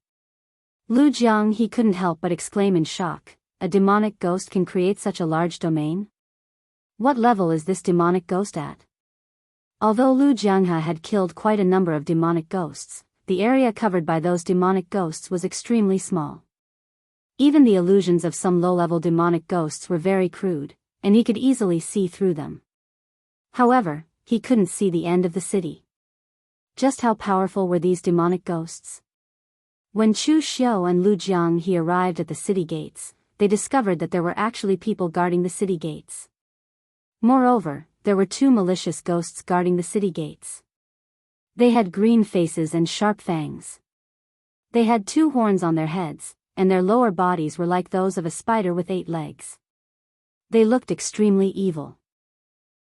Lu Jiang he couldn't help but exclaim in shock, a demonic ghost can create such a large domain? What level is this demonic ghost at? Although Lu Jianghe had killed quite a number of demonic ghosts, the area covered by those demonic ghosts was extremely small. Even the illusions of some low-level demonic ghosts were very crude, and he could easily see through them. However, he couldn't see the end of the city. Just how powerful were these demonic ghosts? When Chu Xiu and Lu Jiang he arrived at the city gates, they discovered that there were actually people guarding the city gates. Moreover, there were two malicious ghosts guarding the city gates. They had green faces and sharp fangs. They had 2 horns on their heads, and their lower bodies were like those of a spider with 8 legs. They looked extremely evil.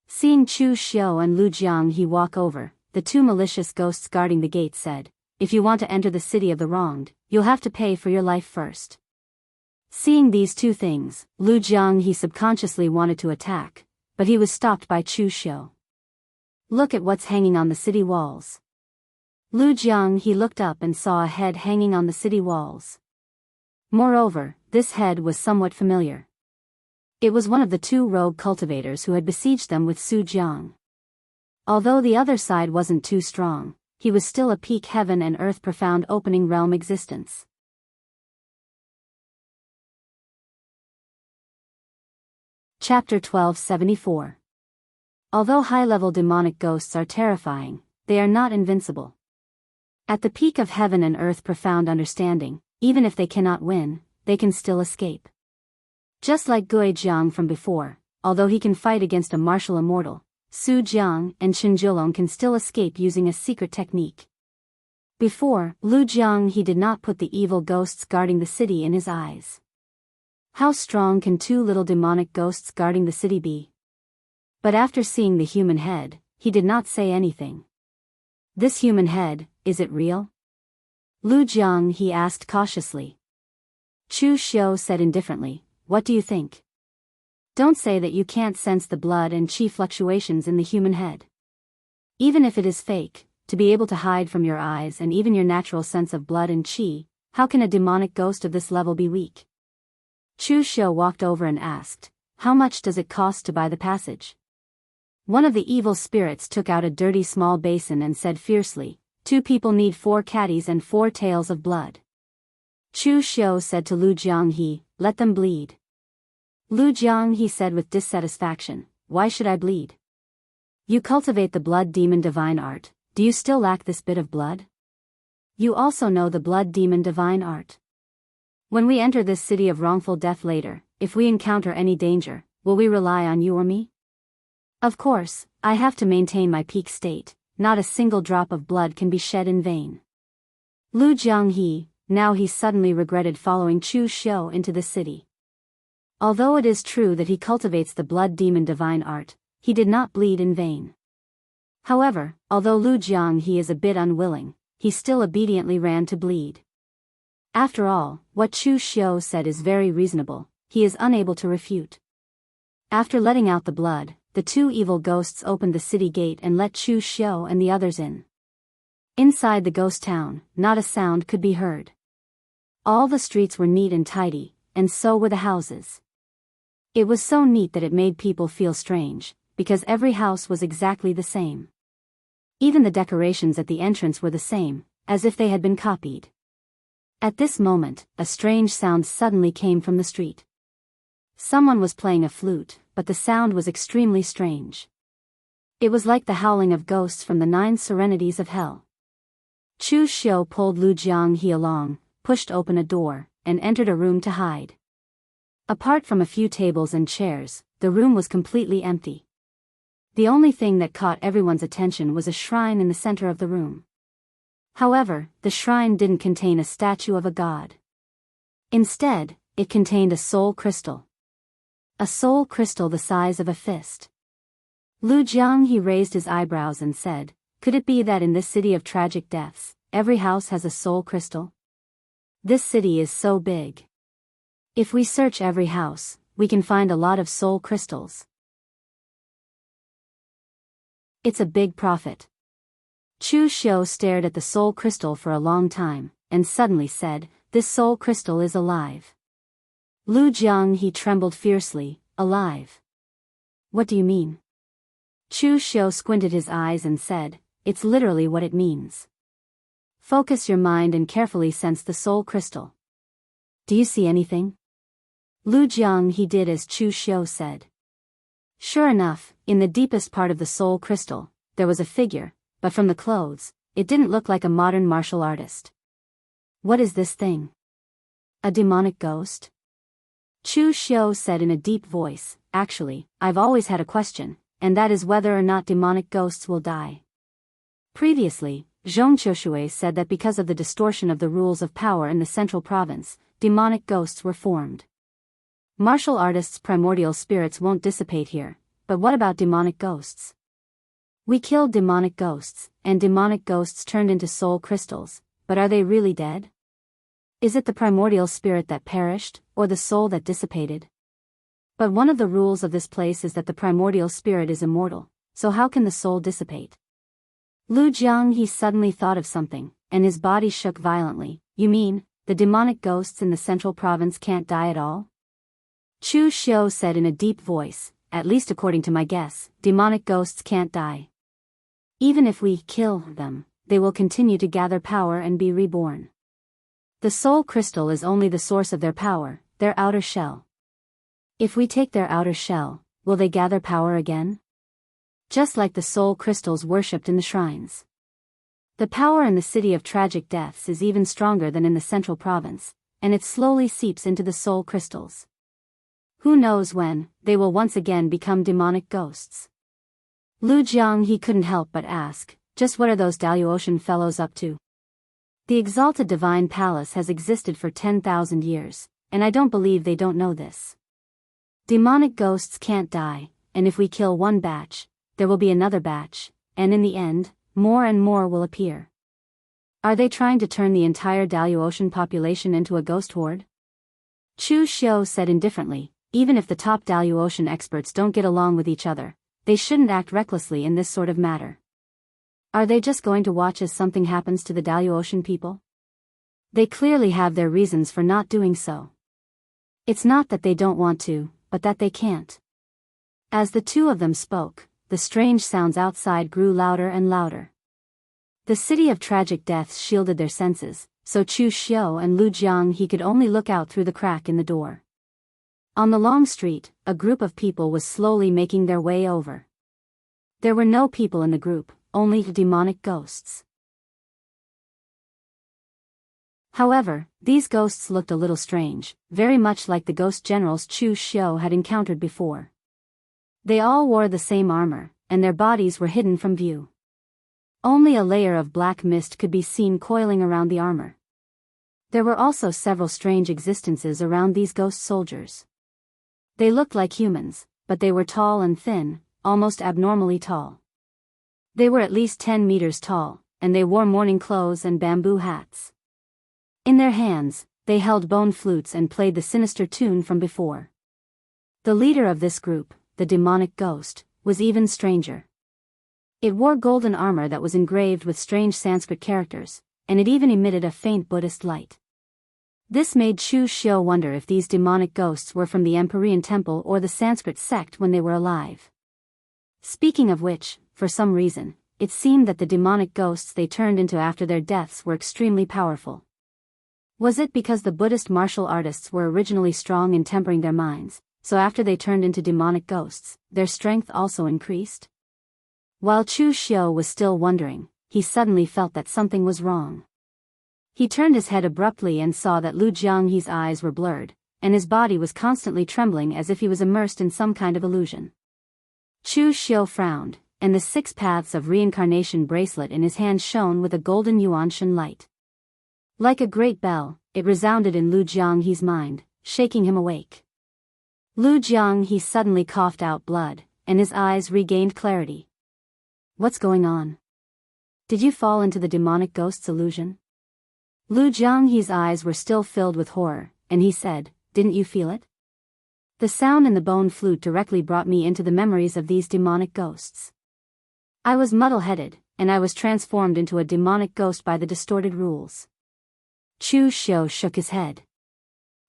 Seeing Chu Xiu and Lu Jiang he walk over, the 2 malicious ghosts guarding the gate said, "If you want to enter the city of the wronged, you'll have to pay for your life first." Seeing these 2 things, Lu Jiang he subconsciously wanted to attack, but he was stopped by Chu Xiu. "Look at what's hanging on the city walls." Lu Jiang he looked up and saw a head hanging on the city walls. Moreover, this head was somewhat familiar. It was one of the 2 rogue cultivators who had besieged them with Su Jiang. Although the other side wasn't too strong, he was still a peak heaven and earth profound opening realm existence. Chapter 1274. Although high-level demonic ghosts are terrifying, they are not invincible. At the peak of heaven and earth profound understanding, even if they cannot win, they can still escape. Just like Gui Jiang from before, although he can fight against a martial immortal, Su Jiang and Qinjiulong can still escape using a secret technique. Before, Lu Jiang he did not put the evil ghosts guarding the city in his eyes. How strong can 2 little demonic ghosts guarding the city be? But after seeing the human head, he did not say anything. This human head, is it real? Lu Jiang he asked cautiously. Chu Xiu said indifferently, "What do you think? Don't say that you can't sense the blood and qi fluctuations in the human head. Even if it is fake, to be able to hide from your eyes and even your natural sense of blood and qi, how can a demonic ghost of this level be weak?" Chu Xiu walked over and asked, "How much does it cost to buy the passage?" One of the evil spirits took out a dirty small basin and said fiercely, "2 people need 4 caddies and 4 tails of blood." Chu Xiu said to Lu Jiang he, "Let them bleed." Lu Jiang he said with dissatisfaction, "Why should I bleed? You cultivate the blood demon divine art, do you still lack this bit of blood? You also know the blood demon divine art. When we enter this city of wrongful death later, if we encounter any danger, will we rely on you or me? Of course, I have to maintain my peak state, not a single drop of blood can be shed in vain." Lu Jiang he, now he suddenly regretted following Chu Xiu into the city. Although it is true that he cultivates the blood demon divine art, he did not bleed in vain. However, although Lu Jianghe is a bit unwilling, he still obediently ran to bleed. After all, what Chu Xiu said is very reasonable, he is unable to refute. After letting out the blood, the two evil ghosts opened the city gate and let Chu Xiu and the others in. Inside the ghost town, not a sound could be heard. All the streets were neat and tidy, and so were the houses. It was so neat that it made people feel strange, because every house was exactly the same. Even the decorations at the entrance were the same, as if they had been copied. At this moment, a strange sound suddenly came from the street. Someone was playing a flute, but the sound was extremely strange. It was like the howling of ghosts from the 9 serenities of hell. Chu Xiu pulled Lu Jianghe along, pushed open a door, and entered a room to hide. Apart from a few tables and chairs, the room was completely empty. The only thing that caught everyone's attention was a shrine in the center of the room. However, the shrine didn't contain a statue of a god. Instead, it contained a soul crystal. A soul crystal the size of a fist. Lu Jianghe raised his eyebrows and said, "Could it be that in this city of tragic deaths, every house has a soul crystal? This city is so big. If we search every house, we can find a lot of soul crystals. It's a big profit." Chu Xiu stared at the soul crystal for a long time, and suddenly said, "This soul crystal is alive." Lu Jianghe trembled fiercely, "Alive? What do you mean?" Chu Xiu squinted his eyes and said, "It's literally what it means. Focus your mind and carefully sense the soul crystal. Do you see anything?" Lu Jianghe did as Chu Xiu said. Sure enough, in the deepest part of the soul crystal, there was a figure, but from the clothes, it didn't look like a modern martial artist. "What is this thing? A demonic ghost?" Chu Xiu said in a deep voice, "Actually, I've always had a question, and that is whether or not demonic ghosts will die." Previously, Zhong Qiushui said that because of the distortion of the rules of power in the central province, demonic ghosts were formed. Martial artists' primordial spirits won't dissipate here, but what about demonic ghosts? We killed demonic ghosts, and demonic ghosts turned into soul crystals, but are they really dead? Is it the primordial spirit that perished, or the soul that dissipated? But one of the rules of this place is that the primordial spirit is immortal, so how can the soul dissipate? Lu Jianghe suddenly thought of something, and his body shook violently. "You mean, the demonic ghosts in the central province can't die at all?" Chu Xiu said in a deep voice, "At least according to my guess, demonic ghosts can't die. Even if we kill them, they will continue to gather power and be reborn. The soul crystal is only the source of their power, their outer shell. If we take their outer shell, will they gather power again? Just like the soul crystals worshipped in the shrines. The power in the city of tragic deaths is even stronger than in the central province, and it slowly seeps into the soul crystals. Who knows when they will once again become demonic ghosts?" Lu Jianghe couldn't help but ask, "Just what are those Daoist fellows up to?" "The exalted divine palace has existed for 10,000 years, and I don't believe they don't know this. Demonic ghosts can't die, and if we kill one batch, there will be another batch, and in the end, more and more will appear. Are they trying to turn the entire Daoist population into a ghost horde?" Chu Xiu said indifferently, "Even if the top Daoist experts don't get along with each other, they shouldn't act recklessly in this sort of matter. Are they just going to watch as something happens to the Daoist people? They clearly have their reasons for not doing so. It's not that they don't want to, but that they can't." As the two of them spoke, the strange sounds outside grew louder and louder. The city of tragic deaths shielded their senses, so Chu Xiu and Lu Jianghe could only look out through the crack in the door. On the long street, a group of people was slowly making their way over. There were no people in the group, only demonic ghosts. However, these ghosts looked a little strange, very much like the ghost generals Chu Xiu had encountered before. They all wore the same armor, and their bodies were hidden from view. Only a layer of black mist could be seen coiling around the armor. There were also several strange existences around these ghost soldiers. They looked like humans, but they were tall and thin, almost abnormally tall. They were at least 10 meters tall, and they wore mourning clothes and bamboo hats. In their hands, they held bone flutes and played the sinister tune from before. The leader of this group, the demonic ghost, was even stranger. It wore golden armor that was engraved with strange Sanskrit characters, and it even emitted a faint Buddhist light. This made Chu Xiu wonder if these demonic ghosts were from the Empyrean Temple or the Sanskrit sect when they were alive. Speaking of which, for some reason, it seemed that the demonic ghosts they turned into after their deaths were extremely powerful. Was it because the Buddhist martial artists were originally strong in tempering their minds, so after they turned into demonic ghosts, their strength also increased? While Chu Xiu was still wondering, he suddenly felt that something was wrong. He turned his head abruptly and saw that Lu Jianghe's eyes were blurred, and his body was constantly trembling as if he was immersed in some kind of illusion. Chu Xiu frowned, and the 6 paths of reincarnation bracelet in his hand shone with a golden yuanshan light. Like a great bell, it resounded in Lu Jianghe's mind, shaking him awake. Lu Jianghe suddenly coughed out blood, and his eyes regained clarity. What's going on? Did you fall into the demonic ghost's illusion? Lu Jianghe's eyes were still filled with horror, and he said, "Didn't you feel it? The sound in the bone flute directly brought me into the memories of these demonic ghosts. I was muddle-headed, and I was transformed into a demonic ghost by the distorted rules." Chu Xiu shook his head.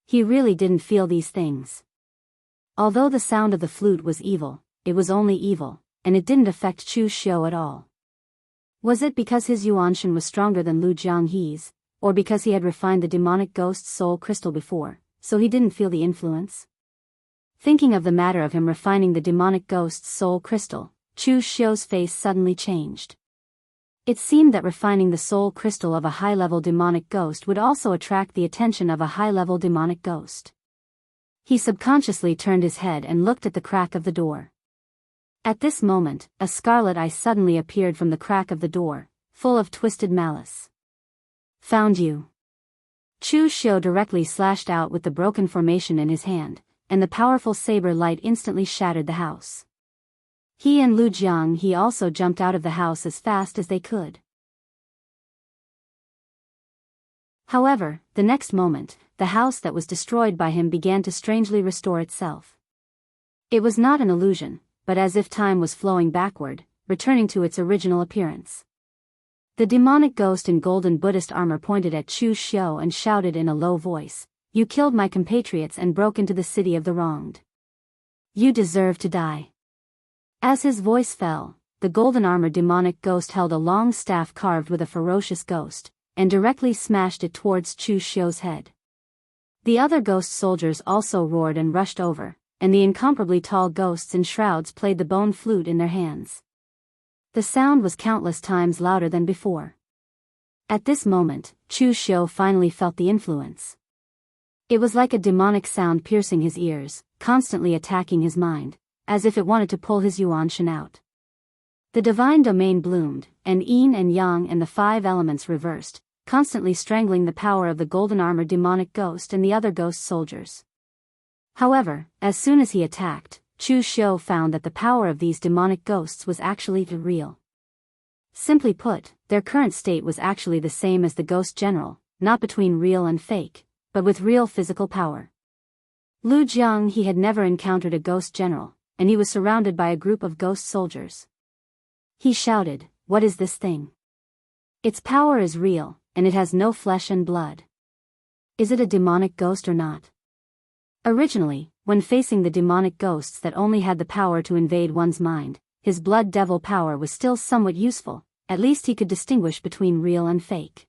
He really didn't feel these things. Although the sound of the flute was evil, it was only evil, and it didn't affect Chu Xiu at all. Was it because his yuanshan was stronger than Lu Jianghe's, or because he had refined the demonic ghost's soul crystal before, so he didn't feel the influence? Thinking of the matter of him refining the demonic ghost's soul crystal, Chu Xiu's face suddenly changed. It seemed that refining the soul crystal of a high-level demonic ghost would also attract the attention of a high-level demonic ghost. He subconsciously turned his head and looked at the crack of the door. At this moment, a scarlet eye suddenly appeared from the crack of the door, full of twisted malice. "Found you." Chu Xiu directly slashed out with the broken formation in his hand, and the powerful saber light instantly shattered the house. He and Lu Jianghe also jumped out of the house as fast as they could. However, the next moment, the house that was destroyed by him began to strangely restore itself. It was not an illusion, but as if time was flowing backward, returning to its original appearance. The demonic ghost in golden Buddhist armor pointed at Chu Xiu and shouted in a low voice, "You killed my compatriots and broke into the city of the wronged. You deserve to die." As his voice fell, the golden armor demonic ghost held a long staff carved with a ferocious ghost, and directly smashed it towards Chu Xiu's head. The other ghost soldiers also roared and rushed over, and the incomparably tall ghosts in shrouds played the bone flute in their hands. The sound was countless times louder than before. At this moment, Chu Xiu finally felt the influence. It was like a demonic sound piercing his ears, constantly attacking his mind, as if it wanted to pull his yuanshan out. The divine domain bloomed, and yin and yang and the 5 elements reversed, constantly strangling the power of the golden armor demonic ghost and the other ghost soldiers. However, as soon as he attacked, Chu Xiu found that the power of these demonic ghosts was actually real. Simply put, their current state was actually the same as the ghost general, not between real and fake, but with real physical power. Lu Jianghe had never encountered a ghost general, and he was surrounded by a group of ghost soldiers. He shouted, "What is this thing? Its power is real, and it has no flesh and blood. Is it a demonic ghost or not?" Originally, when facing the demonic ghosts that only had the power to invade one's mind, his blood devil power was still somewhat useful, at least he could distinguish between real and fake.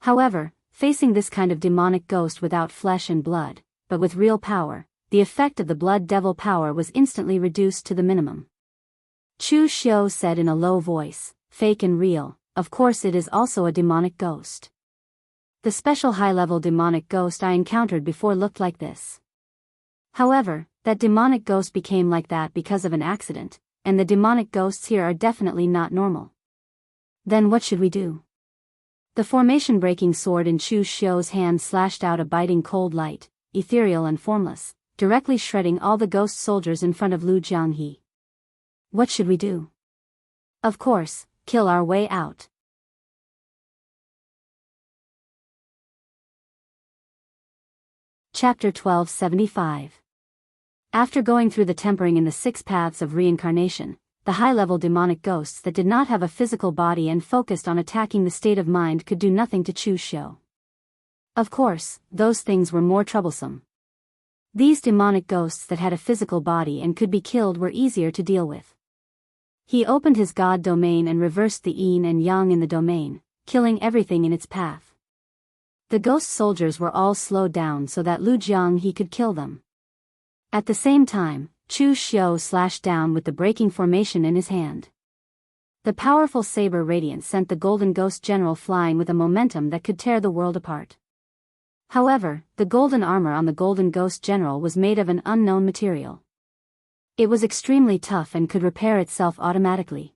However, facing this kind of demonic ghost without flesh and blood, but with real power, the effect of the blood devil power was instantly reduced to the minimum. Chu Xiu said in a low voice, "Fake and real, of course it is also a demonic ghost. The special high-level demonic ghost I encountered before looked like this. However, that demonic ghost became like that because of an accident, and the demonic ghosts here are definitely not normal. Then what should we do?" The formation-breaking sword in Chu Xiu's hand slashed out a biting cold light, ethereal and formless, directly shredding all the ghost soldiers in front of Lu Jianghe. What should we do? Of course, kill our way out. Chapter 1275. After going through the tempering in the 6 paths of reincarnation, the high-level demonic ghosts that did not have a physical body and focused on attacking the state of mind could do nothing to Chu Xiu. Of course, those things were more troublesome. These demonic ghosts that had a physical body and could be killed were easier to deal with. He opened his god domain and reversed the yin and yang in the domain, killing everything in its path. The ghost soldiers were all slowed down so that Lu Jianghe could kill them. At the same time, Chu Xiu slashed down with the breaking formation in his hand. The powerful saber radiance sent the golden ghost general flying with a momentum that could tear the world apart. However, the golden armor on the golden ghost general was made of an unknown material. It was extremely tough and could repair itself automatically.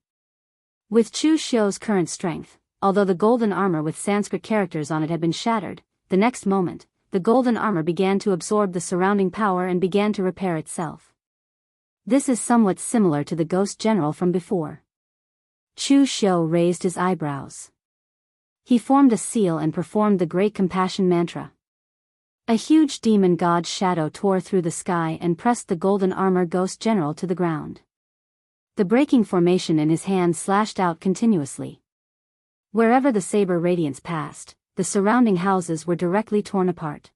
With Chu Xiu's current strength, although the golden armor with Sanskrit characters on it had been shattered, the next moment, the golden armor began to absorb the surrounding power and began to repair itself. This is somewhat similar to the ghost general from before. Chu Xiu raised his eyebrows. He formed a seal and performed the great compassion mantra. A huge demon god's shadow tore through the sky and pressed the golden armor ghost general to the ground. The breaking formation in his hand slashed out continuously. Wherever the saber radiance passed, the surrounding houses were directly torn apart.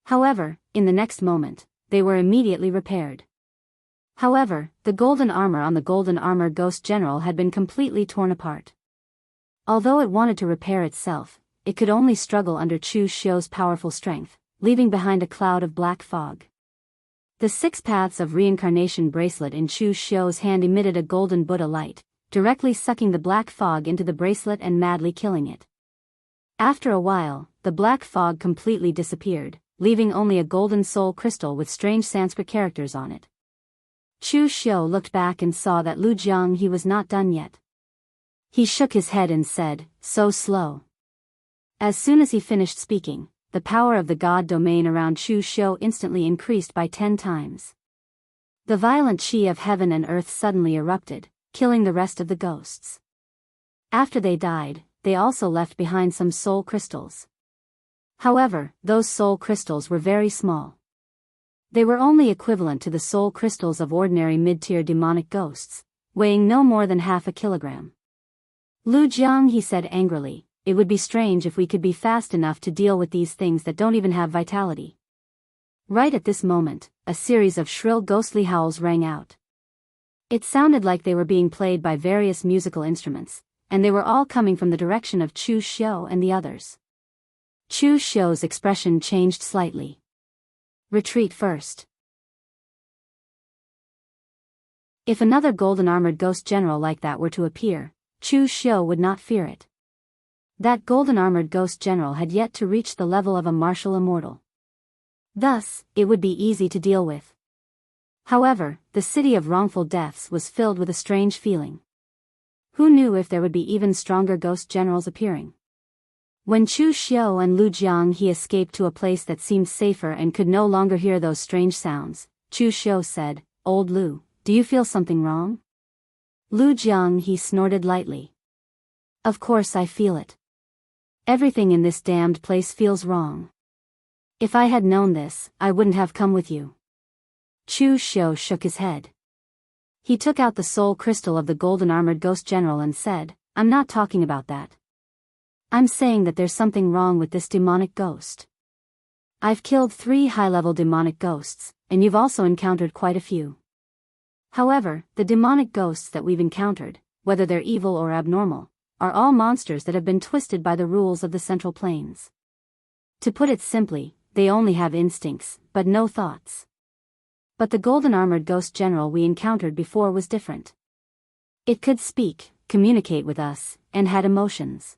However, in the next moment, they were immediately repaired. However, the golden armor on the golden armor ghost general had been completely torn apart. Although it wanted to repair itself, it could only struggle under Chu Xiu's powerful strength, leaving behind a cloud of black fog. The 6 paths of reincarnation bracelet in Chu Xiu's hand emitted a golden Buddha light, directly sucking the black fog into the bracelet and madly killing it. After a while, the black fog completely disappeared, leaving only a golden soul crystal with strange Sanskrit characters on it. Chu Xiu looked back and saw that Lu Jianghe was not done yet. He shook his head and said, "So slow." As soon as he finished speaking, the power of the god domain around Chu Xiu instantly increased by 10 times. The violent chi of heaven and earth suddenly erupted, killing the rest of the ghosts. After they died, they also left behind some soul crystals. However, those soul crystals were very small. They were only equivalent to the soul crystals of ordinary mid-tier demonic ghosts, weighing no more than half a kilogram. Lu Jianghe said angrily, "It would be strange if we could be fast enough to deal with these things that don't even have vitality." Right at this moment, a series of shrill ghostly howls rang out. It sounded like they were being played by various musical instruments, and they were all coming from the direction of Chu Xiu and the others. Chu Xiu's expression changed slightly. "Retreat first." If another golden-armored ghost general like that were to appear, Chu Xiu would not fear it. That golden-armored ghost general had yet to reach the level of a martial immortal. Thus, it would be easy to deal with. However, the city of wrongful deaths was filled with a strange feeling. Who knew if there would be even stronger ghost generals appearing? When Chu Xiu and Lu Jianghe escaped to a place that seemed safer and could no longer hear those strange sounds, Chu Xiu said, "Old Lu, do you feel something wrong?" Lu Jianghe snorted lightly. "Of course I feel it. Everything in this damned place feels wrong. If I had known this, I wouldn't have come with you." Chu Xiu shook his head. He took out the soul crystal of the golden-armored ghost general and said, "I'm not talking about that. I'm saying that there's something wrong with this demonic ghost. I've killed 3 high-level demonic ghosts, and you've also encountered quite a few. However, the demonic ghosts that we've encountered, whether they're evil or abnormal, are all monsters that have been twisted by the rules of the Central Plains. To put it simply, they only have instincts, but no thoughts. But the golden-armored ghost general we encountered before was different. It could speak, communicate with us, and had emotions.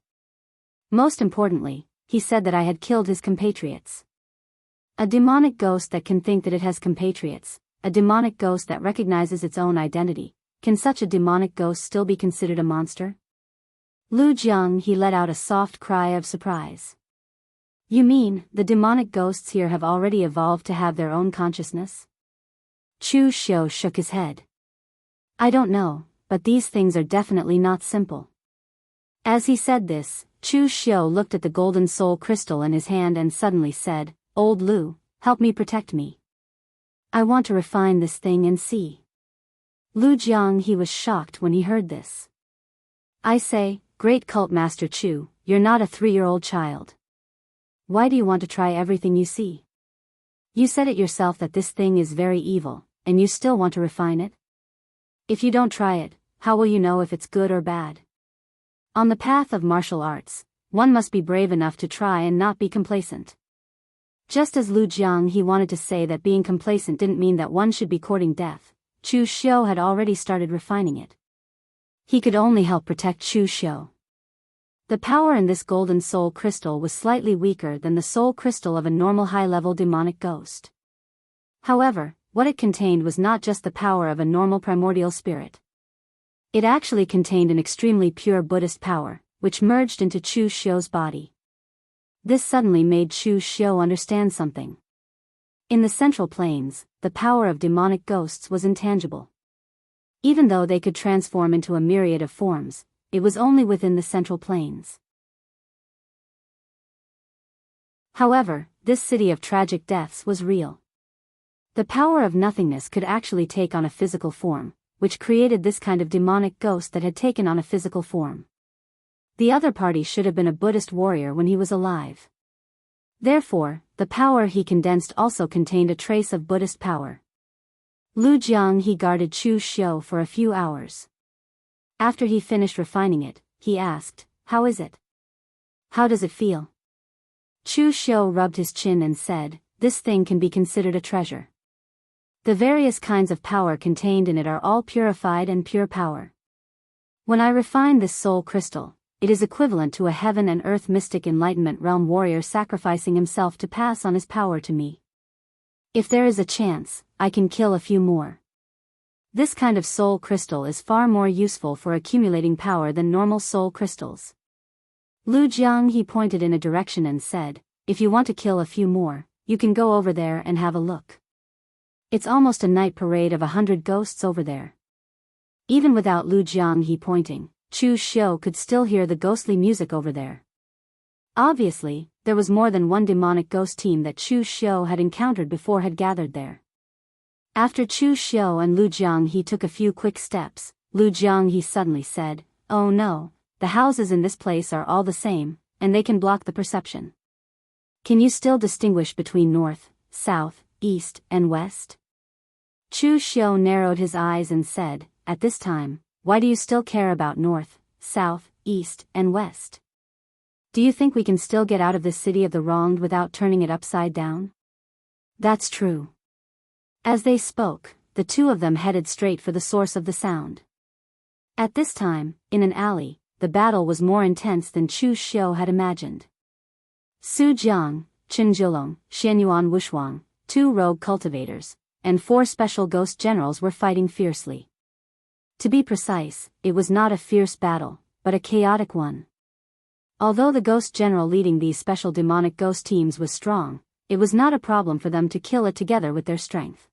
Most importantly, he said that I had killed his compatriots. A demonic ghost that can think that it has compatriots, a demonic ghost that recognizes its own identity, can such a demonic ghost still be considered a monster?" Lu Jianghe let out a soft cry of surprise. You mean, the demonic ghosts here have already evolved to have their own consciousness? Chu Xiu shook his head. I don't know, but these things are definitely not simple. As he said this, Chu Xiu looked at the golden soul crystal in his hand and suddenly said, Old Lu, help me protect me. I want to refine this thing and see. Lu Jianghe was shocked when he heard this. I say, great cult master Chu, you're not a 3-year-old child. Why do you want to try everything you see? You said it yourself that this thing is very evil, and you still want to refine it? If you don't try it, how will you know if it's good or bad? On the path of martial arts, one must be brave enough to try and not be complacent. Just as Lu Jianghe wanted to say that being complacent didn't mean that one should be courting death, Chu Xiu had already started refining it. He could only help protect Chu Xiu. The power in this golden soul crystal was slightly weaker than the soul crystal of a normal high-level demonic ghost. However, what it contained was not just the power of a normal primordial spirit. It actually contained an extremely pure Buddhist power, which merged into Chu Xiu's body. This suddenly made Chu Xiu understand something. In the Central Plains, the power of demonic ghosts was intangible. Even though they could transform into a myriad of forms, it was only within the Central Plains. However, this city of tragic deaths was real. The power of nothingness could actually take on a physical form, which created this kind of demonic ghost that had taken on a physical form. The other party should have been a Buddhist warrior when he was alive. Therefore, the power he condensed also contained a trace of Buddhist power. Lu Jianghe guarded Chu Xiu for a few hours. After he finished refining it, he asked, How is it? How does it feel? Chu Xiu rubbed his chin and said, This thing can be considered a treasure. The various kinds of power contained in it are all purified and pure power. When I refine this soul crystal, it is equivalent to a heaven and earth mystic enlightenment realm warrior sacrificing himself to pass on his power to me. If there is a chance, I can kill a few more. This kind of soul crystal is far more useful for accumulating power than normal soul crystals. Lu Jianghe pointed in a direction and said, If you want to kill a few more, you can go over there and have a look. It's almost a night parade of 100 ghosts over there. Even without Lu Jianghe pointing, Chu Xiu could still hear the ghostly music over there. Obviously, there was more than one demonic ghost team that Chu Xiu had encountered before had gathered there. After Chu Xiu and Lu Jianghe took a few quick steps, Lu Jianghe suddenly said, Oh no, the houses in this place are all the same, and they can block the perception. Can you still distinguish between north, south, east, and west? Chu Xiu narrowed his eyes and said, At this time, why do you still care about north, south, east, and west? Do you think we can still get out of this city of the wronged without turning it upside down? That's true. As they spoke, the two of them headed straight for the source of the sound. At this time, in an alley, the battle was more intense than Chu Xiu had imagined. Su Jiang, Chen Zhilong, Xianyuan Wushuang, 2 rogue cultivators, and 4 special ghost generals were fighting fiercely. To be precise, it was not a fierce battle, but a chaotic one. Although the ghost general leading these special demonic ghost teams was strong, it was not a problem for them to kill it together with their strength.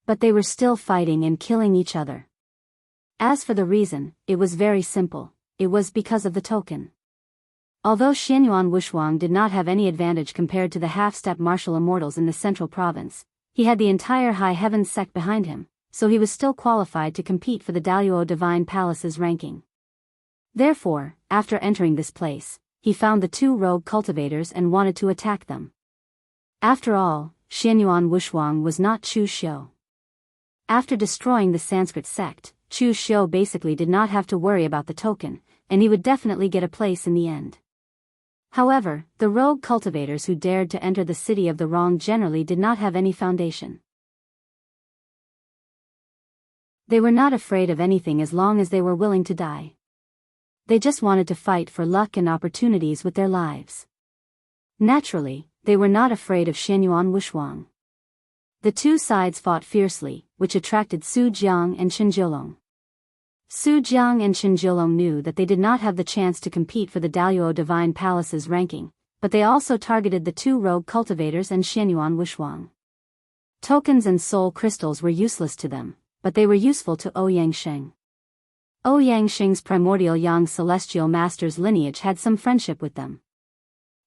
But they were still fighting and killing each other. As for the reason, it was very simple, it was because of the token. Although Xianyuan Wushuang did not have any advantage compared to the half-step martial immortals in the central province, he had the entire High Heavens sect behind him, so he was still qualified to compete for the Daoist Divine Palace's ranking. Therefore, after entering this place, he found the 2 rogue cultivators and wanted to attack them. After all, Xianyuan Wushuang was not Chu Xiu. After destroying the Sanskrit sect, Chu Xiu basically did not have to worry about the token, and he would definitely get a place in the end. However, the rogue cultivators who dared to enter the city of the wrong generally did not have any foundation. They were not afraid of anything as long as they were willing to die. They just wanted to fight for luck and opportunities with their lives. Naturally, they were not afraid of Xianyuan Wushuang. The 2 sides fought fiercely, which attracted Su Jiang and Chen Zhilong. Su Jiang and Chen Zhilong knew that they did not have the chance to compete for the Daoist Divine Palace's ranking, but they also targeted the 2 rogue cultivators and Xianyuan Wushuang. Tokens and soul crystals were useless to them, but they were useful to Ouyangsheng. Ouyangsheng's primordial Yang celestial master's lineage had some friendship with them.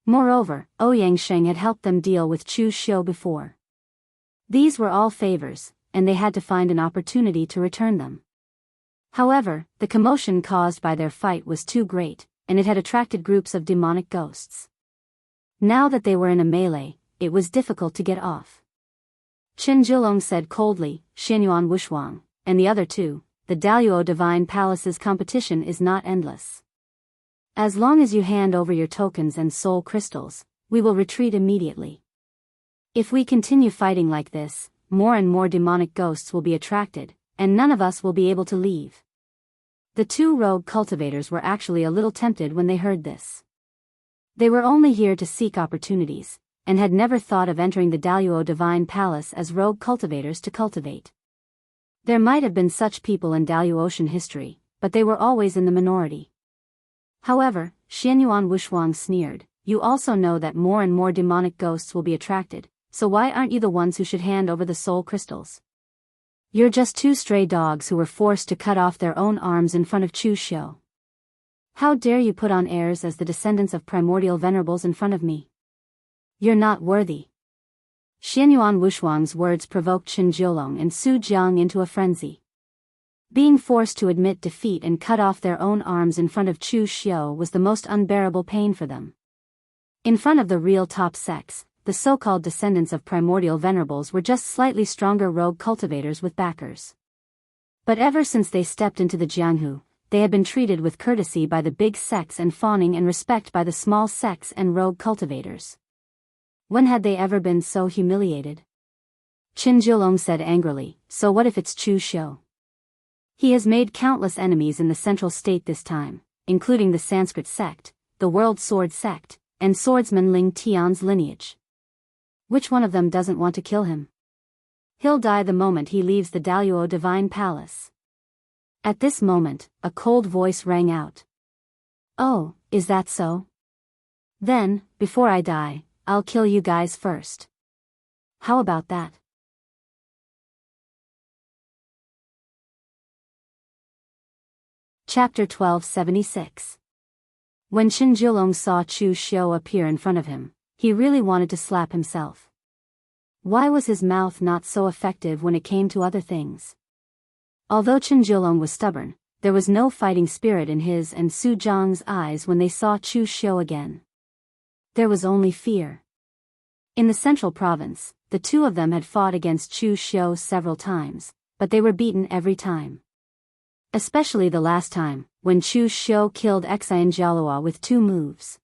Moreover, Ouyangsheng had helped them deal with Chu Xiu before. These were all favors, and they had to find an opportunity to return them. However, the commotion caused by their fight was too great, and it had attracted groups of demonic ghosts. Now that they were in a melee, it was difficult to get off. Qin Zhilong said coldly, Xianyuan Wushuang, and the other 2, the Daoist Divine Palace's competition is not endless. As long as you hand over your tokens and soul crystals, we will retreat immediately. If we continue fighting like this, more and more demonic ghosts will be attracted, and none of us will be able to leave. The 2 rogue cultivators were actually a little tempted when they heard this. They were only here to seek opportunities, and had never thought of entering the Daoist Divine Palace as rogue cultivators to cultivate. There might have been such people in Daoist history, but they were always in the minority. However, Xianyuan Wushuang sneered, you also know that more and more demonic ghosts will be attracted, so why aren't you the ones who should hand over the soul crystals? You're just 2 stray dogs who were forced to cut off their own arms in front of Chu Xiu. How dare you put on airs as the descendants of primordial venerables in front of me? You're not worthy. Xianyuan Wushuang's words provoked Qin Zhilong and Su Jiang into a frenzy. Being forced to admit defeat and cut off their own arms in front of Chu Xiu was the most unbearable pain for them. In front of the real top sex, the so-called descendants of primordial venerables were just slightly stronger rogue cultivators with backers. But ever since they stepped into the Jianghu, they had been treated with courtesy by the big sects and fawning and respect by the small sects and rogue cultivators. When had they ever been so humiliated? Qin Zhilong said angrily, so what if it's Chu Xiu? He has made countless enemies in the central state this time, including the Sanskrit sect, the World Sword sect, and swordsman Ling Tian's lineage. Which one of them doesn't want to kill him? He'll die the moment he leaves the Daoist Divine Palace. At this moment, a cold voice rang out. Oh, is that so? Then, before I die, I'll kill you guys first. How about that? Chapter 1276. When Qin Zhilong saw Chu Xiu appear in front of him, he really wanted to slap himself. Why was his mouth not so effective when it came to other things? Although Qin Zhilong was stubborn, there was no fighting spirit in his and Su Jiang's eyes when they saw Chu Xiu again. There was only fear. In the central province, the 2 of them had fought against Chu Xiu several times, but they were beaten every time. Especially the last time, when Chu Xiu killed Xian Jialua with 2 moves.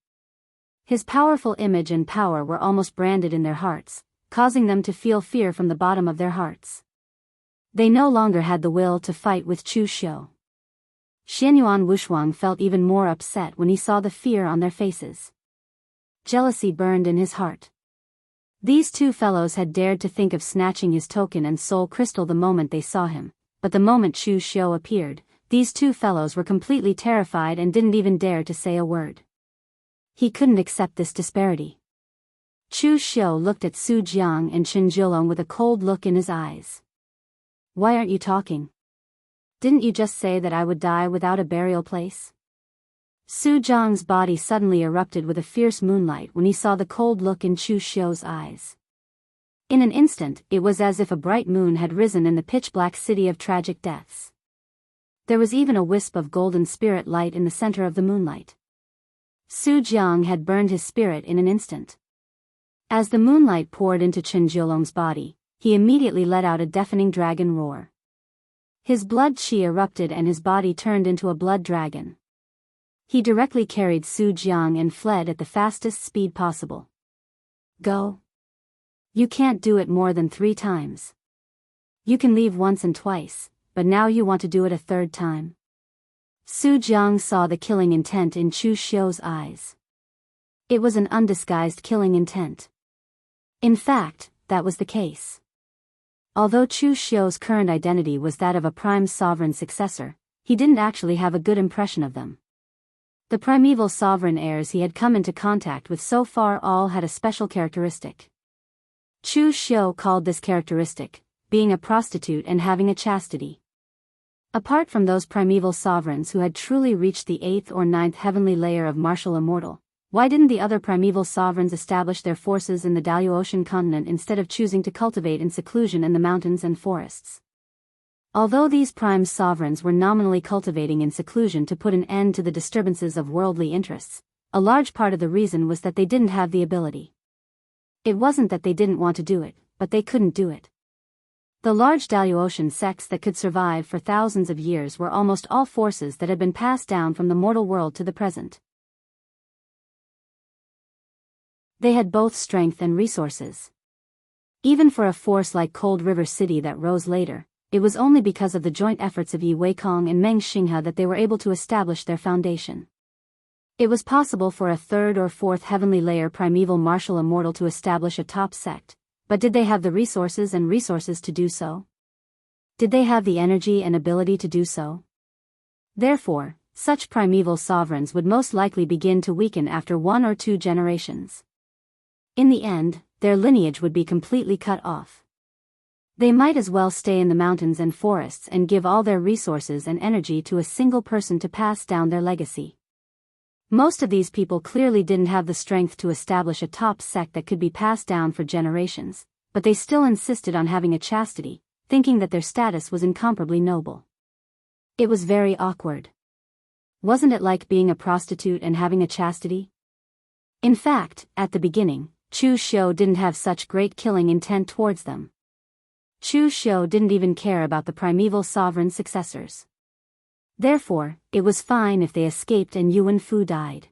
His powerful image and power were almost branded in their hearts, causing them to feel fear from the bottom of their hearts. They no longer had the will to fight with Chu Xiu. Xianyuan Wushuang felt even more upset when he saw the fear on their faces. Jealousy burned in his heart. These 2 fellows had dared to think of snatching his token and soul crystal the moment they saw him, but the moment Chu Xiu appeared, these 2 fellows were completely terrified and didn't even dare to say a word. He couldn't accept this disparity. Chu Xiu looked at Su Jiang and Qin Zhilong with a cold look in his eyes. Why aren't you talking? Didn't you just say that I would die without a burial place? Su Jiang's body suddenly erupted with a fierce moonlight when he saw the cold look in Chu Xiu's eyes. In an instant, it was as if a bright moon had risen in the pitch-black city of tragic deaths. There was even a wisp of golden spirit light in the center of the moonlight. Su Jiang had burned his spirit in an instant. As the moonlight poured into Qin Zhilong's body, he immediately let out a deafening dragon roar. His blood qi erupted and his body turned into a blood dragon. He directly carried Su Jiang and fled at the fastest speed possible. Go. You can't do it more than 3 times. You can leave once and twice, but now you want to do it a 3rd time. Su Jiang saw the killing intent in Chu Xiu's eyes. It was an undisguised killing intent. In fact, that was the case. Although Chu Xiu's current identity was that of a prime sovereign successor, he didn't actually have a good impression of them. The primeval sovereign heirs he had come into contact with so far all had a special characteristic. Chu Xiu called this characteristic, being a prostitute and having a chastity. Apart from those primeval sovereigns who had truly reached the 8th or 9th heavenly layer of martial immortal, why didn't the other primeval sovereigns establish their forces in the Daoist continent instead of choosing to cultivate in seclusion in the mountains and forests? Although these prime sovereigns were nominally cultivating in seclusion to put an end to the disturbances of worldly interests, a large part of the reason was that they didn't have the ability. It wasn't that they didn't want to do it, but they couldn't do it. The large Daoist sects that could survive for thousands of years were almost all forces that had been passed down from the mortal world to the present. They had both strength and resources. Even for a force like Cold River City that rose later, it was only because of the joint efforts of Yi Weikong and Meng Xinghe that they were able to establish their foundation. It was possible for a 3rd or 4th heavenly layer primeval martial immortal to establish a top sect, but did they have the resources to do so? Did they have the energy and ability to do so? Therefore, such primeval sovereigns would most likely begin to weaken after 1 or 2 generations. In the end, their lineage would be completely cut off. They might as well stay in the mountains and forests and give all their resources and energy to a single person to pass down their legacy. Most of these people clearly didn't have the strength to establish a top sect that could be passed down for generations, but they still insisted on having a chastity, thinking that their status was incomparably noble. It was very awkward. Wasn't it like being a prostitute and having a chastity? In fact, at the beginning, Chu Xiu didn't have such great killing intent towards them. Chu Xiu didn't even care about the primeval sovereign successors. Therefore, it was fine if they escaped and Yuan Fu died.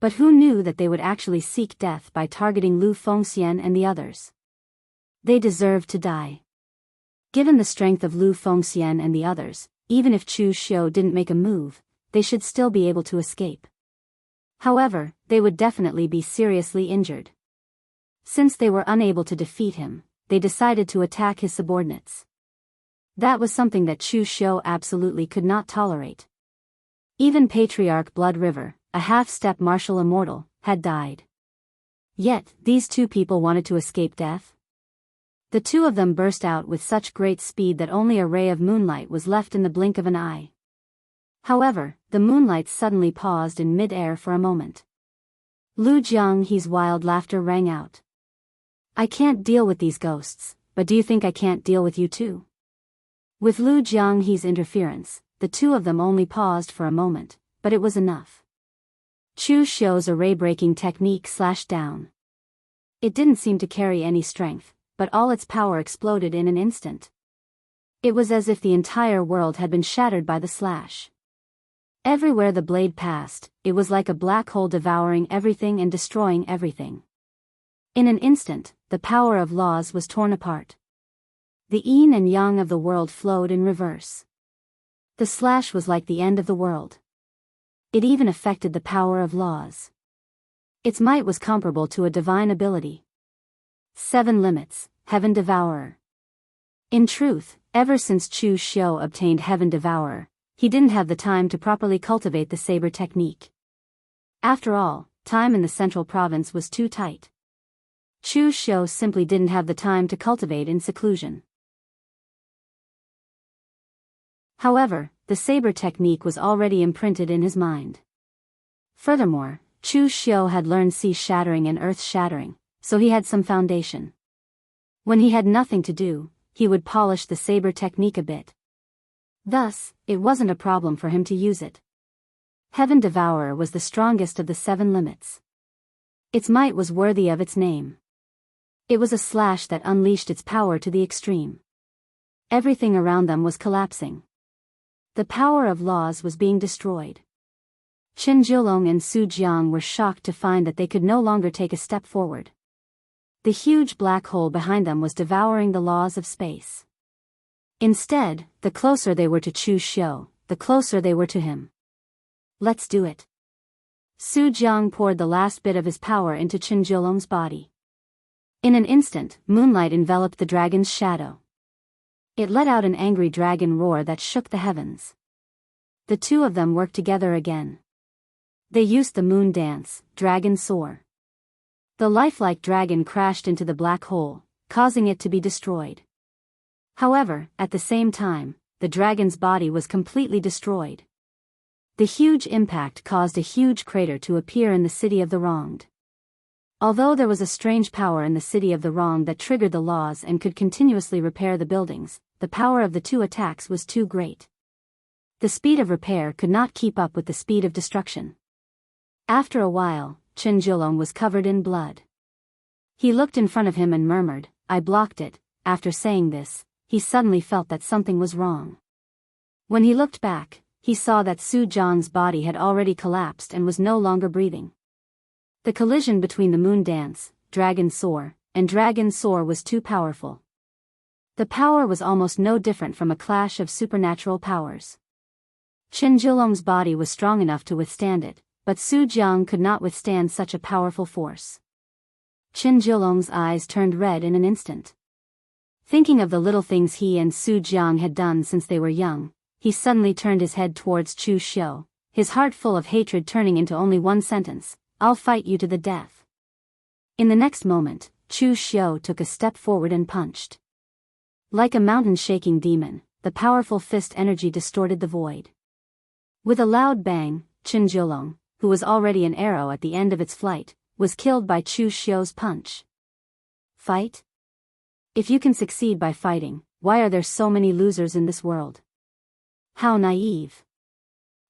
But who knew that they would actually seek death by targeting Lu Fengxian and the others? They deserved to die. Given the strength of Lu Fengxian and the others, even if Chu Xiu didn't make a move, they should still be able to escape. However, they would definitely be seriously injured. Since they were unable to defeat him, they decided to attack his subordinates. That was something that Chu Xiu absolutely could not tolerate. Even Patriarch Blood River, a half-step martial immortal, had died. Yet, these 2 people wanted to escape death? The 2 of them burst out with such great speed that only a ray of moonlight was left in the blink of an eye. However, the moonlight suddenly paused in mid-air for a moment. Lu Jianghe's wild laughter rang out. I can't deal with these ghosts, but do you think I can't deal with you too? With Lu Jianghe's interference, the 2 of them only paused for a moment, but it was enough. Chu Xiu's array-breaking technique slashed down. It didn't seem to carry any strength, but all its power exploded in an instant. It was as if the entire world had been shattered by the slash. Everywhere the blade passed, it was like a black hole devouring everything and destroying everything. In an instant, the power of laws was torn apart. The yin and yang of the world flowed in reverse. The slash was like the end of the world. It even affected the power of laws. Its might was comparable to a divine ability. 7 limits, Heaven Devourer. In truth, ever since Chu Xiu obtained Heaven Devourer, he didn't have the time to properly cultivate the saber technique. After all, time in the central province was too tight. Chu Xiu simply didn't have the time to cultivate in seclusion. However, the saber technique was already imprinted in his mind. Furthermore, Chu Xiu had learned sea-shattering and earth-shattering, so he had some foundation. When he had nothing to do, he would polish the saber technique a bit. Thus, it wasn't a problem for him to use it. Heaven Devourer was the strongest of the 7 limits. Its might was worthy of its name. It was a slash that unleashed its power to the extreme. Everything around them was collapsing. The power of laws was being destroyed. Qin Zhilong and Su Jiang were shocked to find that they could no longer take a step forward. The huge black hole behind them was devouring the laws of space. Instead, the closer they were to Chu Xiu, the closer they were to him. Let's do it. Su Jiang poured the last bit of his power into Qin Zhilong's body. In an instant, moonlight enveloped the dragon's shadow. It let out an angry dragon roar that shook the heavens. The 2 of them worked together again. They used the moon dance, dragon soar. The lifelike dragon crashed into the black hole, causing it to be destroyed. However, at the same time, the dragon's body was completely destroyed. The huge impact caused a huge crater to appear in the city of the wronged. Although there was a strange power in the city of the wronged that triggered the laws and could continuously repair the buildings, the power of the two attacks was too great. The speed of repair could not keep up with the speed of destruction. After a while, Chinjulong was covered in blood. He looked in front of him and murmured, "I blocked it." After saying this, he suddenly felt that something was wrong. When he looked back, he saw that Su Jiang's body had already collapsed and was no longer breathing. The collision between the moon dance, dragon soar, and dragon soar was too powerful. The power was almost no different from a clash of supernatural powers. Chinjulong's body was strong enough to withstand it, but Su Jiang could not withstand such a powerful force. Chinjulong's eyes turned red in an instant. Thinking of the little things he and Su Jiang had done since they were young, he suddenly turned his head towards Chu Xiu, his heart full of hatred turning into only one sentence, "I'll fight you to the death." In the next moment, Chu Xiu took a step forward and punched. Like a mountain-shaking demon, the powerful fist energy distorted the void. With a loud bang, Chinjulong, who was already an arrow at the end of its flight, was killed by Chu Xiu's punch. Fight? If you can succeed by fighting, why are there so many losers in this world? How naive.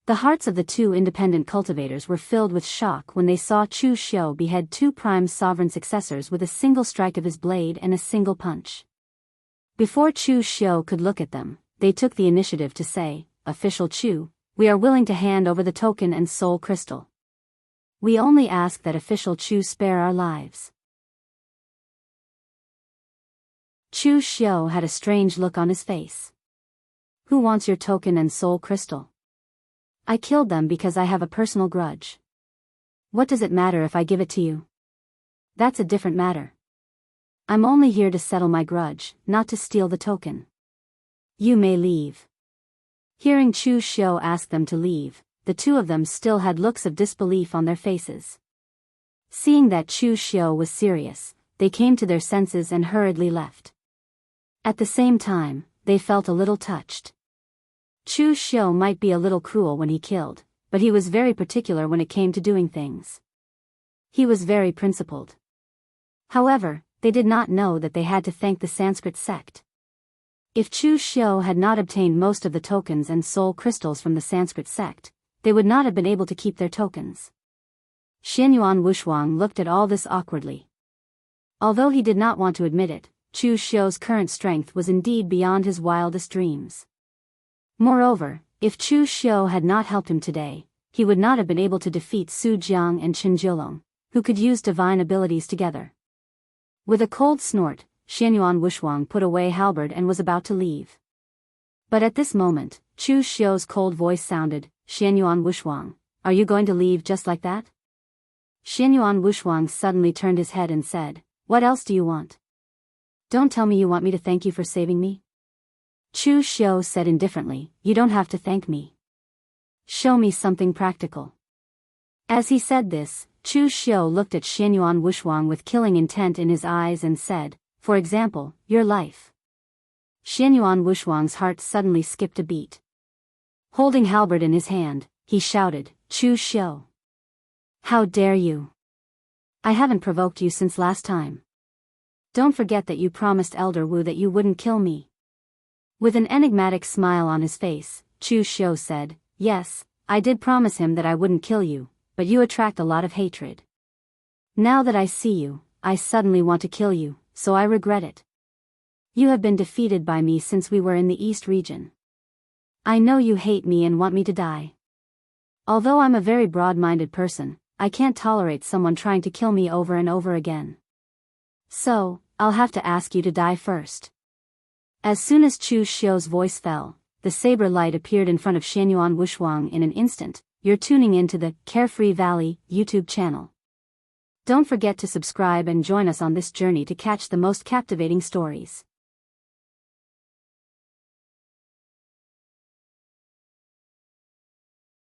The hearts of the two independent cultivators were filled with shock when they saw Chu Xiu behead two prime sovereign successors with a single strike of his blade and a single punch. Before Chu Xiu could look at them, they took the initiative to say, "Official Chu, we are willing to hand over the token and soul crystal. We only ask that Official Chu spare our lives." Chu Xiu had a strange look on his face. "Who wants your token and soul crystal? I killed them because I have a personal grudge. What does it matter if I give it to you? That's a different matter. I'm only here to settle my grudge, not to steal the token. You may leave." Hearing Chu Xiu ask them to leave, the two of them still had looks of disbelief on their faces. Seeing that Chu Xiu was serious, they came to their senses and hurriedly left. At the same time, they felt a little touched. Chu Xiu might be a little cruel when he killed, but he was very particular when it came to doing things. He was very principled. However, they did not know that they had to thank the Sanskrit sect. If Chu Xiu had not obtained most of the tokens and soul crystals from the Sanskrit sect, they would not have been able to keep their tokens. Xianyuan Wushuang looked at all this awkwardly. Although he did not want to admit it, Chu Xiu's current strength was indeed beyond his wildest dreams. Moreover, if Chu Xiu had not helped him today, he would not have been able to defeat Su Jiang and Chinjulong, who could use divine abilities together. With a cold snort, Xianyuan Wushuang put away halberd and was about to leave. But at this moment, Chu Xiu's cold voice sounded, "Xianyuan Wushuang, are you going to leave just like that?" Xianyuan Wushuang suddenly turned his head and said, "What else do you want? Don't tell me you want me to thank you for saving me?" Chu Xiu said indifferently, "You don't have to thank me. Show me something practical." As he said this, Chu Xiu looked at Xianyuan Wushuang with killing intent in his eyes and said, "For example, your life." Xianyuan Wushuang's heart suddenly skipped a beat. Holding halberd in his hand, he shouted, "Chu Xiu! How dare you! I haven't provoked you since last time. Don't forget that you promised Elder Wu that you wouldn't kill me." With an enigmatic smile on his face, Chu Xiu said, "Yes, I did promise him that I wouldn't kill you, but you attract a lot of hatred. Now that I see you, I suddenly want to kill you, so I regret it. You have been defeated by me since we were in the East region. I know you hate me and want me to die. Although I'm a very broad-minded person, I can't tolerate someone trying to kill me over and over again. So, I'll have to ask you to die first." As soon as Chu Xiu's voice fell, the saber light appeared in front of Xianyuan Wushuang in an instant. You're tuning into the Carefree Valley YouTube channel. Don't forget to subscribe and join us on this journey to catch the most captivating stories.